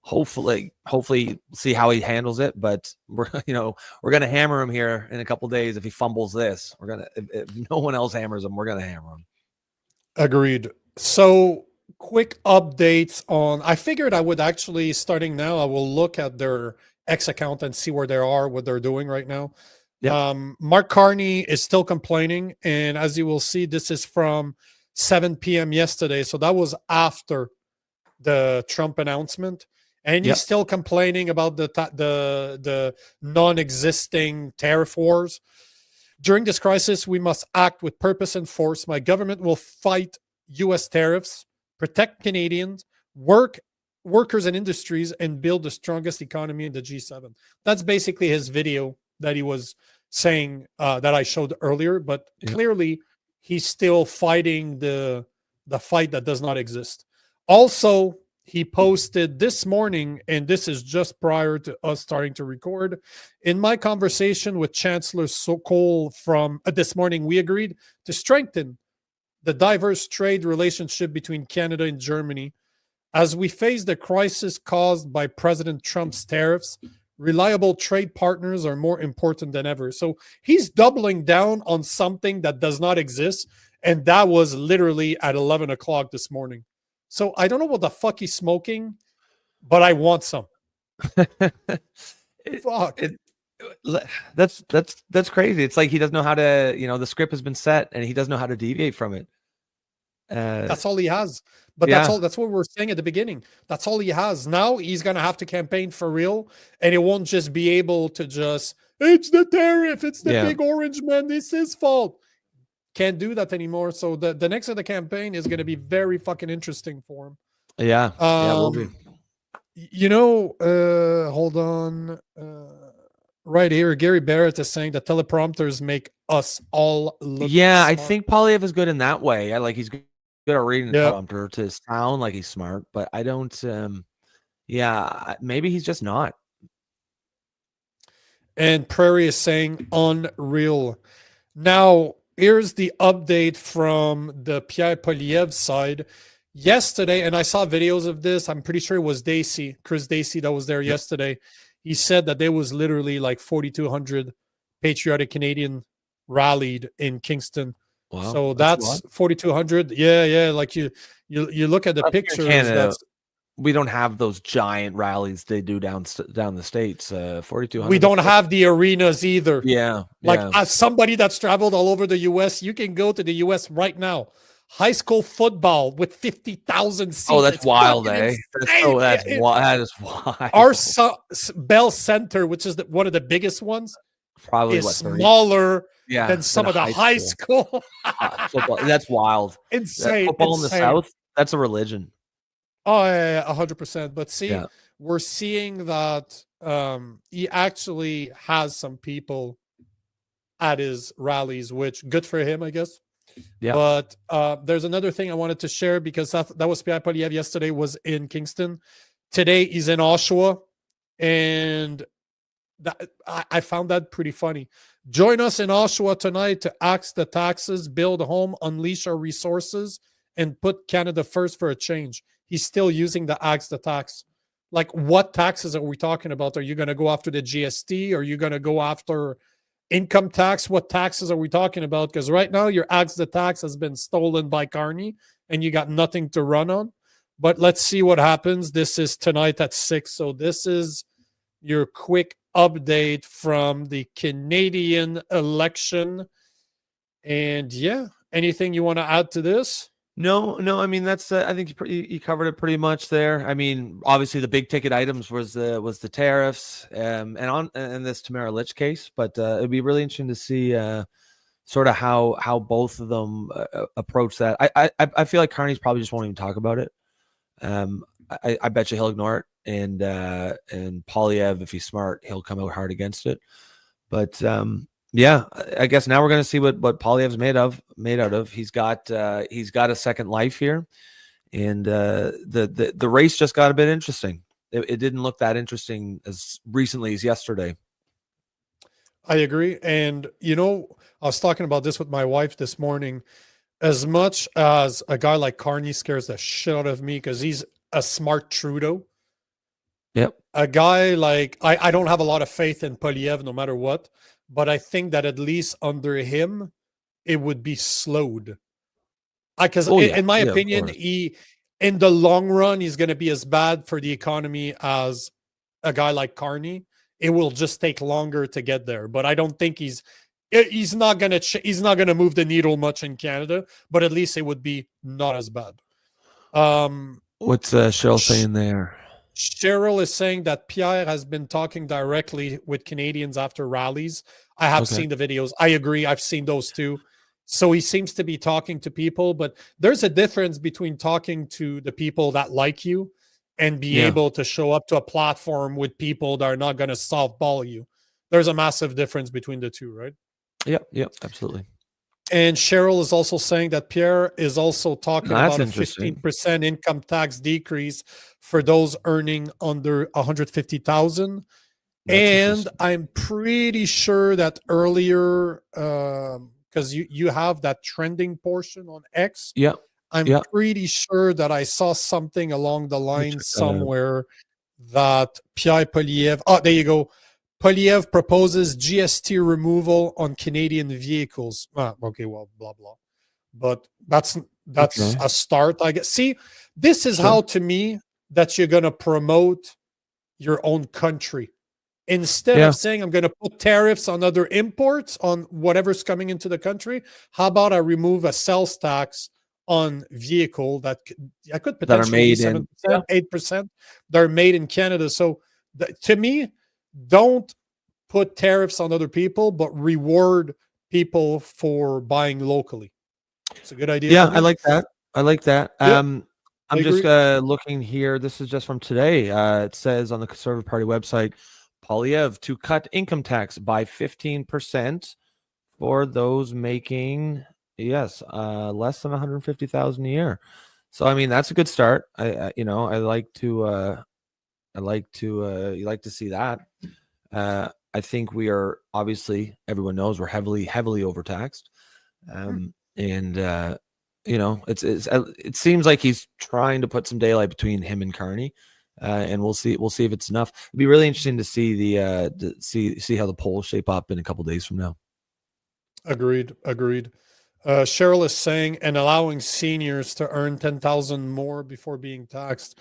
[SPEAKER 2] hopefully see how he handles it. But we're gonna hammer him here in a couple days if he fumbles this. We're gonna if no one else hammers him, we're gonna hammer him.
[SPEAKER 1] Agreed. So quick updates on. I figured I would actually starting now. I will look at their X account and see where they are, what they're doing right now. Mark Carney is still complaining, and as you will see, this is from 7 p.m. yesterday, so that was after the Trump announcement, and he's still complaining about the non-existing tariff wars. During this crisis, we must act with purpose and force. My government will fight U.S. tariffs, protect Canadians, workers and industries, and build the strongest economy in the G7. That's basically his video that he was saying that I showed earlier, but clearly he's still fighting the fight that does not exist. Also, he posted this morning, and this is just prior to us starting to record, in my conversation with Chancellor Sokol from this morning, we agreed to strengthen the diverse trade relationship between Canada and Germany. As we face the crisis caused by President Trump's tariffs, reliable trade partners are more important than ever. So he's doubling down on something that does not exist, and that was literally at 11 o'clock this morning. So I don't know what the fuck he's smoking, but I want some. Fuck.
[SPEAKER 2] That's crazy. It's like he doesn't know how to, the script has been set, and he doesn't know how to deviate from it.
[SPEAKER 1] That's all he has. But that's what we were saying at the beginning. That's all he has. Now he's going to have to campaign for real, and it won't just be able to just, it's the tariff, it's the big orange man, it's his fault. Can't do that anymore. So the next of the campaign is going to be very fucking interesting for him.
[SPEAKER 2] Yeah. Will be.
[SPEAKER 1] Hold on. Right here, Gary Barrett is saying that teleprompters make us all look smart.
[SPEAKER 2] I think Poilievre is good in that way. He's good at reading the prompter to sound like he's smart, but I don't. Maybe he's just not.
[SPEAKER 1] And Prairie is saying unreal. Now, here's the update from the Pierre Poilievre side. Yesterday, and I saw videos of this, I'm pretty sure it was Chris Dacey that was there yesterday. He said that there was literally like 4,200 patriotic Canadian rallied in Kingston.
[SPEAKER 2] Wow,
[SPEAKER 1] so that's 4,200. Yeah. Like you look at the pictures.
[SPEAKER 2] Canada, we don't have those giant rallies they do down the States. 4,200.
[SPEAKER 1] We don't have the arenas either.
[SPEAKER 2] Like
[SPEAKER 1] as somebody that's traveled all over the U.S., you can go to the U.S. right now. High school football with 50,000 seats.
[SPEAKER 2] Oh, that's wild, eh? That is wild.
[SPEAKER 1] Our Bell Center, which is one of the biggest ones,
[SPEAKER 2] probably
[SPEAKER 1] is smaller than some of the high school.
[SPEAKER 2] Football. That's wild.
[SPEAKER 1] Insane.
[SPEAKER 2] Football in the South, that's a religion.
[SPEAKER 1] Oh, yeah, 100%. But see, we're seeing that he actually has some people at his rallies, which good for him, I guess.
[SPEAKER 2] Yeah.
[SPEAKER 1] But there's another thing I wanted to share because that was Pierre Poilievre yesterday was in Kingston. Today he's in Oshawa, and I found that pretty funny. Join us in Oshawa tonight to axe the taxes, build a home, unleash our resources, and put Canada first for a change. He's still using the axe the tax. Like, what taxes are we talking about? Are you going to go after the GST? Are you going to go after income tax? What taxes are we talking about? Because right now your axe the tax has been stolen by Carney and you got nothing to run on. But let's see what happens. This is tonight at 6. So this is your quick update from the Canadian election. And yeah, anything you want to add to this?
[SPEAKER 2] No. I mean, that's I think you covered it pretty much there. I mean, obviously the big ticket items was the tariffs and this Tamara Lich case, but it'd be really interesting to see sort of how both of them approach that. I feel like Carney's probably just won't even talk about it. I bet you he'll ignore it, and Polyev, if he's smart, he'll come out hard against it. But yeah, I guess now we're going to see what Polyev's made out of. He's got a second life here, and the race just got a bit interesting. It didn't look that interesting as recently as yesterday.
[SPEAKER 1] I agree, and I was talking about this with my wife this morning. As much as a guy like Carney scares the shit out of me because he's a smart Trudeau.
[SPEAKER 2] Yep.
[SPEAKER 1] A guy like I don't have a lot of faith in Polyev no matter what, but I think that at least under him, it would be slowed. Because in my opinion, in the long run, he's going to be as bad for the economy as a guy like Carney. It will just take longer to get there, but I don't think he's not gonna move the needle much in Canada, but at least it would be not as bad.
[SPEAKER 2] What's Cheryl saying there?
[SPEAKER 1] Cheryl is saying that Pierre has been talking directly with Canadians after rallies. I have seen the videos. I agree. I've seen those too. So he seems to be talking to people, but there's a difference between talking to the people that like you and be able to show up to a platform with people that are not going to softball you. There's a massive difference between the two, right?
[SPEAKER 2] Yep, absolutely.
[SPEAKER 1] And Cheryl is also saying that Pierre is also talking about a 15% income tax decrease for those earning under 150,000. And I'm pretty sure that earlier, because you have that trending portion on X. I'm pretty sure that I saw something along the line somewhere that Pierre Polyev. Oh, there you go. Polyev proposes GST removal on Canadian vehicles. Okay, well, blah blah. But that's a start, I guess. See, this is how, to me, that you're gonna promote your own country. Instead of saying I'm gonna put tariffs on other imports on whatever's coming into the country, how about I remove a sales tax on vehicle that I could potentially 7%, 8% that are made in Canada. So to me, don't put tariffs on other people, but reward people for buying locally. It's a good idea.
[SPEAKER 2] Yeah, I like that. I'm just looking here. This is just from today. It says on the Conservative Party website, Polyev to cut income tax by 15% for those making less than 150,000 a year. So I mean, that's a good start. You like to see that. I think we are, obviously, everyone knows we're heavily overtaxed, and it seems like he's trying to put some daylight between him and Carney, and we'll see if it's enough. It'd be really interesting to see see how the polls shape up in a couple days from now. Agreed.
[SPEAKER 1] Cheryl is saying, and allowing seniors to earn 10,000 more before being taxed.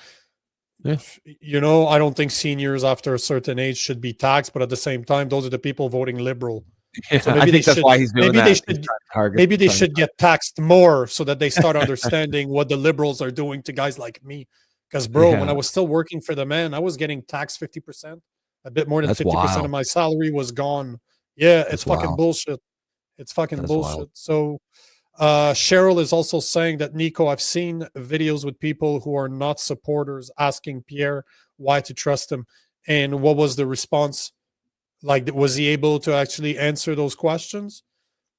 [SPEAKER 2] Yeah.
[SPEAKER 1] I don't think seniors after a certain age should be taxed, but at the same time, those are the people voting liberal.
[SPEAKER 2] Yeah, so maybe that's why he's doing
[SPEAKER 1] maybe they should get taxed more so that they start understanding what the liberals are doing to guys like me. Because, when I was still working for the man, I was getting taxed 50%. A bit more than 50% of my salary was gone. Yeah, it's fucking bullshit. It's fucking bullshit. Wild. So Cheryl is also saying that, Nico, I've seen videos with people who are not supporters asking Pierre why to trust him. And what was the response? Like, was he able to actually answer those questions?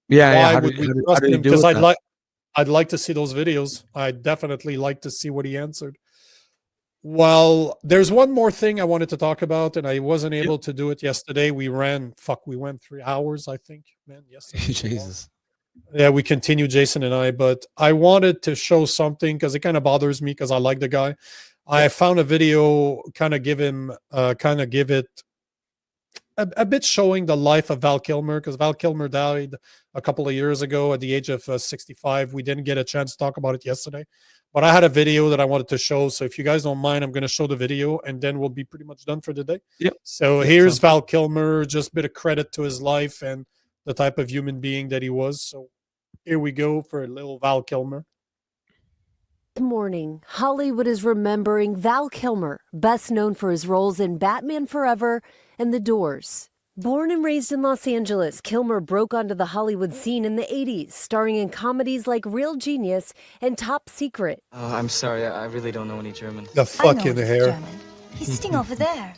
[SPEAKER 1] Why would we trust him? Because I'd like to see those videos. I'd definitely like to see what he answered. Well, there's one more thing I wanted to talk about, and I wasn't able to do it yesterday. We went 3 hours, I think, man, yesterday.
[SPEAKER 2] Jesus.
[SPEAKER 1] Yeah, we continued, Jason and I, but I wanted to show something because it kind of bothers me because I like the guy. I found a video, kind of give it a bit showing the life of Val Kilmer, because Val Kilmer died a couple of years ago at the age of 65. We didn't get a chance to talk about it yesterday, but I had a video that I wanted to show. So if you guys don't mind, I'm going to show the video and then we'll be pretty much done for the day.
[SPEAKER 2] Yep.
[SPEAKER 1] So here's Val Kilmer, just a bit of credit to his life and the type of human being that he was. So here we go for a little Val Kilmer.
[SPEAKER 13] Good morning. Hollywood is remembering Val Kilmer, best known for his roles in Batman Forever and The Doors. Born and raised in Los Angeles, Kilmer broke onto the Hollywood scene in the 80s, starring in comedies like Real Genius and Top Secret.
[SPEAKER 14] Oh, I'm sorry. I really don't know any German.
[SPEAKER 1] The fucking hair.
[SPEAKER 15] German. He's sitting over there.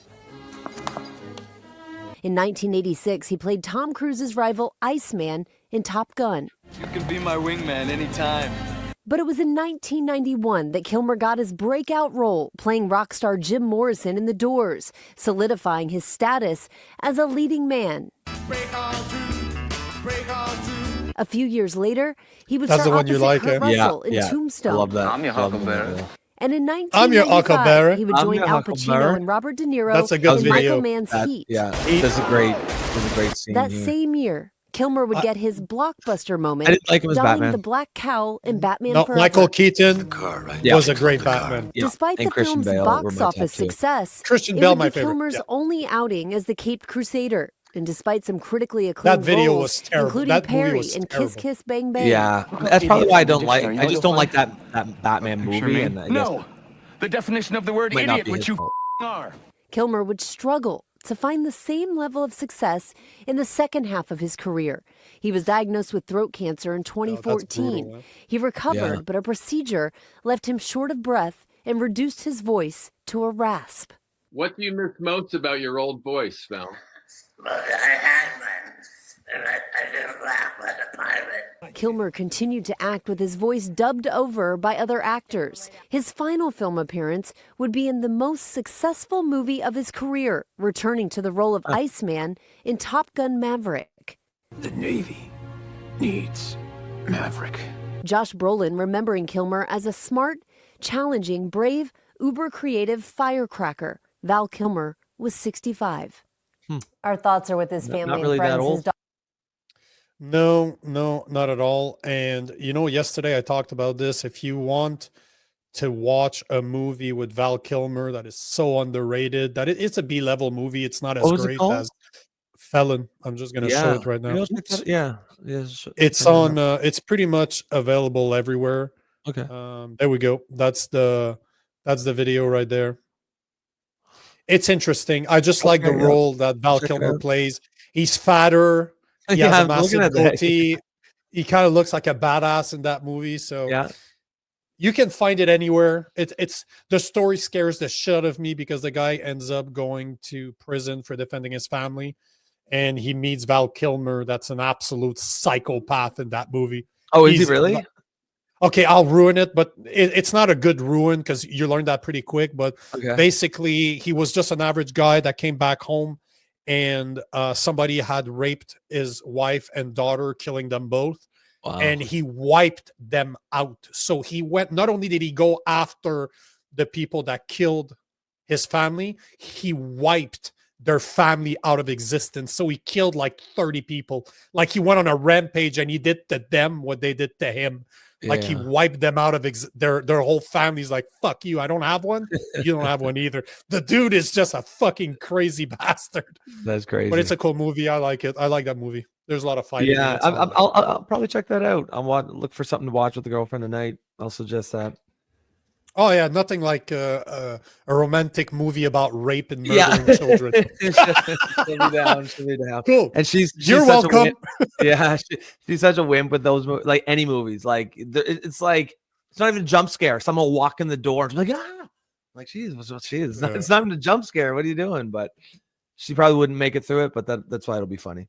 [SPEAKER 13] In 1986, he played Tom Cruise's rival Iceman in Top Gun.
[SPEAKER 14] You can be my wingman anytime.
[SPEAKER 13] But it was in 1991 that Kilmer got his breakout role, playing rock star Jim Morrison in The Doors, solidifying his status as a leading man. A few years later, he would
[SPEAKER 1] That's
[SPEAKER 13] star
[SPEAKER 1] the one you
[SPEAKER 13] opposite
[SPEAKER 1] like,
[SPEAKER 13] Kurt
[SPEAKER 1] eh?
[SPEAKER 13] Russell in Tombstone.
[SPEAKER 2] I love that.
[SPEAKER 14] I'm your Huckleberry.
[SPEAKER 13] And in
[SPEAKER 1] I'm your
[SPEAKER 13] 1995, he would
[SPEAKER 2] I'm
[SPEAKER 13] join
[SPEAKER 2] your
[SPEAKER 13] Al
[SPEAKER 2] Huckleberry.
[SPEAKER 13] Pacino and Robert De Niro
[SPEAKER 1] That's a good
[SPEAKER 13] in
[SPEAKER 1] video.
[SPEAKER 13] Michael Mann's Heat.
[SPEAKER 2] Yeah, that's a great scene.
[SPEAKER 13] That
[SPEAKER 2] here.
[SPEAKER 13] same year, Kilmer would get his blockbuster moment,
[SPEAKER 2] I didn't like him as
[SPEAKER 13] donning
[SPEAKER 2] Batman.
[SPEAKER 13] the black cowl in Batman
[SPEAKER 1] No,
[SPEAKER 13] Forever.
[SPEAKER 1] Michael Keaton
[SPEAKER 2] Yeah.
[SPEAKER 1] was a great Batman.
[SPEAKER 2] Yeah.
[SPEAKER 13] Despite
[SPEAKER 2] And
[SPEAKER 13] the
[SPEAKER 2] Christian
[SPEAKER 13] film's
[SPEAKER 2] Bale were
[SPEAKER 13] box
[SPEAKER 2] my top
[SPEAKER 13] office
[SPEAKER 2] two.
[SPEAKER 13] success,
[SPEAKER 1] Christian
[SPEAKER 13] it
[SPEAKER 1] Bale,
[SPEAKER 13] would
[SPEAKER 1] my
[SPEAKER 13] be
[SPEAKER 1] favorite.
[SPEAKER 13] Kilmer's
[SPEAKER 1] Yeah.
[SPEAKER 13] only outing as the Caped Crusader. And despite some critically acclaimed
[SPEAKER 1] That video
[SPEAKER 13] roles,
[SPEAKER 1] was terrible.
[SPEAKER 13] including
[SPEAKER 1] That movie
[SPEAKER 13] Perry
[SPEAKER 1] was
[SPEAKER 13] in
[SPEAKER 1] terrible.
[SPEAKER 13] Kiss Kiss Bang Bang.
[SPEAKER 2] Yeah, that's probably why I don't like. I just don't like that Batman movie. And I guess
[SPEAKER 14] The definition of the word
[SPEAKER 2] might not
[SPEAKER 14] idiot,
[SPEAKER 2] be
[SPEAKER 14] which
[SPEAKER 2] his
[SPEAKER 14] you
[SPEAKER 2] fault.
[SPEAKER 14] are.
[SPEAKER 13] Kilmer would struggle to find the same level of success in the second half of his career. He was diagnosed with throat cancer in 2014.
[SPEAKER 1] brutal, eh?
[SPEAKER 13] He recovered,
[SPEAKER 2] Yeah.
[SPEAKER 13] but a procedure left him short of breath and reduced his voice to a rasp.
[SPEAKER 16] What do you miss most about your old voice, Val?
[SPEAKER 13] Kilmer continued to act with his voice dubbed over by other actors. His final film appearance would be in the most successful movie of his career, returning to the role of Iceman in Top Gun Maverick.
[SPEAKER 14] The Navy needs Maverick.
[SPEAKER 13] Josh Brolin remembering Kilmer as a smart, challenging, brave, uber-creative firecracker. Val Kilmer was 65. Our thoughts are with his family
[SPEAKER 2] Not really
[SPEAKER 13] and
[SPEAKER 2] that
[SPEAKER 13] friends.
[SPEAKER 2] old.
[SPEAKER 1] No, not at all. And yesterday I talked about this. If you want to watch a movie with Val Kilmer that is so underrated, that it's a B-level movie. It's not as
[SPEAKER 2] What was it
[SPEAKER 1] great
[SPEAKER 2] called?
[SPEAKER 1] as Felon. I'm just gonna show it right now.
[SPEAKER 2] Yeah.
[SPEAKER 1] It's on. It's pretty much available everywhere.
[SPEAKER 2] Okay.
[SPEAKER 1] There we go. That's the video right there. It's interesting. I just like the
[SPEAKER 2] Okay, yeah.
[SPEAKER 1] role that Val
[SPEAKER 2] Check it
[SPEAKER 1] Kilmer
[SPEAKER 2] out.
[SPEAKER 1] plays. He's fatter. He
[SPEAKER 2] Yeah,
[SPEAKER 1] has a
[SPEAKER 2] I'm looking
[SPEAKER 1] massive
[SPEAKER 2] at that.
[SPEAKER 1] goatee. He kind of looks like a badass in that movie. So
[SPEAKER 2] Yeah.
[SPEAKER 1] you can find it anywhere. It's the story scares the shit out of me because the guy ends up going to prison for defending his family, and he meets Val Kilmer. That's an absolute psychopath in that movie.
[SPEAKER 2] Oh, is he
[SPEAKER 1] He's-
[SPEAKER 2] really?
[SPEAKER 1] Okay, I'll ruin it, but it's not a good ruin because you learn that pretty quick. But
[SPEAKER 2] Okay.
[SPEAKER 1] basically, he was just an average guy that came back home, and somebody had raped his wife and daughter, killing them both.
[SPEAKER 2] Wow.
[SPEAKER 1] And he wiped them out. So he went, not only did he go after the people that killed his family, he wiped their family out of existence. So he killed like 30 people. Like he went on a rampage and he did to them what they did to him. Like he
[SPEAKER 2] Yeah.
[SPEAKER 1] wiped them out of their whole family's like, fuck you, I don't have one. You don't have one either. The dude is just a fucking crazy bastard.
[SPEAKER 2] That's crazy.
[SPEAKER 1] But it's a cool movie. I like it. I like that movie. There's a lot of fighting. in
[SPEAKER 2] Yeah,
[SPEAKER 1] it, so I like it.
[SPEAKER 2] I'll probably check that out. Look for something to watch with the girlfriend tonight. I'll suggest that.
[SPEAKER 1] Oh yeah, nothing like a romantic movie about rape and
[SPEAKER 2] Yeah.
[SPEAKER 1] murdering children.
[SPEAKER 2] She'll be down. She'll be down.
[SPEAKER 1] Cool.
[SPEAKER 2] And she's
[SPEAKER 1] You're
[SPEAKER 2] such a
[SPEAKER 1] welcome.
[SPEAKER 2] wimp. Yeah, she's such a wimp with those like any movies. Like it's like it's not even a jump scare. Someone will walk in the door and she's like, ah, like she is what she is.
[SPEAKER 1] Yeah.
[SPEAKER 2] It's not even a jump scare. What are you doing? But she probably wouldn't make it through it. But that's why it'll be funny.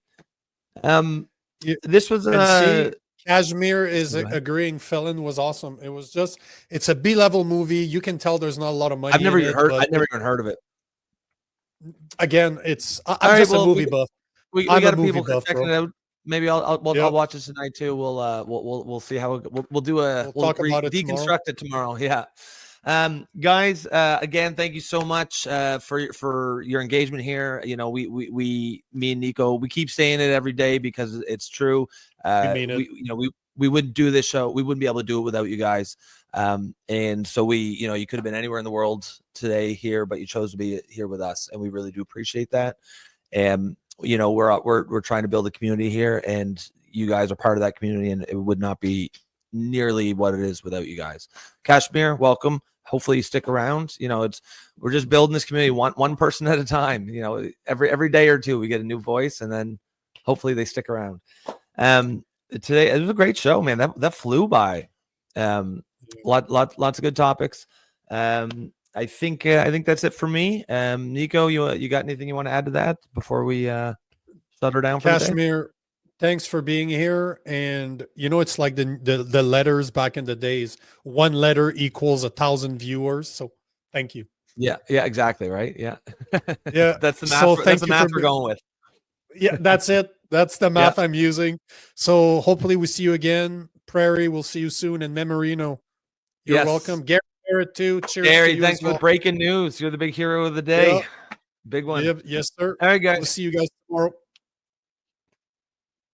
[SPEAKER 1] You-
[SPEAKER 2] This was
[SPEAKER 1] and see, Kashmir is agreeing. Felon was awesome. It was just, it's a B-level movie. You can tell there's not a lot of money.
[SPEAKER 2] I've never
[SPEAKER 1] in
[SPEAKER 2] even
[SPEAKER 1] it,
[SPEAKER 2] heard.
[SPEAKER 1] but
[SPEAKER 2] I've never even heard of it.
[SPEAKER 1] Again, it's I'm
[SPEAKER 2] All right,
[SPEAKER 1] just
[SPEAKER 2] well,
[SPEAKER 1] a movie buff.
[SPEAKER 2] We
[SPEAKER 1] I'm
[SPEAKER 2] got
[SPEAKER 1] a movie
[SPEAKER 2] people
[SPEAKER 1] buff,
[SPEAKER 2] checking
[SPEAKER 1] bro.
[SPEAKER 2] it out. Maybe I'll
[SPEAKER 1] Yep.
[SPEAKER 2] watch this tonight too. We'll see how we'll do a
[SPEAKER 1] We'll talk about it
[SPEAKER 2] deconstruct
[SPEAKER 1] tomorrow.
[SPEAKER 2] it tomorrow. Yeah. Guys, again, thank you so much for your engagement here. You know, me and Nico, we keep saying it every day because it's true.
[SPEAKER 1] We mean it.
[SPEAKER 2] We wouldn't do this show. We wouldn't be able to do it without you guys. And so you could have been anywhere in the world today here, but you chose to be here with us, and we really do appreciate that. And we're trying to build a community here, and you guys are part of that community, and it would not be nearly what it is without you guys. Kashmir, welcome. Hopefully you stick around. We're just building this community one person at a time. Every day or two we get a new voice, and then hopefully they stick around. Today it was a great show, man. That flew by. Lots of good topics. I think that's it for me. Nico, you got anything you want to add to that before we shut her down for
[SPEAKER 1] Kashmir, thanks for being here. And it's like the letters back in the days. One letter equals 1,000 viewers. So thank you.
[SPEAKER 2] Yeah, exactly, right? Yeah.
[SPEAKER 1] Yeah.
[SPEAKER 2] That's the math.
[SPEAKER 1] So
[SPEAKER 2] That's the math we're going with.
[SPEAKER 1] Yeah, that's it. That's the math I'm using. So hopefully we see you again. Prairie, we'll see you soon. And Memorino, you're welcome. Gary Barrett too. Cheers.
[SPEAKER 2] Gary,
[SPEAKER 1] to you
[SPEAKER 2] thanks
[SPEAKER 1] as well.
[SPEAKER 2] for the breaking news. You're the big hero of the day.
[SPEAKER 1] Yep.
[SPEAKER 2] Big one.
[SPEAKER 1] Yep. Yes, sir.
[SPEAKER 2] All right, guys.
[SPEAKER 1] We'll see you guys tomorrow.